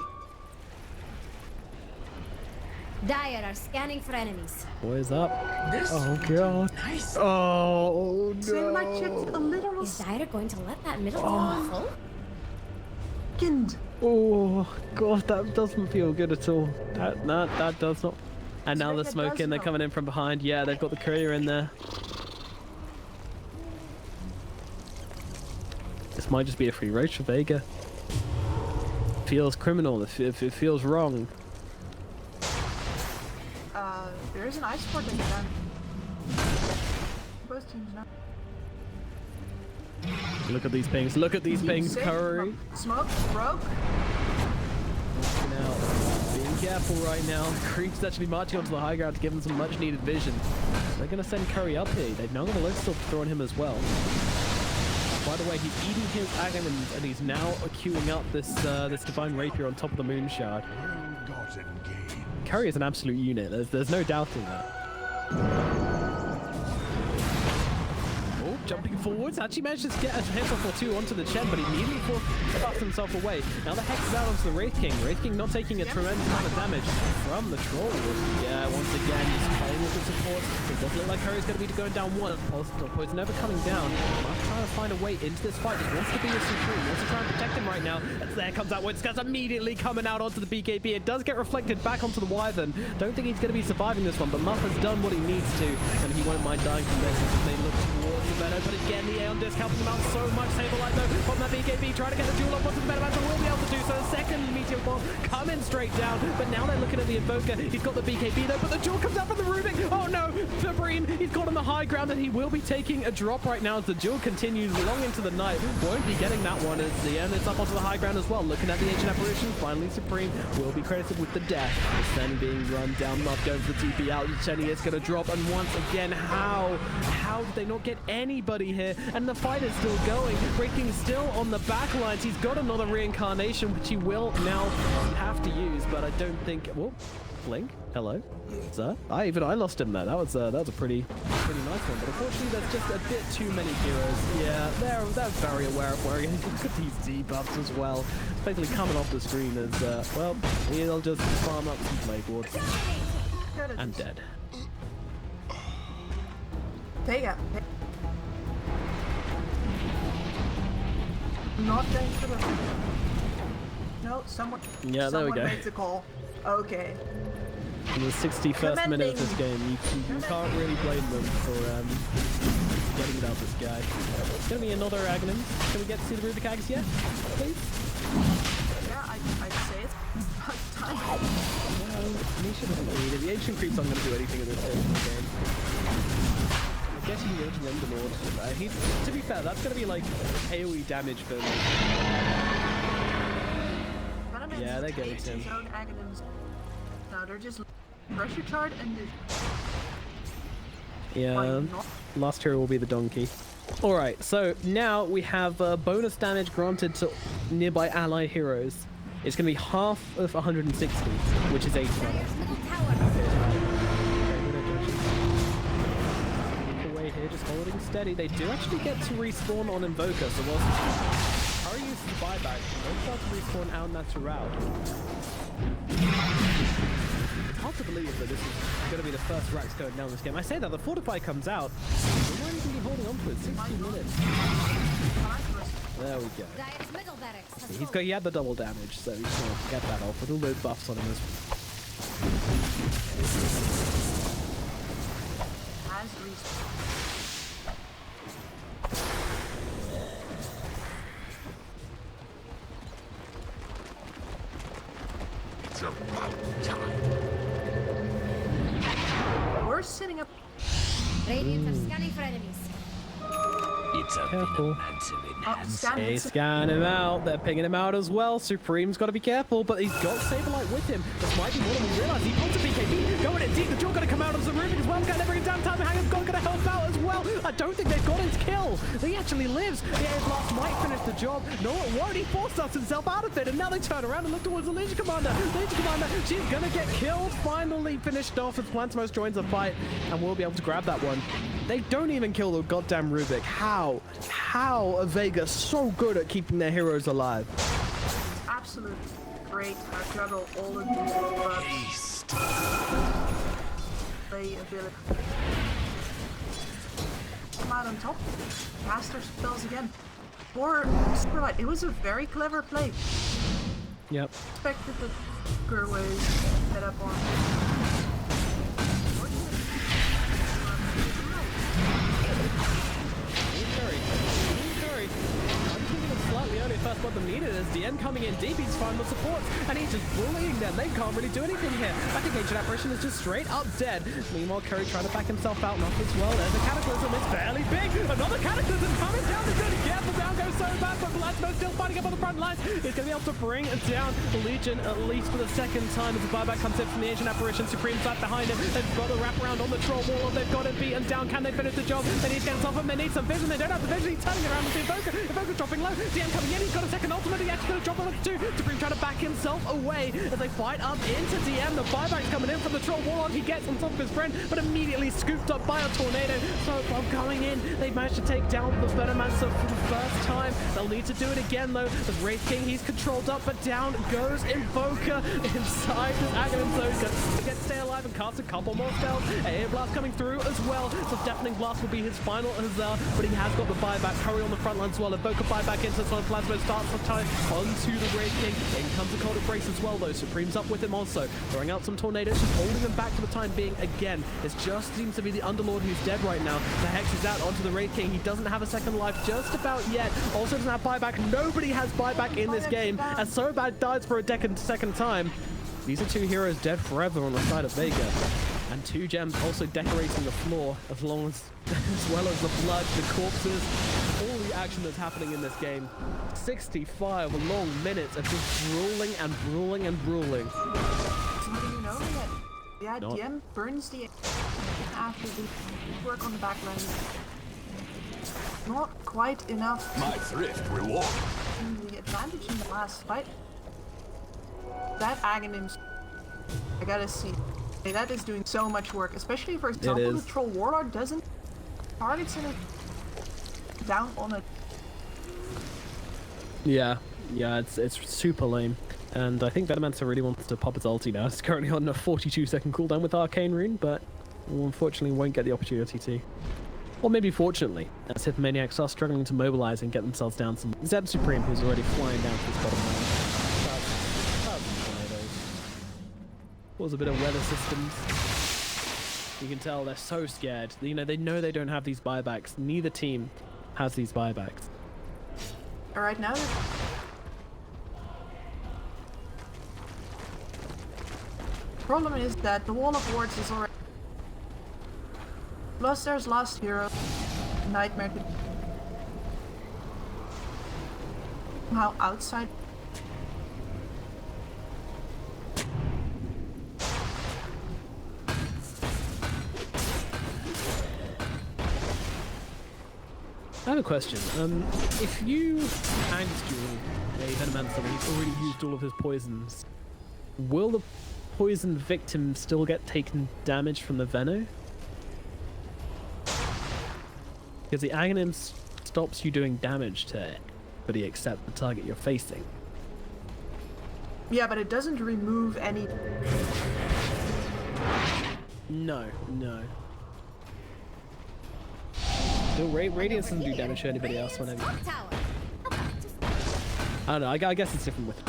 Dire are scanning for enemies. Where's up? This Oh god. nice. Oh Send my chick to a literal Is Dire going to let that middle tower fall? second. Oh god, that doesn't feel good at all. That does not. And now they're Vega smoking, does they're not. coming in from behind. Yeah, they've got the courier in there. This might just be a free roach for Vega. Feels criminal, it feels wrong. There is an ice port in done. Both teams now. Look at these pings, look at these pings, Safe. Curry. Smoke, broke. Now, being careful right now. Creep's actually marching onto the high ground to give him some much needed vision. They're going to send Curry up here. They're now going to look still throwing him as well. By the way, he's eating his agamons and he's now queuing up this this divine rapier on top of the moon shard. Well-gotten gain. Curry is an absolute unit. There's no doubting that. Oh, jumping forwards. Actually managed to get a heads-off or two onto the Chen, but he immediately buffed himself away. Now the Hex is out onto the Wraith King. Wraith King not taking a tremendous amount of damage from the Troll. Yeah, once again, he's playing with the support. It doesn't look like Curry's going to be going down one. Poison never coming down. Mark's trying to find a way into this fight. He wants to be a Supreme. He wants to try and protect him right now. As there comes that Woodscut's immediately coming out onto the BKB. It does get reflected back onto the Wyvern. Don't think he's going to be surviving this one, but Muff has done what he needs to, and he won't mind dying from this as they look towards the Meadow. But again, the Aeon Disc helping him out so much. Saberlight though from that BKB, trying to get the duel up onto the Meadow, but will be able to do so. Second Meteor Bomb coming straight down, but now they're looking at the Invoker. He's got the BKB though, but the duel comes out from the Rubik. Oh no, Supreme, he's got on the high ground, and he will be taking a drop right now as the duel continues long into the night. Won't be getting that one as the Aeon is up onto the high ground as well. Looking at the Ancient Apparition, finally Supreme will be credited with the death. The Sen being run down, not going for the TP out. Chenny is going to drop, and once again, how did they not get anybody here? And the fight is still going. Breaking still on the back lines. He's got another reincarnation, which he will now have to use, but I don't think. Whoa, Blink, hello, sir. I lost him there. That was a pretty nice one, but unfortunately, there's just a bit too many heroes. Yeah, they're very aware of where look at these debuffs as well. It's basically coming off the screen as well. He'll just farm up some Plague Wards and dead. Vega. Not going for the. No, someone. Yeah, there we go. Someone made the call. Okay. In the 61st minute of this game, you can't really blame them for getting it out this guy. It's going to be another Aghanim. Can we get to see the Rubik Ags yet, please? Yeah, I'd say it's about time. Well, he should have lead. The Ancient Creep's not going to do anything in this stage of the game. I guess he will run the Lord. To be fair, that's going to be like AoE damage for me. Yeah, they go to him. No, they're just pressure charge and Yeah, last hero will be the donkey. Alright, so now we have bonus damage granted to nearby ally heroes. It's going to be half of 160, which is 80. Dire's middle tower. Away here, just holding steady. They do actually get to respawn on Invoker, so whilst Curry uses the buyback, they start to respawn out natural. It's hard to believe that this is going to be the first Rax going down this game. I say that, the Fortify comes out. They won't even be holding on to it. 60 minutes. There we go. Dire's middle barracks. He had the double damage, so he's going to get that off with all those buffs on him as It's about time. we're sitting up. Radiant are scanning for enemies. It's a Careful. They scan him out. They're picking him out as well. Supreme's got to be careful, but he's got Saberlight with him. This might be more than we realize. He wants a BKB. Going in deep. The jaw going to come out of the Rubik as well. Going to bring him down. Time Hanger's going to help out as well. I don't think they've got his kill. He actually lives. The Air Blast might finish the job. No, it won't. He forced us himself out of it. And now they turn around and look towards the Legion Commander. Legion Commander, she's going to get killed. Finally finished off as Plantimos joins the fight and we'll be able to grab that one. They don't even kill the goddamn Rubik. How are Vega so good at keeping their heroes alive? Absolutely great. I juggle all of these buffs. play ability. Come out on top. Cast her spells again. Or super light. It was a very clever play. Yep. Expected the girl was set up on. Slightly early first blood than needed as DM coming in deep, he's finding the supports and he's just bullying them. They can't really do anything here. I think Ancient Apparition is just straight up dead. Meanwhile, Curry trying to back himself out, not as well. There's a Cataclysm, it's fairly big. Another Cataclysm coming down, he's going to get the down goes so bad, but Blasmo still fighting up on the front lines. He's going to be able to bring down the Legion at least for the second time as the buyback comes in from the Ancient Apparition. Supreme side behind him. They've got a wrap around on the troll wall. They've got it beaten down. Can they finish the job? They need to get himself up. They need some vision. They don't have the vision. He's turning around with the Evoker. Evoker's dropping low. DM coming in. He's got a second ultimate. He actually going to drop on it too. Supreme trying to back himself away as they fight up into DM. The buyback's coming in from the troll wall. He gets on top of his friend, but immediately scooped up by a tornado. So from coming in, they've managed to take down the Venomancer for the first time. They'll need to do it again though. As Wraith King, he's controlled up, but down goes Invoker inside this Aghanim zone. Gonna get stay alive and cast a couple more spells. Air Blast coming through as well. So Deafening Blast will be his final as but he has got the buyback. Hurry on the front line as well. Invoker buyback into this one. Plasma starts the time onto the Wraith King. In comes the Cold Embrace as well though. Supreme's up with him also. Throwing out some tornadoes, just holding them back for the time being again. It just seems to be the Underlord who's dead right now. The Hex is out onto the Wraith King. He doesn't have a second life just about yet. Also doesn't have buyback. Nobody has buyback in this game. As Sobad dies for a second time. These are two heroes dead forever on the side of Vega. And two gems also decorating the floor as well as the blood, the corpses, all the action that's happening in this game. 65 long minutes of just brawling and brawling and brawling. So you know that yeah, DM burns the after the work on the back line. Not quite enough. My thrift reward. The advantage in the last fight. That Aghanim's, I gotta see. Hey, that is doing so much work, especially for example the Troll Warlord doesn't targets in it down on it. Yeah, it's super lame. And I think Venomancer really wants to pop his ulti now. It's currently on a 42-second cooldown with Arcane Rune, but unfortunately won't get the opportunity to. Or maybe fortunately, as Hippomaniacs are struggling to mobilize and get themselves down some Zeb Supreme, who's already flying down to his bottom line. Was a bit of weather systems. You can tell they're so scared. You know, they know they don't have these buybacks. Neither team has these buybacks. All right, now. Problem is that the Wall of Wards is already. Plus, there's Last Hero, Nightmare. Somehow outside. I have a question. If you hand duel a Venomancer when he's already used all of his poisons, will the poison victim still get taken damage from the Veno? Because the Aghanim stops you doing damage to it, but he accepts the target you're facing. Yeah, but it doesn't remove any. No. Still, Radiance doesn't do damage to anybody else whenever. I don't know, I guess it's different with.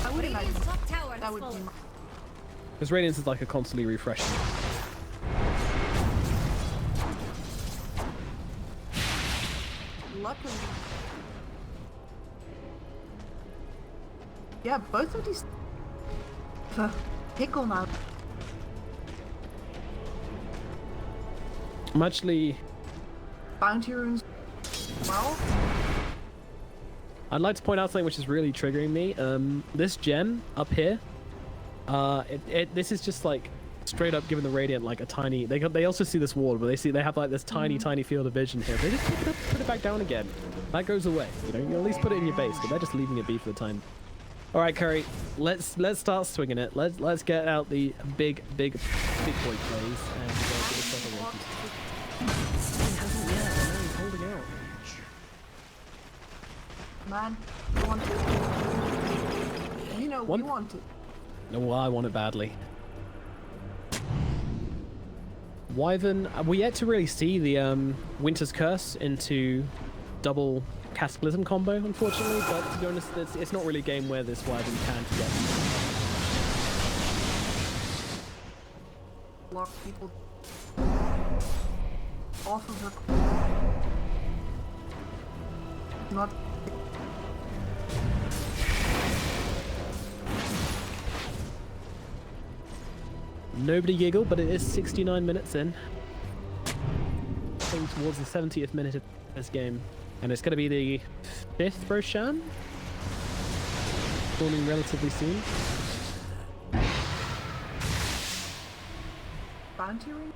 I would imagine that would be. Because Radiance is like a constantly refreshing. Luckily. Yeah, both of these. Pickle now. I'm actually... Bounty runes. Well. I'd like to point out something which is really triggering me. This gem up here, this is just like straight up giving the Radiant like a tiny. They also see this ward, but they have like this tiny field of vision here. They just pick it up, put it back down again. That goes away. You know, you at least put it in your base, but they're just leaving it be for the time. All right, Curry, let's start swinging it. Let's get out the big boy plays and give us a walk. Man, you want it. You know we want it. No, well, I want it badly. Wyvern, we yet to really see the Winter's Curse into double Cataclysm combo, unfortunately, but to be honest, it's not really a game where this Wyvern can get. Block people off of her. Not. Nobody giggled, but it is 69 minutes in. Heading towards the 70th minute of this game. And it's going to be the 5th Roshan. Spawning relatively soon. Bounty ring?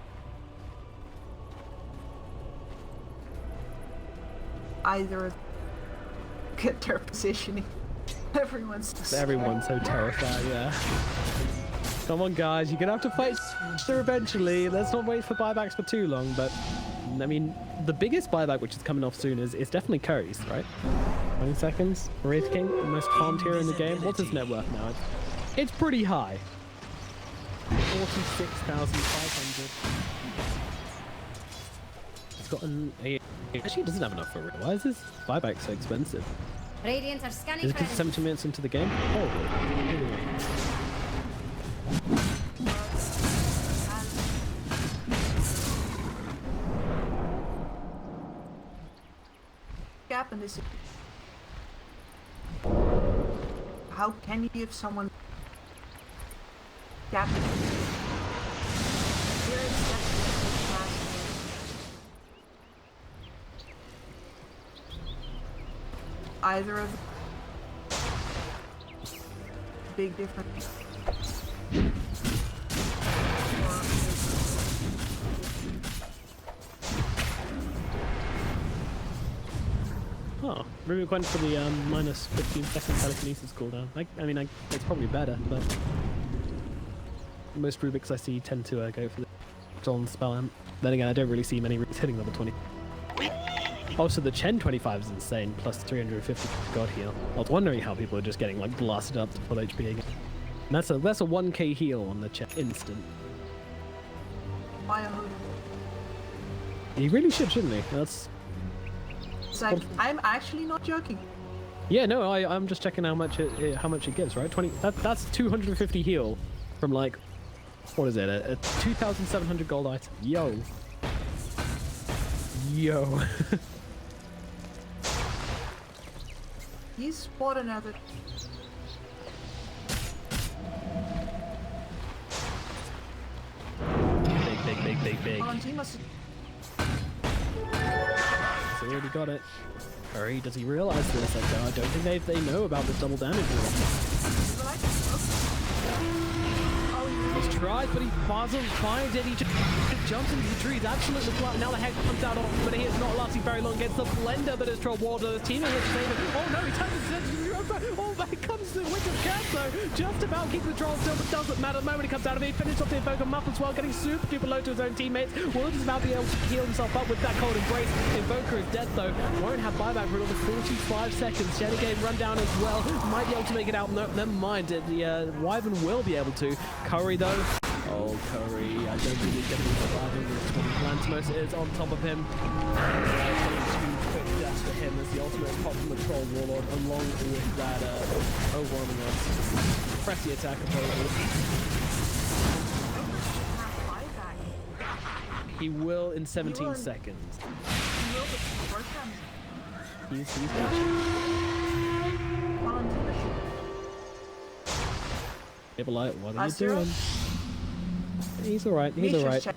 Either get their positioning. Everyone's so terrified, yeah. Come on, guys, you're gonna have to fight her eventually. Let's not wait for buybacks for too long, but I mean, the biggest buyback which is coming off soon is definitely Curry's, right? 20 seconds. Wraith King, the most farmed hero in the game. What's his net worth now? It's pretty high. 46,500. It's gotten a. Actually, it doesn't have enough for real. Why is this buyback so expensive? Radiant are scanning. Is it because 70 minutes into the game? Oh, anyway. Gap in this. How can you give someone gap? Either of big difference. Oh, Rubik went for the minus 15-second telekinesis cooldown. I mean, it's probably better, but most Rubiks I see tend to go for the John spell amp. Then again, I don't really see many Rubiks hitting level 20. Also, the Chen 25 is insane, plus 350 God heal. I was wondering how people are just getting like blasted up to full HP again. And that's a 1k heal on the Chen instant. He really shouldn't he? That's. It's like, I'm actually not joking. Yeah, no, I'm just checking how much it gives, right? 20. That's 250 heal from like, what is it? A 2,700 gold item. Yo. He's spot another. Big. Valentinos. He's already got it. Hurry, does he realize this? Like, I don't think they know about the double damage. He's tried, but he doesn't find it. He just jumps into the trees, absolutely flat. Now the head comes out off, but he's not lasting very long against the blender that is Troll Warder. The team is saving. Oh no, he turns his attention to Europa. Oh, but it comes to Winter's Curse though. Just about keeping the troll still, but doesn't matter. The moment he comes out of it, he finishes off the Invoker Muff as well, getting super duper low to his own teammates. Will just about be able to heal himself up with that cold embrace. Invoker is dead though. Won't have buyback for another 45 seconds. Renegade run down as well. Might be able to make it out. No, never mind. The Wyvern will be able to. Curry though. Oh, Curry, I don't think he's going to be surviving with 20 Lantimos is on top of him. Quick dash for him as the ultimate pop from the Troll Warlord along with that overwhelming us. Press the attack ability. He will in 17 seconds. He's Hippolyte, what are you doing? He's alright, he's alright. I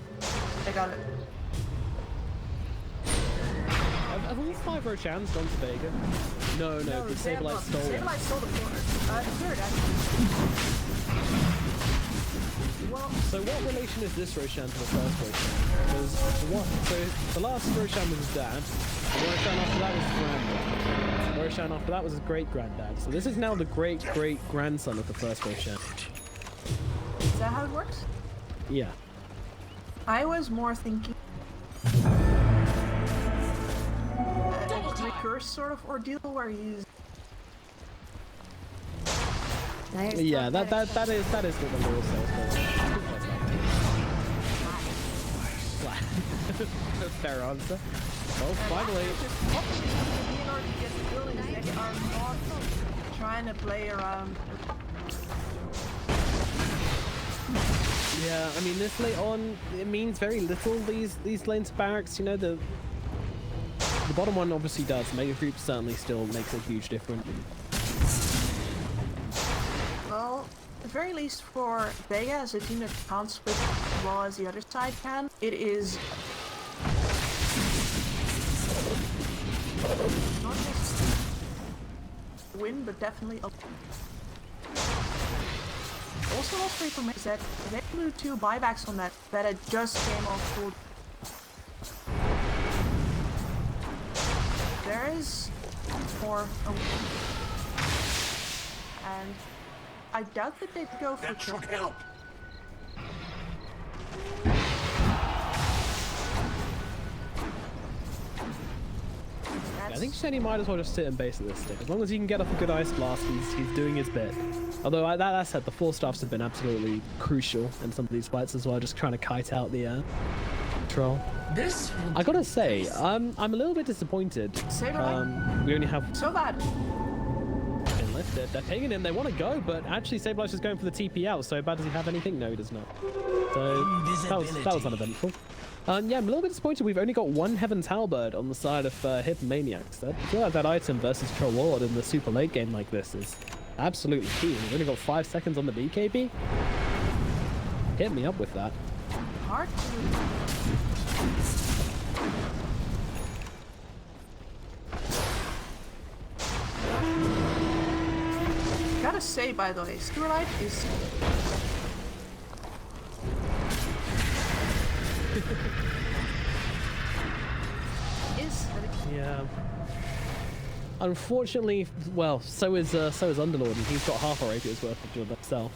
got it. Have all 5 Roshans gone to Vega? No, the Sableye stole it. Sableye stole the corner. Third, actually. Well, so what relation is this Roshan to the first Roshan? So the last Roshan was his dad, the Roshan after that was his granddad. The Roshan after that was his great-granddad. So this is now the great-great-grandson of the first Roshan. Is that how it works? Yeah. I was more thinking recurse sort of ordeal where you use. Yeah, that is what the law says. Fair answer. Well, finally. In order to get the buildings, they are not trying to play around. Yeah, I mean, this late on, it means very little, these lanes of barracks. You know, the bottom one obviously does. Mega Creep certainly still makes a huge difference. Well, at the very least for Vega, as a team that can't split as well as the other side can, it is not just a win, but definitely a... Also, what's great for me is that they blew 2 buybacks on that had just came off full. There is more, and I doubt that they'd go for That kill. should help. I think Shenny might as well just sit and base at this stage. As long as he can get off a good ice blast, he's doing his bit. Although that said, the 4 staffs have been absolutely crucial in some of these fights as well, just trying to kite out the troll. This I gotta say, I'm a little bit disappointed. Saberlight? We only have So bad. they're taking him. They want to go, but actually Sablelight's is going for the TP out. So bad does he have anything? No, he does not. So that was uneventful. Yeah, I'm a little bit disappointed. We've only got 1 Heaven's Halberd on the side of Hippomaniacs. I feel like that item versus Troll Warlord in the super late game like this is absolutely key. We've only got 5 seconds on the BKB. Hit me up with that. Hard to... Gotta say, by the way, Squadron is... Yeah. Unfortunately, well, so is Underlord, and he's got half a rapier's worth of himself.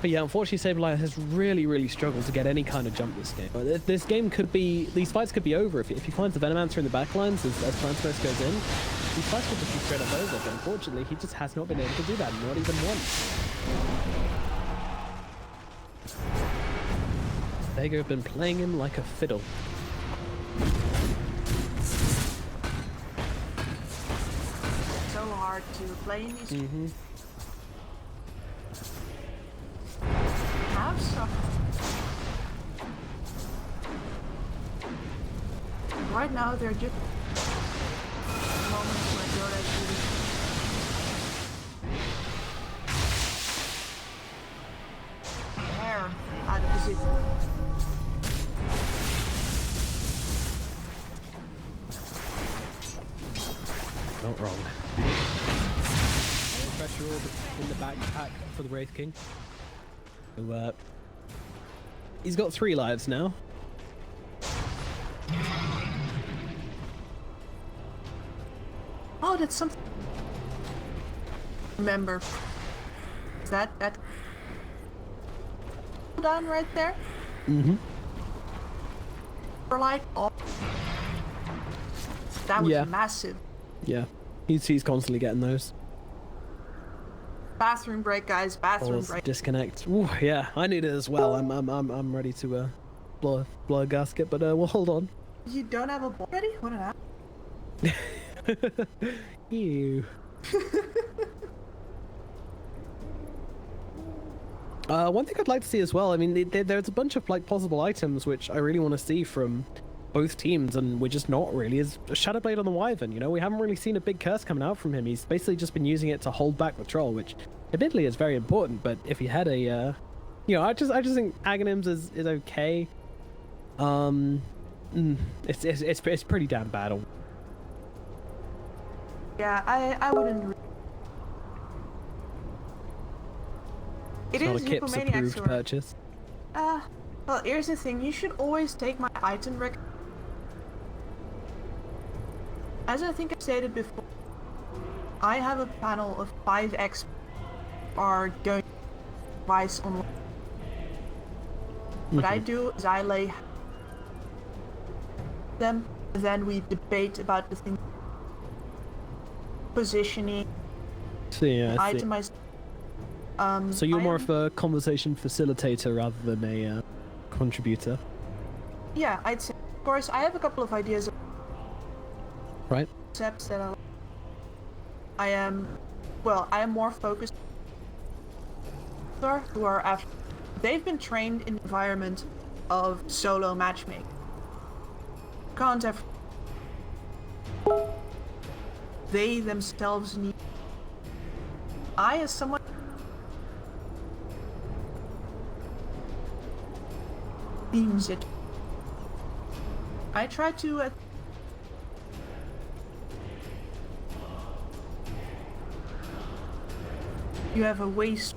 But yeah, unfortunately, Saberlight has really struggled to get any kind of jump this game. This game could be, these fights could be over if he finds the Venomancer in the backlines as Transverse goes in. These fights could just be straight up over, but unfortunately, he just has not been able to do that, not even once. Vega have been playing him like a fiddle. So hard to play in these... Have stuff. Right now, they're just moments where Dota is really hair out of position. Not wrong. Pressure orb in the backpack for the Wraith King. So, he's got 3 lives now. Oh, that's something. Remember. Is that down right there? For like, oh, that was massive. Yeah, he's constantly getting those. Bathroom break, guys. Bathroom break. Disconnect. Ooh, yeah, I need it as well. I'm ready to blow a gasket, but we'll hold on. You don't have a ball ready? What an app. Ew. One thing I'd like to see as well, I mean, there's a bunch of like possible items which I really want to see from both teams, and we're just not really, is Shadowblade on the Wyvern. You know, we haven't really seen a big curse coming out from him. He's basically just been using it to hold back the troll, which admittedly is very important, but if he had a you know, I just think Aghanims is okay. It's pretty damn bad. Yeah, I wouldn't. It It's is not a Kip's approved purchase. Well, here's the thing. You should always take my item rec. As I think I stated before, I have a panel of 5x are going twice on. What I do is I lay them, then we debate about the thing, positioning, itemize. So you're more of a conversation facilitator rather than a contributor. Yeah, I'd say. Of course, I have a couple of ideas of Right. concepts that I am more focused on who are after. They've been trained in the environment of solo matchmaking. Can't have. They themselves need. I, as someone. Beams it. I try to. You have a waste.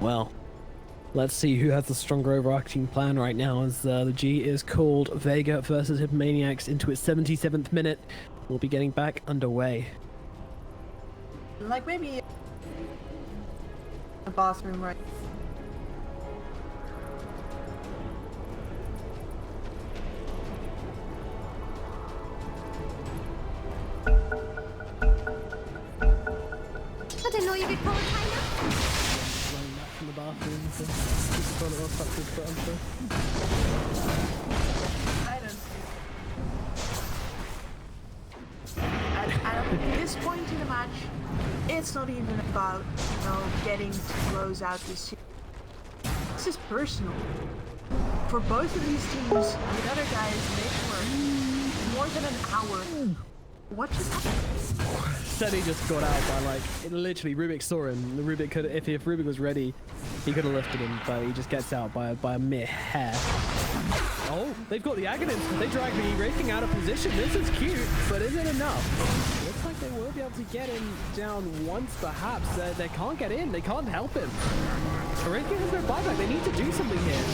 Well, let's see who has the stronger overarching plan right now, as the G is called Vega versus Hippomaniacs into its 77th minute. We'll be getting back underway. Like maybe a bathroom, right? I didn't know you could call it timeout. Running back from the bathroom to keep the toilet off up to his foot, I'm sure. I don't see. At this point in the match, it's not even about, getting to close out this series. This is personal. For both of these teams, the other guys, they worked more than an hour. What just happened? Seti just got out by literally Rubik saw him. The Rubik could, if Rubik was ready, he could have lifted him, but he just gets out by a mere hair. Oh, they've got the Aghanim's. They drag the Wraithing out of position. This is cute, but is it enough? Looks like they will be able to get him down once, perhaps. They can't get in. They can't help him. Wraithing has no buyback. They need to do something here.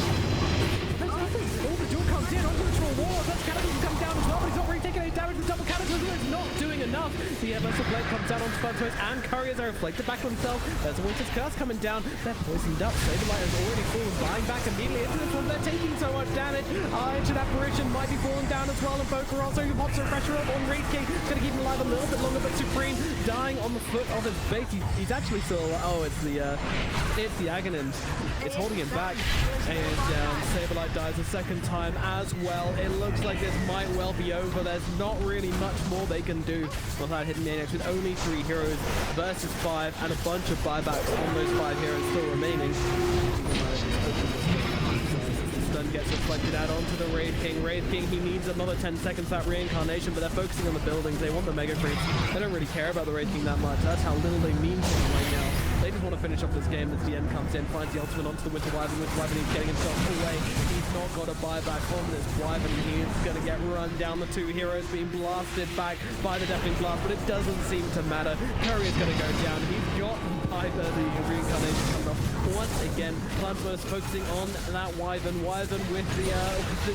There's nothing. Oh, the duel comes in onto the wall. That's Cataclysm comes down as well, but he's not really taking any damage. The double Cataclysm is not doing enough. The Merciful Blade comes down onto Funtos, and Couriers are reflected back on themselves. There's a Winter's Curse coming down. They're poisoned up. Saberlight has already fallen, buying back immediately into this one. They're taking so much damage. Ancient Apparition might be falling down as well, and Bo3 also pops some pressure up on Wraith King. Gonna keep him alive a little bit longer, but Supreme dying on the foot of his base. He's actually still. Oh, it's the Aghanim's. It's holding him back, and Saberlight dies a second time as well. It looks like this might well be over. There's not really much more they can do without Hippomaniacs, with only 3 heroes versus 5, and a bunch of buybacks on those 5 heroes still remaining. Stun gets reflected out onto the Wraith King. Wraith King, he needs another 10 seconds that reincarnation, but they're focusing on the buildings. They want the Mega Creeps. They don't really care about the Wraith King that much. That's how little they mean to them right now. They just want to finish off this game as the end comes in, finds the ultimate onto the Winter Wyvern. Winter Wyvern is getting himself away. He's not got a buyback on this Wyvern. He's going to get run down. The 2 heroes being blasted back by the Deafening Blast, but it doesn't seem to matter. Curry is going to go down. He's got the reincarnation coming off once again. Plantverse focusing on that Wyvern. Wyvern with the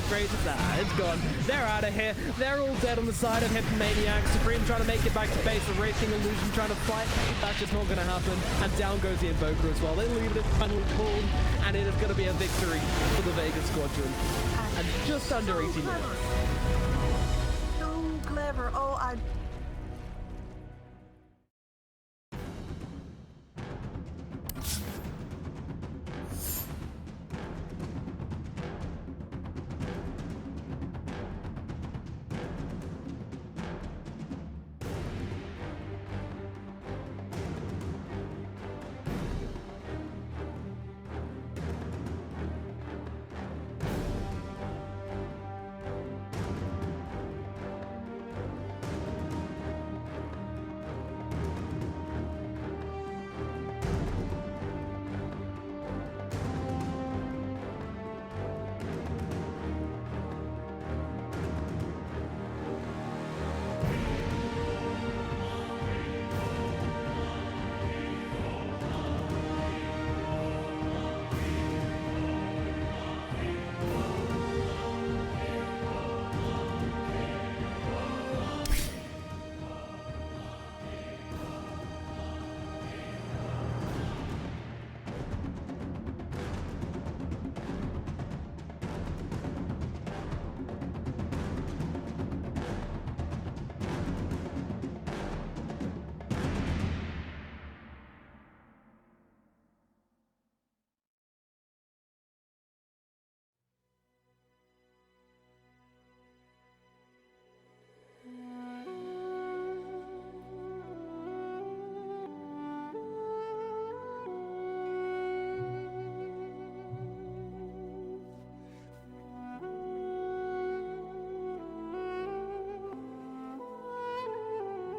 greatest. It's gone. They're out of here. They're all dead on the side of Hippomaniacs. Supreme trying to make it back to base. The Wraith King Illusion trying to fight. That's just not going to happen. And down goes the Invoker as well. They leave it finally pulled, and it is going to be a victory for the Vega Squadron. And just under 18 minutes.